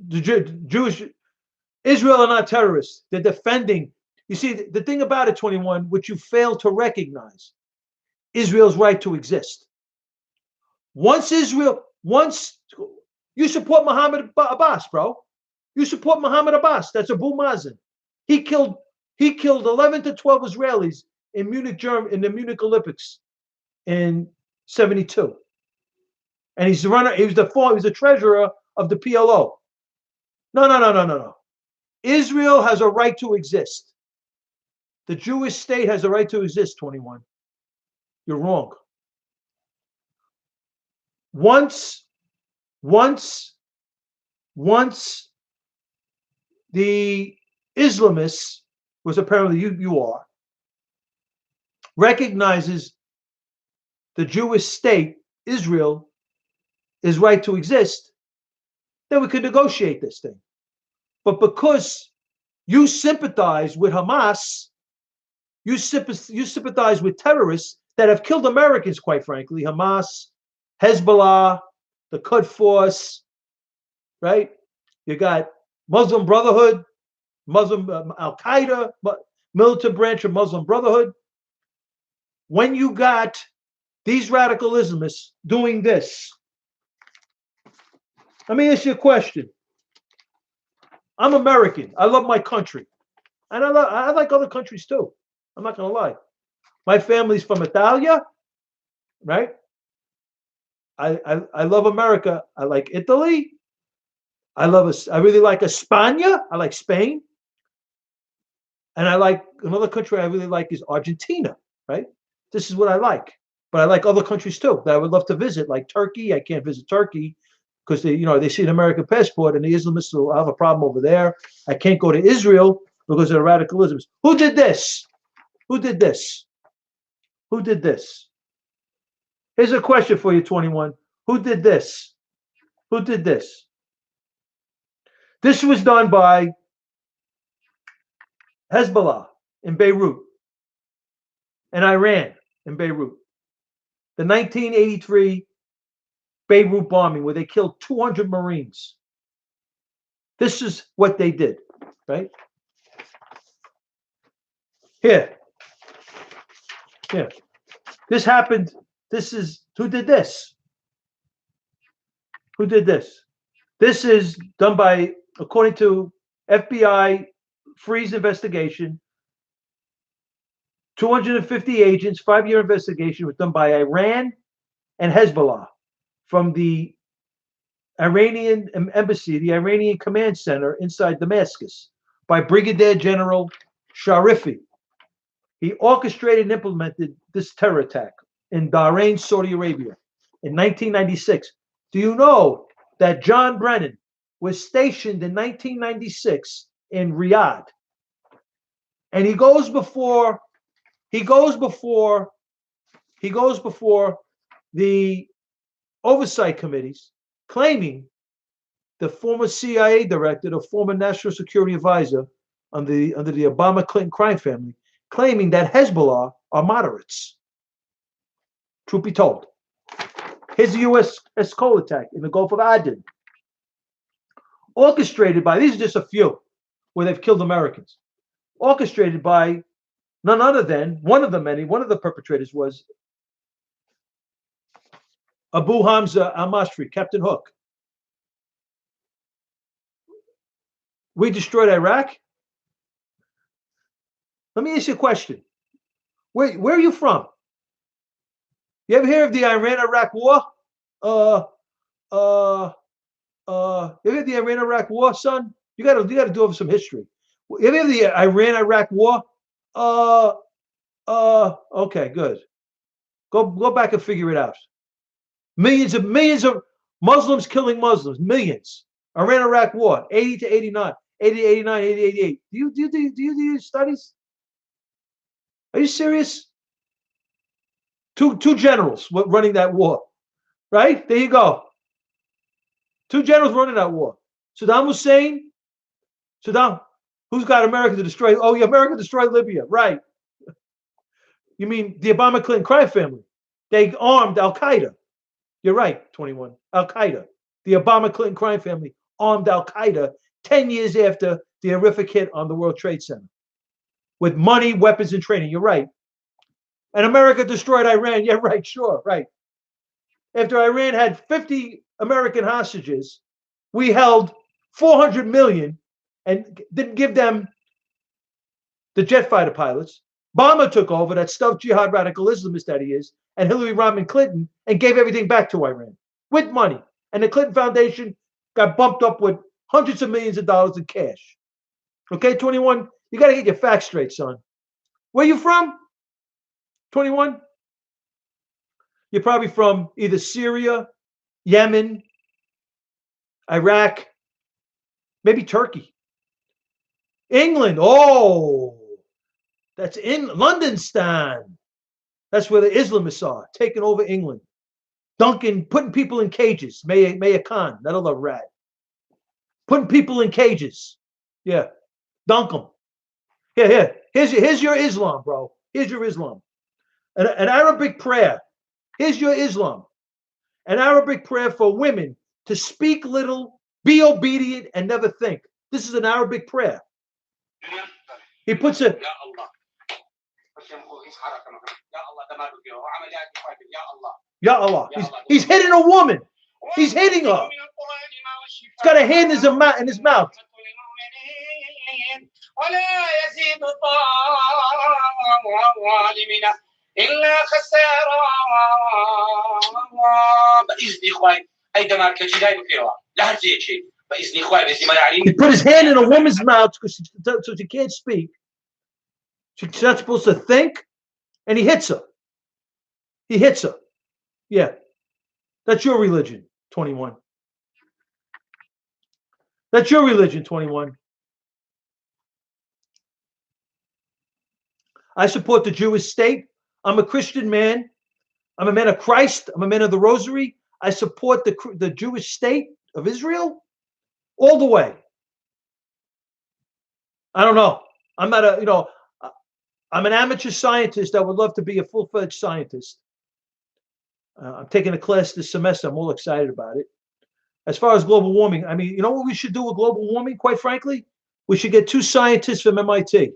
A: The Jewish Israel are not terrorists. They're defending. You see, the thing about it, 21, which you fail to recognize, Israel's right to exist. Once you support Muhammad Abbas, bro. You support Muhammad Abbas. That's Abu Mazen. He killed 11 to 12 Israelis in Munich, Germany, in the Munich Olympics in 72. And he's the runner. He was the treasurer of the PLO. No. Israel has a right to exist. The Jewish state has a right to exist, 21. You're wrong. Once, once, once the Islamists, was apparently you are, recognizes the Jewish state, Israel, is right to exist, then we could negotiate this thing. But because you sympathize with Hamas, you sympathize with terrorists that have killed Americans, quite frankly, Hamas, Hezbollah, the Quds Force, right? You got Muslim Brotherhood, Muslim Al Qaeda, militant branch of Muslim Brotherhood. When you got these radical Islamists doing this, let me ask you a question. I'm American. I love my country, and I like other countries too. I'm not gonna lie. My family's from Italia, right? I love America. I like Italy. I really like España. I like Spain. And I like another country I really like is Argentina, right? This is what I like. But I like other countries too that I would love to visit, like Turkey. I can't visit Turkey because they see an American passport and the Islamists will have a problem over there. I can't go to Israel because of the radicalism. Who did this? Who did this? Who did this? Here's a question for you, 21. Who did this? Who did this? This was done by Hezbollah in Beirut and Iran in Beirut. The 1983 Beirut bombing where they killed 200 Marines. This is what they did, right? Here. This happened. Who did this? Who did this? This is done by, according to FBI Freeze investigation, 250 agents, 5-year investigation was done by Iran and Hezbollah from the Iranian embassy, the Iranian command center inside Damascus, by Brigadier General Sharifi. He orchestrated and implemented this terror attack in Bahrain, Saudi Arabia in 1996. Do you know that John Brennan was stationed in 1996 in Riyadh? And he goes before the oversight committees, claiming the former CIA director, the former national security advisor under the Obama Clinton crime family, claiming that Hezbollah are moderates. Truth be told, here's the U.S. Cole attack in the Gulf of Aden, orchestrated by, these are just a few where they've killed Americans, orchestrated by none other than one of the perpetrators was Abu Hamza al-Masri, Captain Hook. We destroyed Iraq. Let me ask you a question. Where are you from? You ever hear of the Iran-Iraq War? You ever hear of the Iran-Iraq War, son? You gotta do over some history. You ever hear of the Iran-Iraq War? Okay, good. Go back and figure it out. Millions of Muslims killing Muslims. Millions. Iran-Iraq War, 80 to 89, 80 to 89, 80 to 88. Do you do studies? Are you serious? Two generals running that war, right? There you go. Two generals running that war. Saddam Hussein. Saddam, who's got America to destroy? Oh, yeah, America destroyed Libya, right? You mean the Obama Clinton crime family? They armed Al Qaeda. You're right, 21. Al Qaeda. The Obama Clinton crime family armed Al Qaeda 10 years after the horrific hit on the World Trade Center with money, weapons, and training. You're right. And America destroyed Iran. Yeah, right. Sure. Right. After Iran had 50 American hostages, we held 400 million and didn't give them the jet fighter pilots. Obama took over, that stuffed jihad radical Islamist that he is, and Hillary Rodham Clinton, and gave everything back to Iran with money. And the Clinton Foundation got bumped up with hundreds of millions of dollars in cash. Okay, 21, you got to get your facts straight, son. Where you from? 21? You're probably from either Syria, Yemen, Iraq, maybe Turkey. England. Oh, that's in Londonstan. That's where the Islamists are, taking over England. Duncan, putting people in cages. Maya Khan, that other rat. Putting people in cages. Yeah. Dunk them. Here. Here's your Islam, bro. Here's your Islam. An Arabic prayer. Here's your Islam. An Arabic prayer for women to speak little, be obedient, and never think. This is an Arabic prayer. He puts it. Ya Allah. He's hitting a woman. He's hitting her. He's got a hand in his mouth. He put his hand in a woman's mouth so she can't speak. She's not supposed to think, and he hits her. He hits her. Yeah. That's your religion, 21. That's your religion, 21. I support the Jewish state. I'm a Christian man. I'm a man of Christ. I'm a man of the Rosary. I support the Jewish state of Israel all the way. I don't know. I'm not I'm an amateur scientist. I would love to be a full-fledged scientist. I'm taking a class this semester. I'm all excited about it. As far as global warming, I mean, you know what we should do with global warming, quite frankly? We should get 2 scientists from MIT.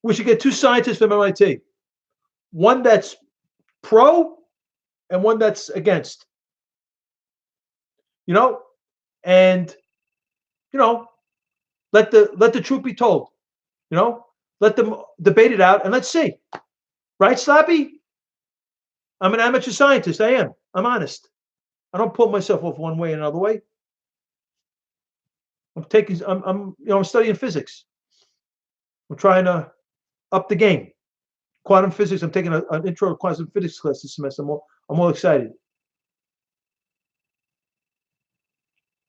A: We should get 2 scientists from MIT. One that's pro and one that's against. And let the truth be told. Let them debate it out and let's see. Right, Slappy? I'm an amateur scientist. I am. I'm honest. I don't put myself off one way or another way. I'm studying physics. I'm trying to up the game. Quantum physics. I'm taking an intro to quantum physics class this semester. I'm all excited.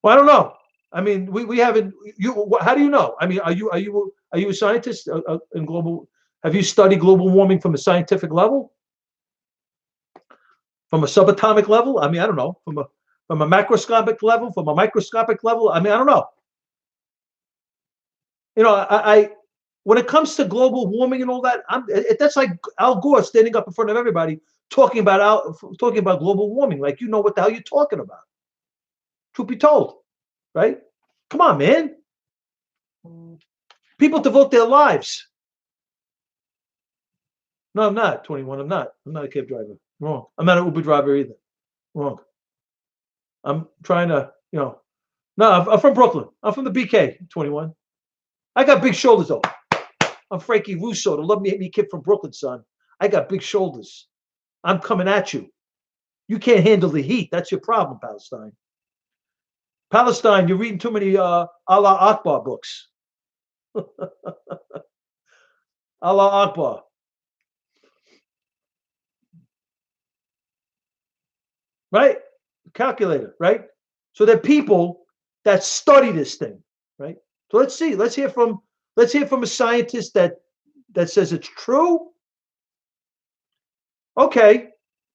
A: Well, I don't know. I mean, we haven't. How do you know? I mean, are you a scientist in global? Have you studied global warming from a scientific level? From a subatomic level? I mean, I don't know. From a macroscopic level? From a microscopic level? I mean, I don't know. I when it comes to global warming and all that, that's like Al Gore standing up in front of everybody talking about global warming, like you know what the hell you're talking about. Truth be told, right? Come on, man. People devote their lives. No, I'm not 21. I'm not a cab driver. Wrong. I'm not an Uber driver either. Wrong. I'm trying to, no, I'm from Brooklyn. I'm from the BK, 21. I got big shoulders, though. I'm Frankie Russo, the love me, hate me kid from Brooklyn, son. I got big shoulders. I'm coming at you. You can't handle the heat. That's your problem, Palestine. Palestine, you're reading too many Allah Akbar books. Allah Akbar. Right? Calculator, right? So there are people that study this thing, right? So let's see. Let's hear from a scientist that says it's true. Okay,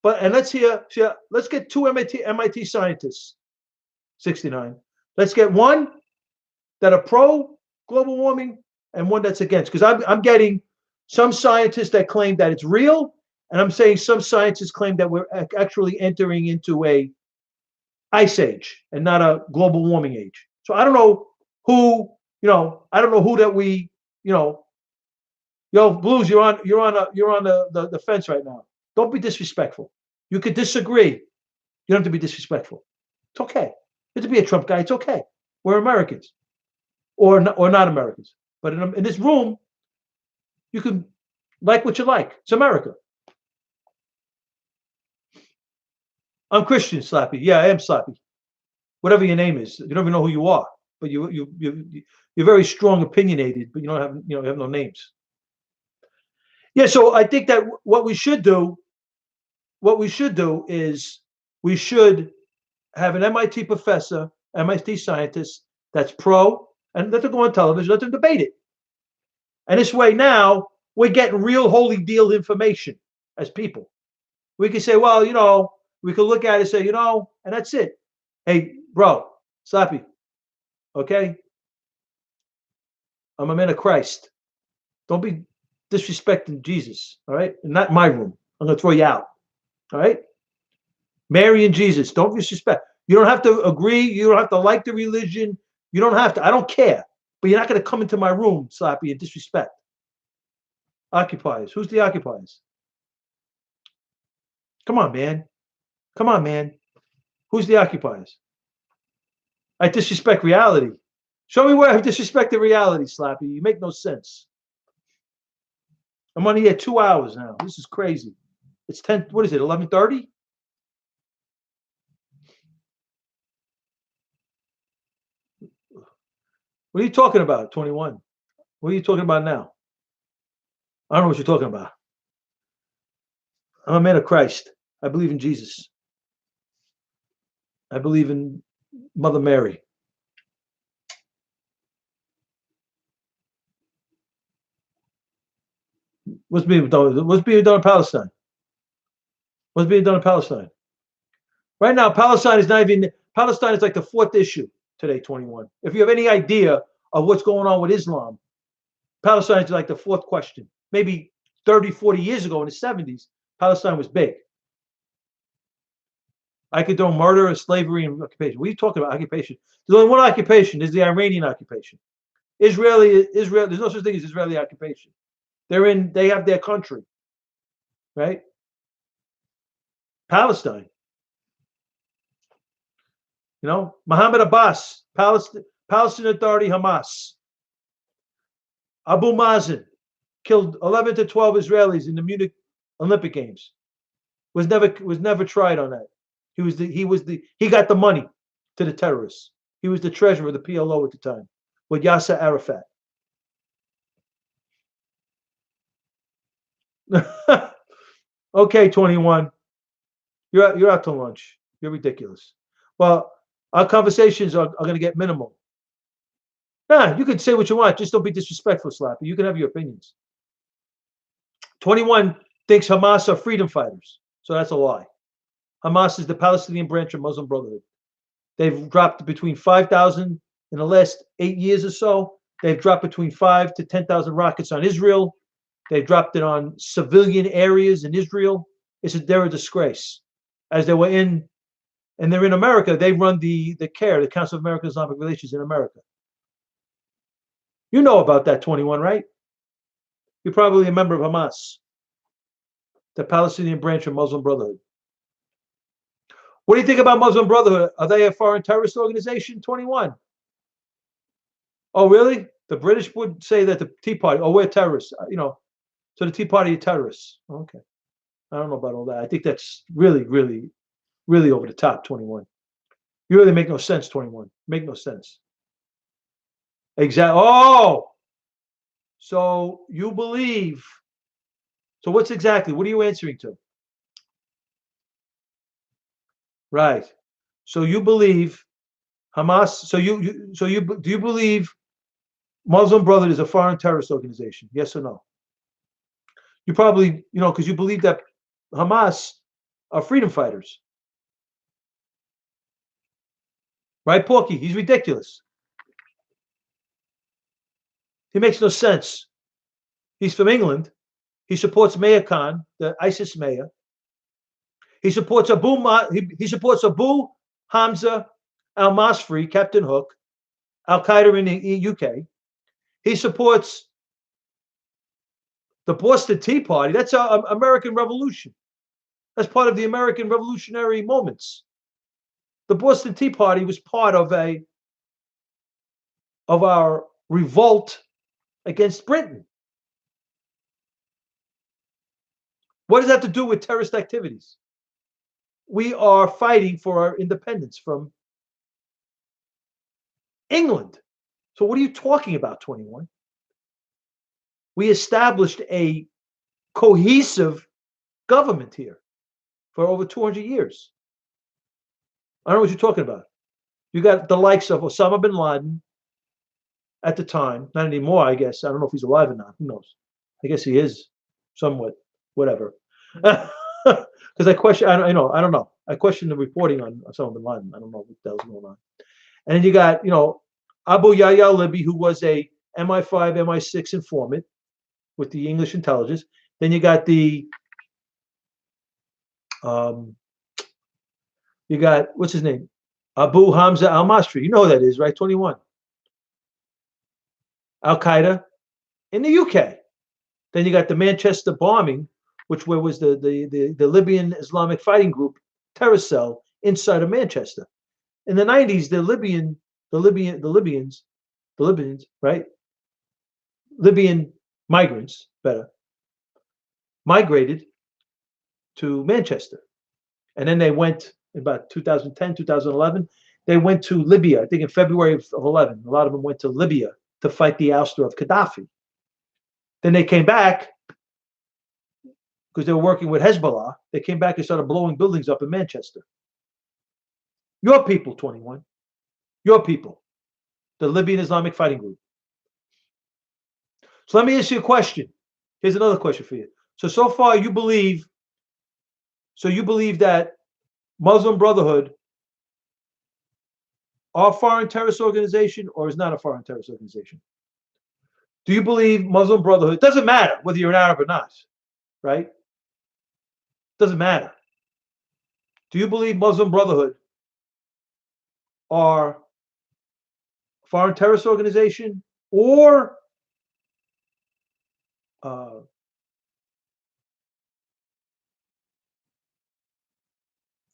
A: and let's get 2 MIT scientists. 69. Let's get one that are pro global warming and one that's against. Because I'm getting some scientists that claim that it's real, and I'm saying some scientists claim that we're actually entering into a ice age and not a global warming age. So I don't know who, I don't know who that we, yo, Blues, you're on the fence right now. Don't be disrespectful. You could disagree. You don't have to be disrespectful. It's okay. You have to be a Trump guy. It's okay. We're Americans, or not Americans. But in this room, you can like what you like. It's America. I'm Christian, Slappy. Yeah, I am Slappy. Whatever your name is, you don't even know who you are. But you're very strong, opinionated, but you don't have you have no names. Yeah, so I think that what we should do is we should have an MIT professor, MIT scientist that's pro, and let them go on television, let them debate it. And this way now, we're getting real holy deal information as people. We can say, well, we could look at it and say, and that's it. Hey, bro, Slappy, okay? I'm a man of Christ. Don't be disrespecting Jesus, all right? Not in my room. I'm going to throw you out, all right? Mary and Jesus, don't disrespect. You don't have to agree. You don't have to like the religion. You don't have to. I don't care. But you're not going to come into my room, Slappy, and disrespect. Occupiers. Who's the occupiers? Come on, man. Come on, man. Who's the occupiers? I disrespect reality. Show me where I've disrespected reality, Slappy. You make no sense. I'm on here 2 hours now. This is crazy. It's 10, what is it, 11:30? What are you talking about, 21? What are you talking about now? I don't know what you're talking about. I'm a man of Christ. I believe in Jesus. I believe in Mother Mary. What's being done? What's being done in Palestine? What's being done in Palestine? Right now, Palestine is not even. Palestine is like the fourth issue today, 21. If you have any idea of what's going on with Islam, Palestine is like the fourth question. Maybe 30, 40 years ago in the 70s, Palestine was big. I condone murder and slavery and occupation. What are you talking about? Occupation. There's only one occupation. There's the Iranian occupation. Israel. There's no such thing as Israeli occupation. They have their country, right? Palestine. Mohammed Abbas, Palestinian Authority, Hamas. Abu Mazen killed 11 to 12 Israelis in the Munich Olympic Games. Was never tried on that. He got the money to the terrorists. He was the treasurer of the PLO at the time with Yasser Arafat. Okay, 21. You're out to lunch. You're ridiculous. Well, our conversations are going to get minimal. You can say what you want. Just don't be disrespectful, Slappy. You can have your opinions. 21 thinks Hamas are freedom fighters. So that's a lie. Hamas is the Palestinian branch of Muslim Brotherhood. They've dropped between 5,000 in the last 8 years or so. They've dropped between 5 to 10,000 rockets on Israel. They've dropped it on civilian areas in Israel. They're a disgrace. As they were in, and they're in America, they run the CAIR, the Council of American Islamic Relations in America. You know about that, 21, right? You're probably a member of Hamas, the Palestinian branch of Muslim Brotherhood. What do you think about Muslim Brotherhood? Are they a foreign terrorist organization, 21? Oh, really? The British would say that the Tea Party, we're terrorists, so the Tea Party are terrorists. Okay. I don't know about all that. I think that's really, really, really over the top, 21. You really make no sense, 21. Make no sense. Exactly. Oh, so you believe. So what are you answering to? Right. So you believe Hamas. So do you believe Muslim Brotherhood is a foreign terrorist organization? Yes or no? You probably, because you believe that Hamas are freedom fighters. Right, Porky? He's ridiculous. He makes no sense. He's from England. He supports Mayor Khan, the ISIS mayor. He supports Abu Hamza al-Masri, Captain Hook, Al-Qaeda in the UK. He supports the Boston Tea Party. That's our American Revolution. That's part of the American revolutionary moments. The Boston Tea Party was part of our revolt against Britain. What does that have to do with terrorist activities? We are fighting for our independence from England. So what are you talking about, 21? We established a cohesive government here for over 200 years. I don't know what you're talking about. You got the likes of Osama bin Laden at the time, not anymore, I guess. I don't know if he's alive or not. Who knows? I guess he is somewhat, whatever. Because I question, I don't know. I question the reporting on Osama bin Laden. I don't know what the hell's going on. And then you got, Abu Yahya Libby, who was a MI5, MI6 informant with the English intelligence. Then you got um, what's his name? Abu Hamza al-Masri. You know who that is, right? 21. Al-Qaeda in the UK. Then you got the Manchester bombing, which was the Libyan Islamic Fighting Group terror cell inside of Manchester. In the 90s, the Libyans, right? Libyan migrants, better, migrated to Manchester. And then they went in about 2010, 2011, they went to Libya, I think in February of 11. A lot of them went to Libya to fight the ouster of Gaddafi. Then they came back because they were working with Hezbollah. They came back and started blowing buildings up in Manchester. Your people, 21. Your people. The Libyan Islamic Fighting Group. So let me ask you a question. Here's another question for you. So far you believe that Muslim Brotherhood are a foreign terrorist organization or is not a foreign terrorist organization? Do you believe Muslim Brotherhood? It doesn't matter whether you're an Arab or not, right? Doesn't matter. Do you believe Muslim Brotherhood are a foreign terrorist organization or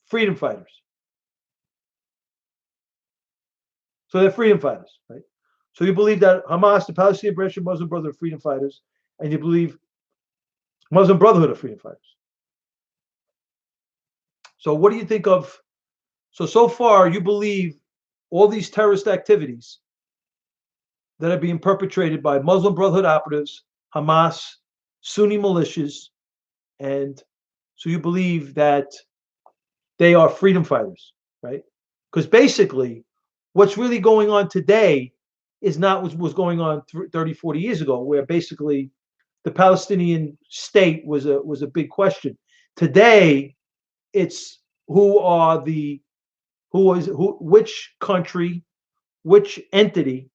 A: freedom fighters? So they're freedom fighters, right? So you believe that Hamas, the Palestinian branch of Muslim Brotherhood, are freedom fighters, and you believe Muslim Brotherhood are freedom fighters. So what do you think of? So far you believe all these terrorist activities that are being perpetrated by Muslim Brotherhood operatives, Hamas, Sunni militias, and so you believe that they are freedom fighters, right? Because basically, what's really going on today is not what was going on 30, 40 years ago, where basically the Palestinian state was a big question. Today, it's which country, which entity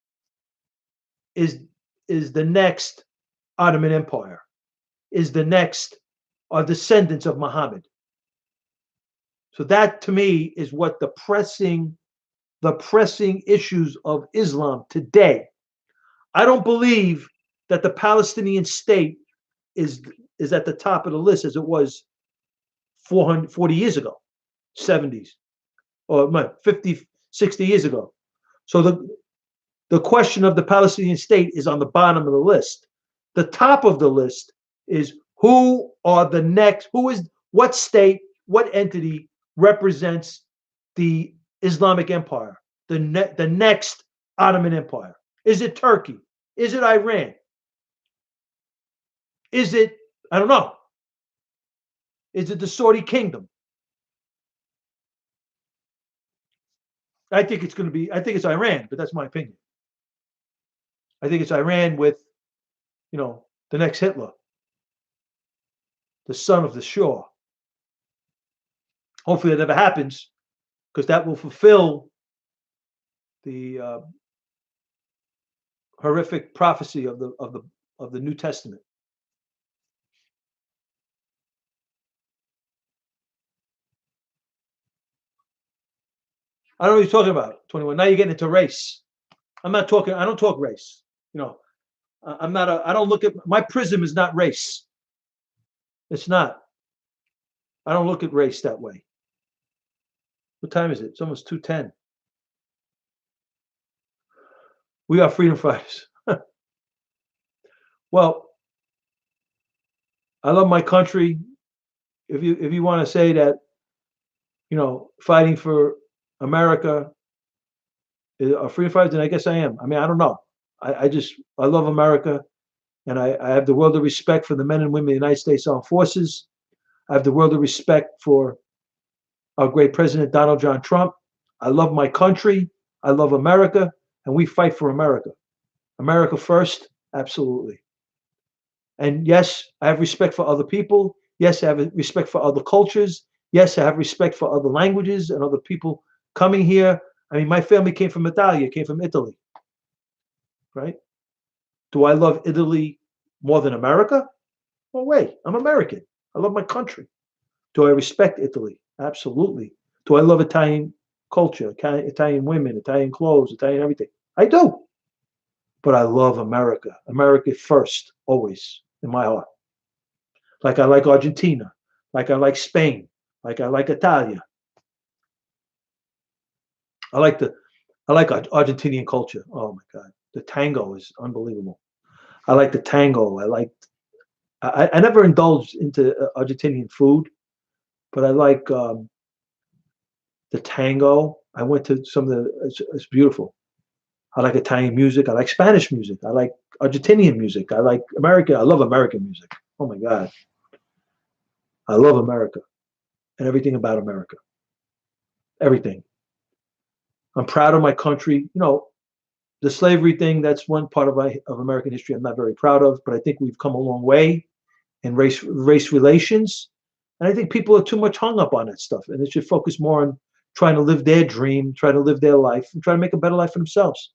A: is the next Ottoman Empire, is the next descendants of Muhammad. So that to me is what the pressing issues of Islam today. I don't believe that the Palestinian state is at the top of the list as it was 440 years ago, 70s, or 50, 60 years ago. So the question of the Palestinian state is on the bottom of the list. The top of the list is what state, what entity represents the Islamic Empire, the next Ottoman Empire. Is it Turkey? Is it Iran? Is it, I don't know. Is it the Saudi kingdom? I think it's Iran, but that's my opinion. I think it's Iran with, the next Hitler, the son of the Shah. Hopefully that never happens, because that will fulfill the horrific prophecy of the New Testament. I don't know what you're talking about, 21. Now you're getting into race. I don't talk race. I don't look at, my prism is not race. It's not. I don't look at race that way. What time is it? It's almost 2:10. We are freedom fighters. Well, I love my country. If you want to say that, fighting for America are freedom fighters, then I guess I am. I mean, I don't know. I love America, and I have the world of respect for the men and women of the United States Armed Forces. I have the world of respect for our great president, Donald John Trump. I love my country. I love America, and we fight for America. America first, absolutely. And yes, I have respect for other people. Yes, I have respect for other cultures. Yes, I have respect for other languages and other people coming here. I mean, my family came from Italia, came from Italy, right? Do I love Italy more than America? No way. I'm American. I love my country. Do I respect Italy? Absolutely. Do I love Italian culture, Italian women, Italian clothes, Italian everything? I do. But I love America. America first, always in my heart. Like I like Argentina, like I like Spain, like I like Italia. I like the I like Argentinian culture. Oh my God, the tango is unbelievable. I like the tango. I never indulged into Argentinian food, but I like the tango. I went to some of the. It's beautiful. I like Italian music. I like Spanish music. I like Argentinian music. I like American. I love American music. Oh my God, I love America and everything about America. Everything. I'm proud of my country. The slavery thing, that's one part of American history I'm not very proud of, but I think we've come a long way in race relations. And I think people are too much hung up on that stuff, and they should focus more on trying to live their dream, try to live their life, and try to make a better life for themselves.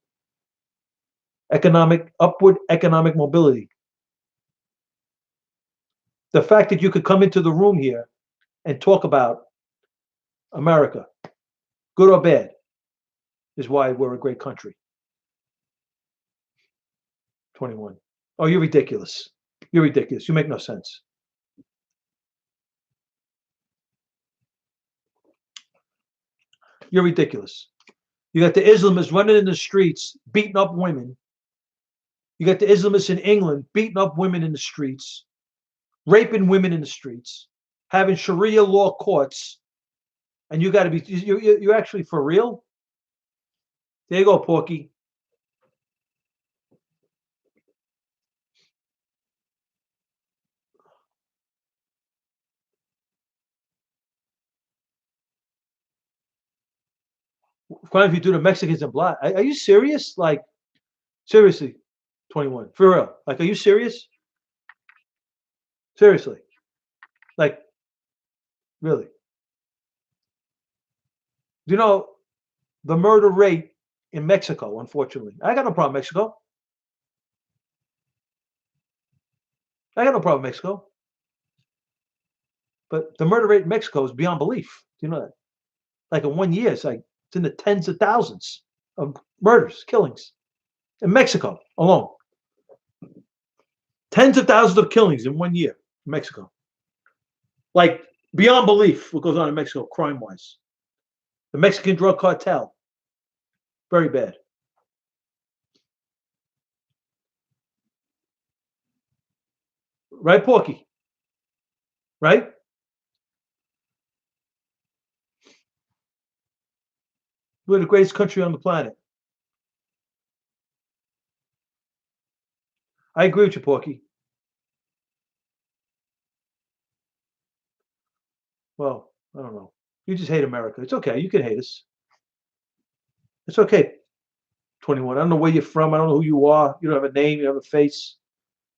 A: Upward economic mobility. The fact that you could come into the room here and talk about America, good or bad, is why we're a great country. 21. Oh, you're ridiculous. You're ridiculous. You make no sense. You're ridiculous. You got the Islamists running in the streets, beating up women. You got the Islamists in England beating up women in the streets, raping women in the streets, having Sharia law courts, and you got to be you're actually for real. There you go, Porky. Fine if you do the Mexicans and black. Are you serious? Like seriously, 21 for real. Like, are you serious? Seriously, like really? You know the murder rate in Mexico? Unfortunately, I got no problem with Mexico. I got no problem with Mexico. But the murder rate in Mexico is beyond belief. Do you know that? Like in 1 year, it's in the tens of thousands of murders, killings in Mexico alone. Tens of thousands of killings in 1 year in Mexico. Like beyond belief what goes on in Mexico crime wise. The Mexican drug cartel, very bad. Right, Porky? Right? We're the greatest country on the planet. I agree with you, Porky. Well, I don't know. You just hate America. It's okay. You can hate us. It's okay. 21. I don't know where you're from. I don't know who you are. You don't have a name. You don't have a face.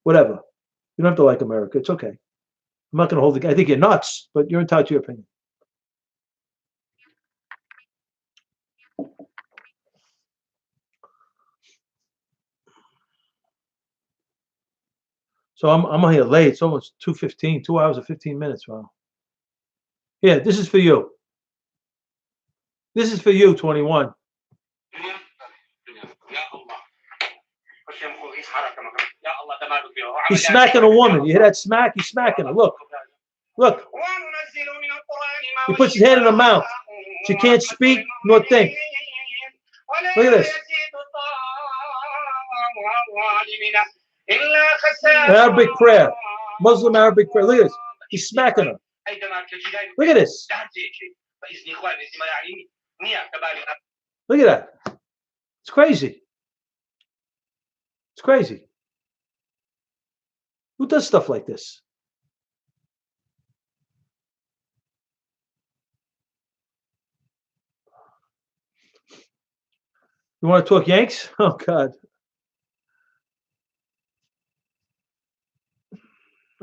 A: Whatever. You don't have to like America. It's okay. I'm not going to hold the. I think you're nuts, but you're entitled to your opinion. So I'm here late. It's almost 2:15. 2 hours and 15 minutes. Wow. Yeah, this is for you. This is for you, 21. He's smacking a woman. You hear that smack? He's smacking her. Look. Look. He puts his hand in her mouth. She can't speak nor think. Look at this. Arabic prayer. Muslim Arabic prayer. Look at this. He's smacking her. Look at this. Look at that. It's crazy. It's crazy. Who does stuff like this? You want to talk Yanks? Oh God.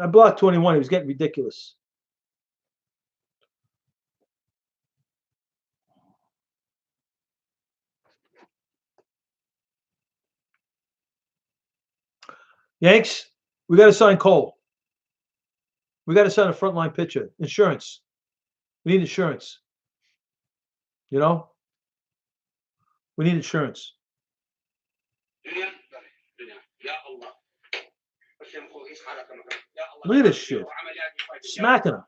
A: I blocked 21. He was getting ridiculous. Yanks, we got to sign Cole. We got to sign a frontline pitcher. Insurance. We need insurance. You know, we need insurance. Look at this shit. Smacking her.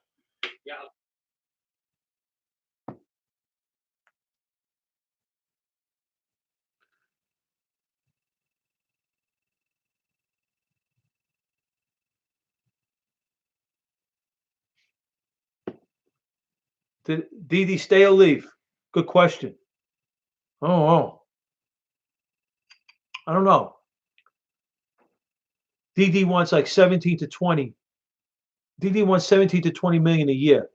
A: Did Didi stay or leave? Good question. Oh, I don't know. DD wants like 17 to 20. DD wants 17 to 20 million a year.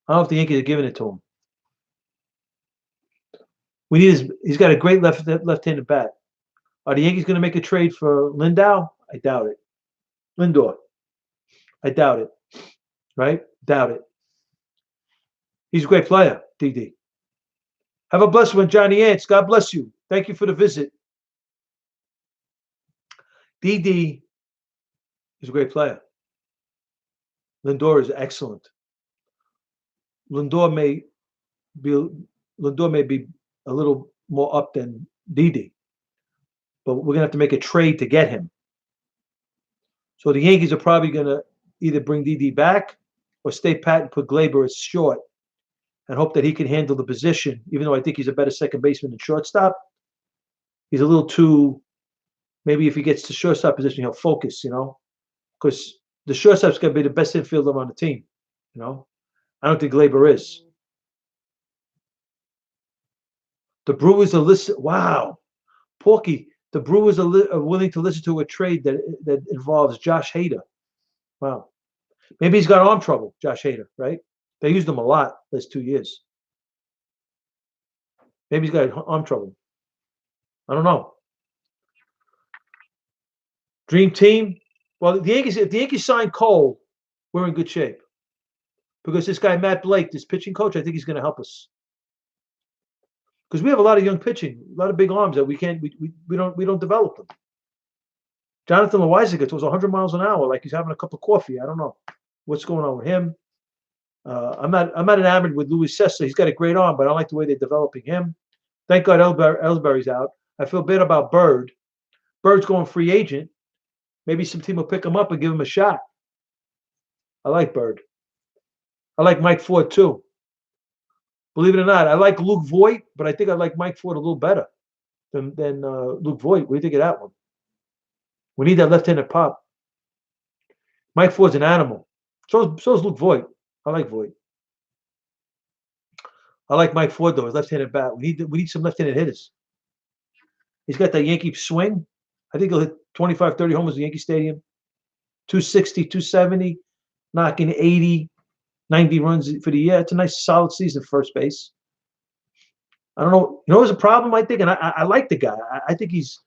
A: I don't know if the Yankees are giving it to him. We need his. He's got a great left-handed bat. Are the Yankees going to make a trade for Lindau? I doubt it. Lindor. I doubt it. Right? Doubt it. He's a great player, DD. Have a blessed one, Johnny Ants. God bless you. Thank you for the visit. DD is a great player. Lindor is excellent. Lindor may be a little more up than DD, but we're gonna have to make a trade to get him. So the Yankees are probably gonna either bring DD back or stay pat and put Glaber as short and hope that he can handle the position. Even though I think he's a better second baseman than shortstop, he's a little too. Maybe if he gets to shortstop position, he'll focus. Because the shortstop's gonna be the best infielder on the team. I don't think Glaber is. The Brewers are listening. Wow, Porky. The Brewers are willing to listen to a trade that involves Josh Hader. Wow. Maybe he's got arm trouble, Josh Hader, right? They used him a lot last 2 years. Maybe he's got arm trouble. I don't know. Dream team. Well, if the Yankees sign Cole, we're in good shape. Because this guy, Matt Blake, this pitching coach, I think he's going to help us. Because we have a lot of young pitching, a lot of big arms that we don't develop them. Jonathan Loizaga was 100 miles an hour, like he's having a cup of coffee. I don't know what's going on with him. I'm not enamored with Louis Cessa. He's got a great arm, but I don't like the way they're developing him. Thank God Ellsbury's out. I feel bad about Bird. Bird's going free agent. Maybe some team will pick him up and give him a shot. I like Bird. I like Mike Ford too. Believe it or not, I like Luke Voigt, but I think I like Mike Ford a little better than Luke Voigt. What do you think of that one? We need that left-handed pop. Mike Ford's an animal. So is Luke Voigt. I like Voigt. I like Mike Ford though, his left-handed bat. We need some left-handed hitters. He's got that Yankee swing. I think he'll hit 25, 30 homers in Yankee Stadium. 260, 270, knocking 80, 90 runs for the year. It's a nice solid season first base. I don't know. There's a problem, I think, and I like the guy. I think he's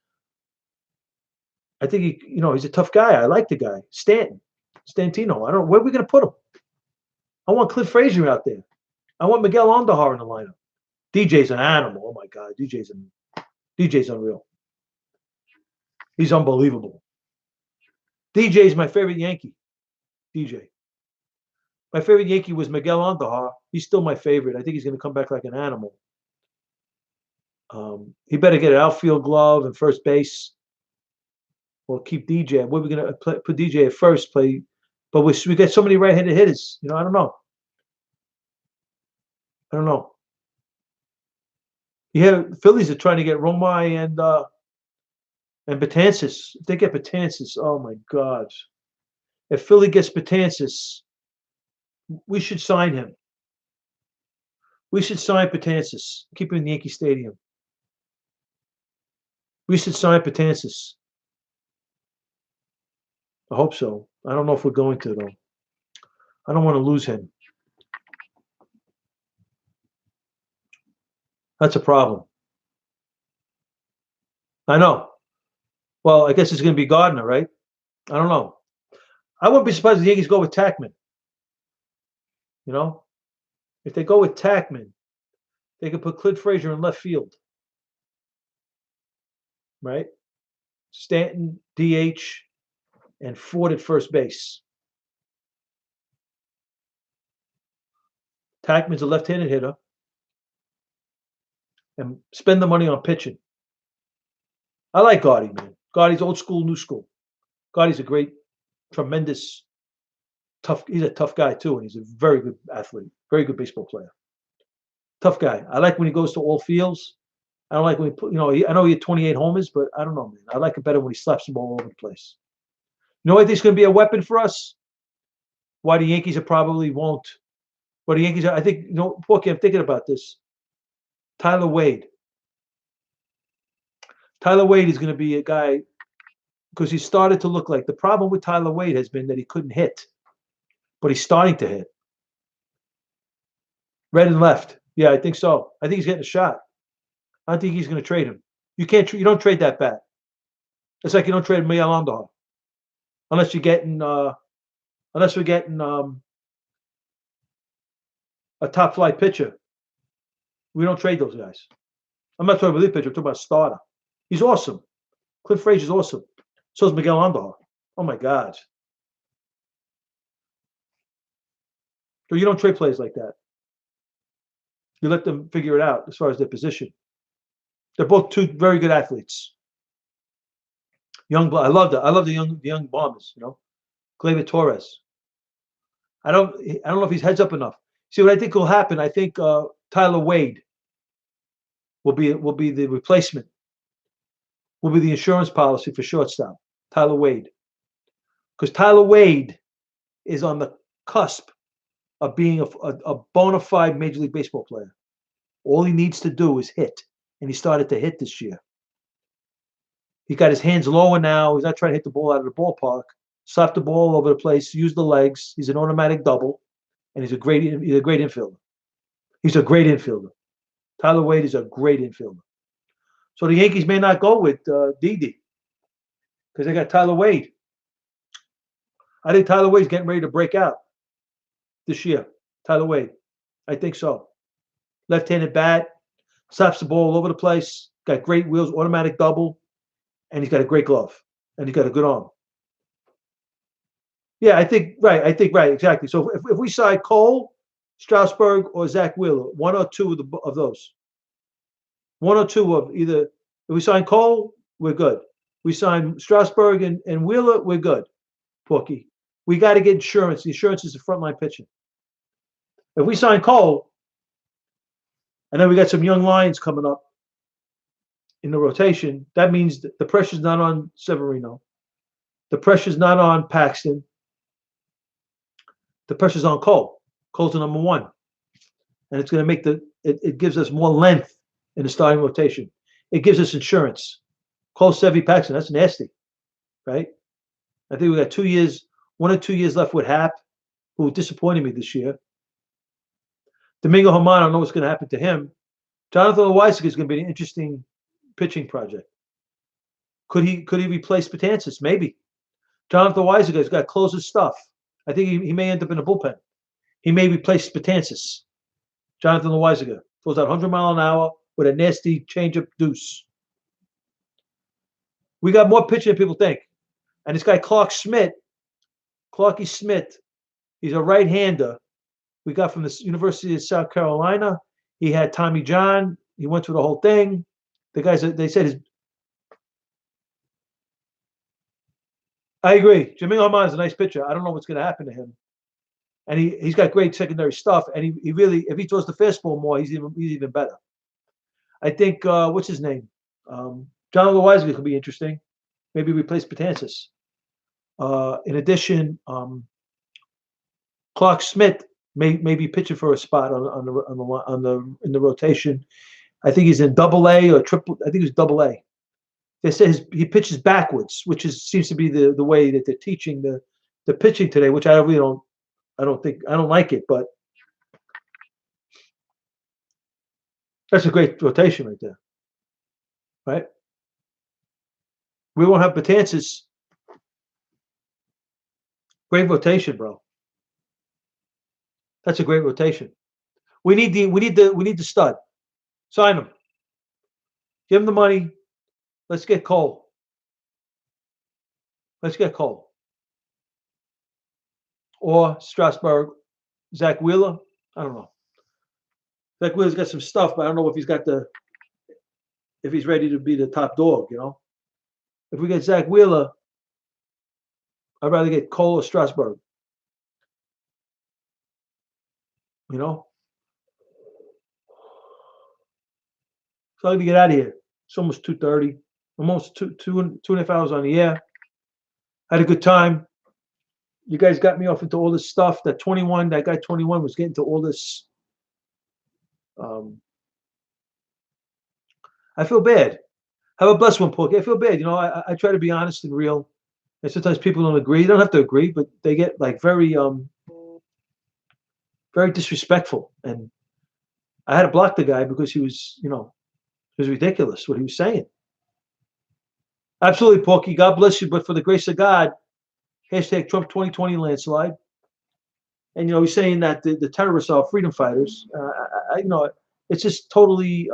A: a tough guy. I like the guy. Stantino. I don't know. Where are we going to put him? I want Cliff Frazier out there. I want Miguel Andujar in the lineup. DJ's an animal. Oh, my God. DJ's unreal. He's unbelievable. DJ's my favorite Yankee. DJ. My favorite Yankee was Miguel Andujar. He's still my favorite. I think he's going to come back like an animal. He better get an outfield glove and first base. Or keep DJ. What are we going to put DJ at first? Play, but we got so many right-handed hitters. I don't know. Yeah, Phillies are trying to get Romai and Betances. If they get Betances, oh my God! If Philly gets Betances, we should sign him. We should sign Betances. Keep him in the Yankee Stadium. We should sign Betances. I hope so. I don't know if we're going to, though. I don't want to lose him. That's a problem. I know. Well, I guess it's going to be Gardner, right? I don't know. I wouldn't be surprised if the Yankees go with Tackman. You know, if they go with Tackman, they could put Clint Frazier in left field, right? Stanton, DH, and Ford at first base. Tackman's a left-handed hitter, and spend the money on pitching. I like Gotti, man. Gotti's old school, new school. Gotti's a great, tremendous, tough. He's a tough guy too, and he's a very good athlete, very good baseball player. Tough guy. I like when he goes to all fields. I don't like when he put, I know he had 28 homers, but I don't know, man. I like it better when he slaps the ball all over the place. You know what I think is going to be a weapon for us? Why the Yankees are probably won't. But the Yankees, I think, Porky, I'm thinking about this. Tyler Wade. Tyler Wade is going to be a guy because he started to look like the problem with Tyler Wade has been that he couldn't hit, but he's starting to hit. Red and left. Yeah, I think so. I think he's getting a shot. I don't think he's going to trade him. You can't. You don't trade that bat. It's like you don't trade Miguel Andujar unless you're getting. Unless we're getting a top flight pitcher. We don't trade those guys. I'm not talking about relief pitcher. I'm talking about starter. He's awesome. Clint Frazier's awesome. So is Miguel Andujar. Oh my God. So you don't trade players like that. You let them figure it out as far as their position. They're both two very good athletes. I love that. I love the young bombers. Gleyber Torres. I don't know if he's heads up enough. See what I think will happen. I think Tyler Wade will be the replacement. Will be the insurance policy for shortstop. Tyler Wade, because Tyler Wade is on the cusp of being a bona fide Major League Baseball player. All he needs to do is hit, and he started to hit this year. He got his hands lower now. He's not trying to hit the ball out of the ballpark. Slap the ball over the place. Use the legs. He's an automatic double, and he's a great infielder. He's a great infielder. Tyler Wade is a great infielder. So the Yankees may not go with Didi because they got Tyler Wade. I think Tyler Wade's getting ready to break out this year. Tyler Wade. I think so. Left-handed bat, slaps the ball all over the place, got great wheels, automatic double, and he's got a great glove, and he's got a good arm. Yeah, I think right, exactly. So if we sign Cole, Strasburg, or Zach Wheeler, one or two of those. One or two of either. If we sign Cole, we're good. We sign Strasburg and Wheeler, we're good. Porky. We got to get insurance. The insurance is the frontline pitching. If we sign Cole, and then we got some young Lions coming up in the rotation, that means that the pressure's not on Severino. The pressure's not on Paxton. The pressure's on Cole. Cole's the number one. And it's going to make it gives us more length in the starting rotation. It gives us insurance. Cole, Sevy, Paxton, that's nasty, right? I think we got 2 years, 1 or 2 years left with Hap, who disappointed me this year. Domingo Germán, I don't know what's going to happen to him. Jonathan Loaisiga is going to be an interesting pitching project. Could he replace Betances? Maybe. Jonathan Loaisiga has got closer stuff. I think he may end up in a bullpen. He may replace Betances. Jonathan Loaisiga throws out 100 mile an hour with a nasty changeup deuce. We got more pitching than people think. And this guy Clarkie Smith, he's a right-hander. We got from the University of South Carolina. He had Tommy John. He went through the whole thing. The guys, they said I agree. Domingo Germán is a nice pitcher. I don't know what's going to happen to him. And he's got great secondary stuff. And he really, if he throws the fastball more, he's even better. I think, what's his name? John Loaisiga could be interesting. Maybe replace Betances. In addition, Clark Smith may be pitching for a spot in the rotation. I think he's in Double A or Triple. I think he's Double A. They say he pitches backwards, which seems to be the way that they're teaching the pitching today, which I really don't. I don't like it, but that's a great rotation right there, right? We won't have Betances. Great rotation, bro. That's a great rotation. We need the stud. Sign him. Give him the money. Let's get Cole. Let's get Cole. Or Strasburg. Zach Wheeler. I don't know. Zach Wheeler's got some stuff, but I don't know if he's ready to be the top dog, you know. If we get Zach Wheeler, I'd rather get Cole or Strasburg. You know? So I need to get out of here. It's almost 2:30. Almost two and a half hours on the air. Had a good time. You guys got me off into all this stuff. That guy 21 was getting to all this. I feel bad. Have a blessed one, Porky. I feel bad. You know, I try to be honest and real. And sometimes people don't agree. They don't have to agree, but they get like very disrespectful. And I had to block the guy because he was, it was ridiculous what he was saying. Absolutely, Porky. God bless you. But for the grace of God, hashtag Trump 2020 landslide. And, he's saying that the terrorists are freedom fighters. It's just totally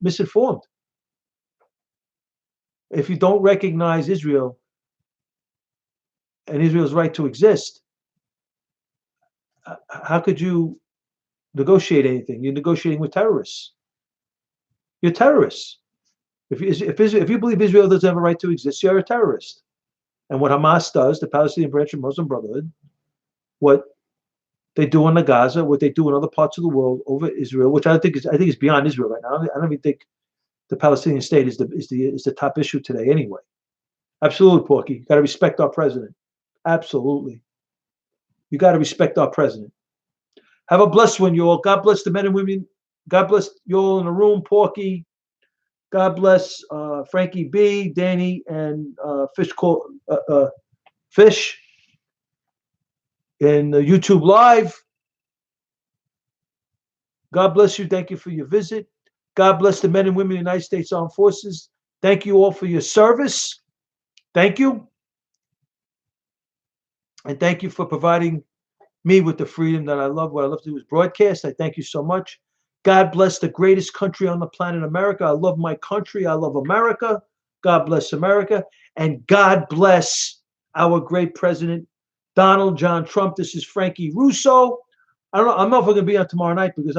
A: misinformed. If you don't recognize Israel and Israel's right to exist, how could you negotiate anything? You're negotiating with terrorists. You're terrorists. If you believe Israel doesn't have a right to exist, you're a terrorist. And what Hamas does, the Palestinian branch of Muslim Brotherhood, what they do in the Gaza, what they do in other parts of the world over Israel, which I think is beyond Israel right now. I don't even think the Palestinian state is the top issue today anyway. Absolutely, Porky. You got to respect our president. Absolutely. You got to respect our president. Have a blessed one, you all. God bless the men and women. God bless you all in the room, Porky. God bless Frankie B, Danny, and Fish in YouTube Live. God bless you. Thank you for your visit. God bless the men and women of the United States Armed Forces. Thank you all for your service. Thank you. And thank you for providing me with the freedom that I love. What I love to do is broadcast. I thank you so much. God bless the greatest country on the planet, America. I love my country. I love America. God bless America. And God bless our great president, Donald John Trump. This is Frankie Russo. I don't know. I'm not going to be on tomorrow night because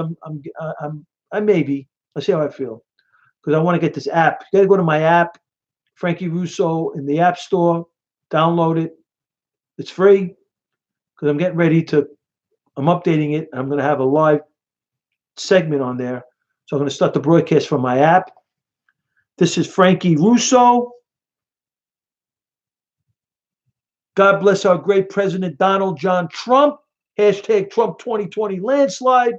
A: I may be. I'll see how I feel. Because I want to get this app. You got to go to my app, Frankie Russo, in the App Store. Download it. It's free. Because I'm updating it. And I'm going to have a live segment on there. So I'm going to start the broadcast from my app. This is Frankie Russo. God bless our great president, Donald John Trump. Hashtag Trump 2020 landslide.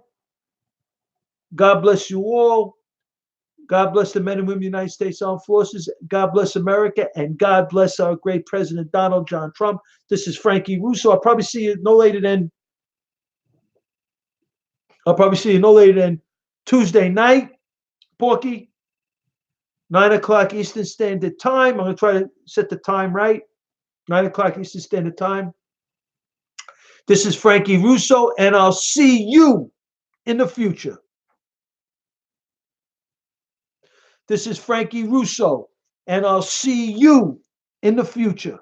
A: God bless you all. God bless the men and women of the United States Armed Forces. God bless America. And God bless our great president, Donald John Trump. This is Frankie Russo. I'll probably see you no later than Tuesday night, Porky. 9 o'clock Eastern Standard Time. I'm going to try to set the time right. 9 o'clock Eastern Standard Time. This is Frankie Russo, and I'll see you in the future. This is Frankie Russo, and I'll see you in the future.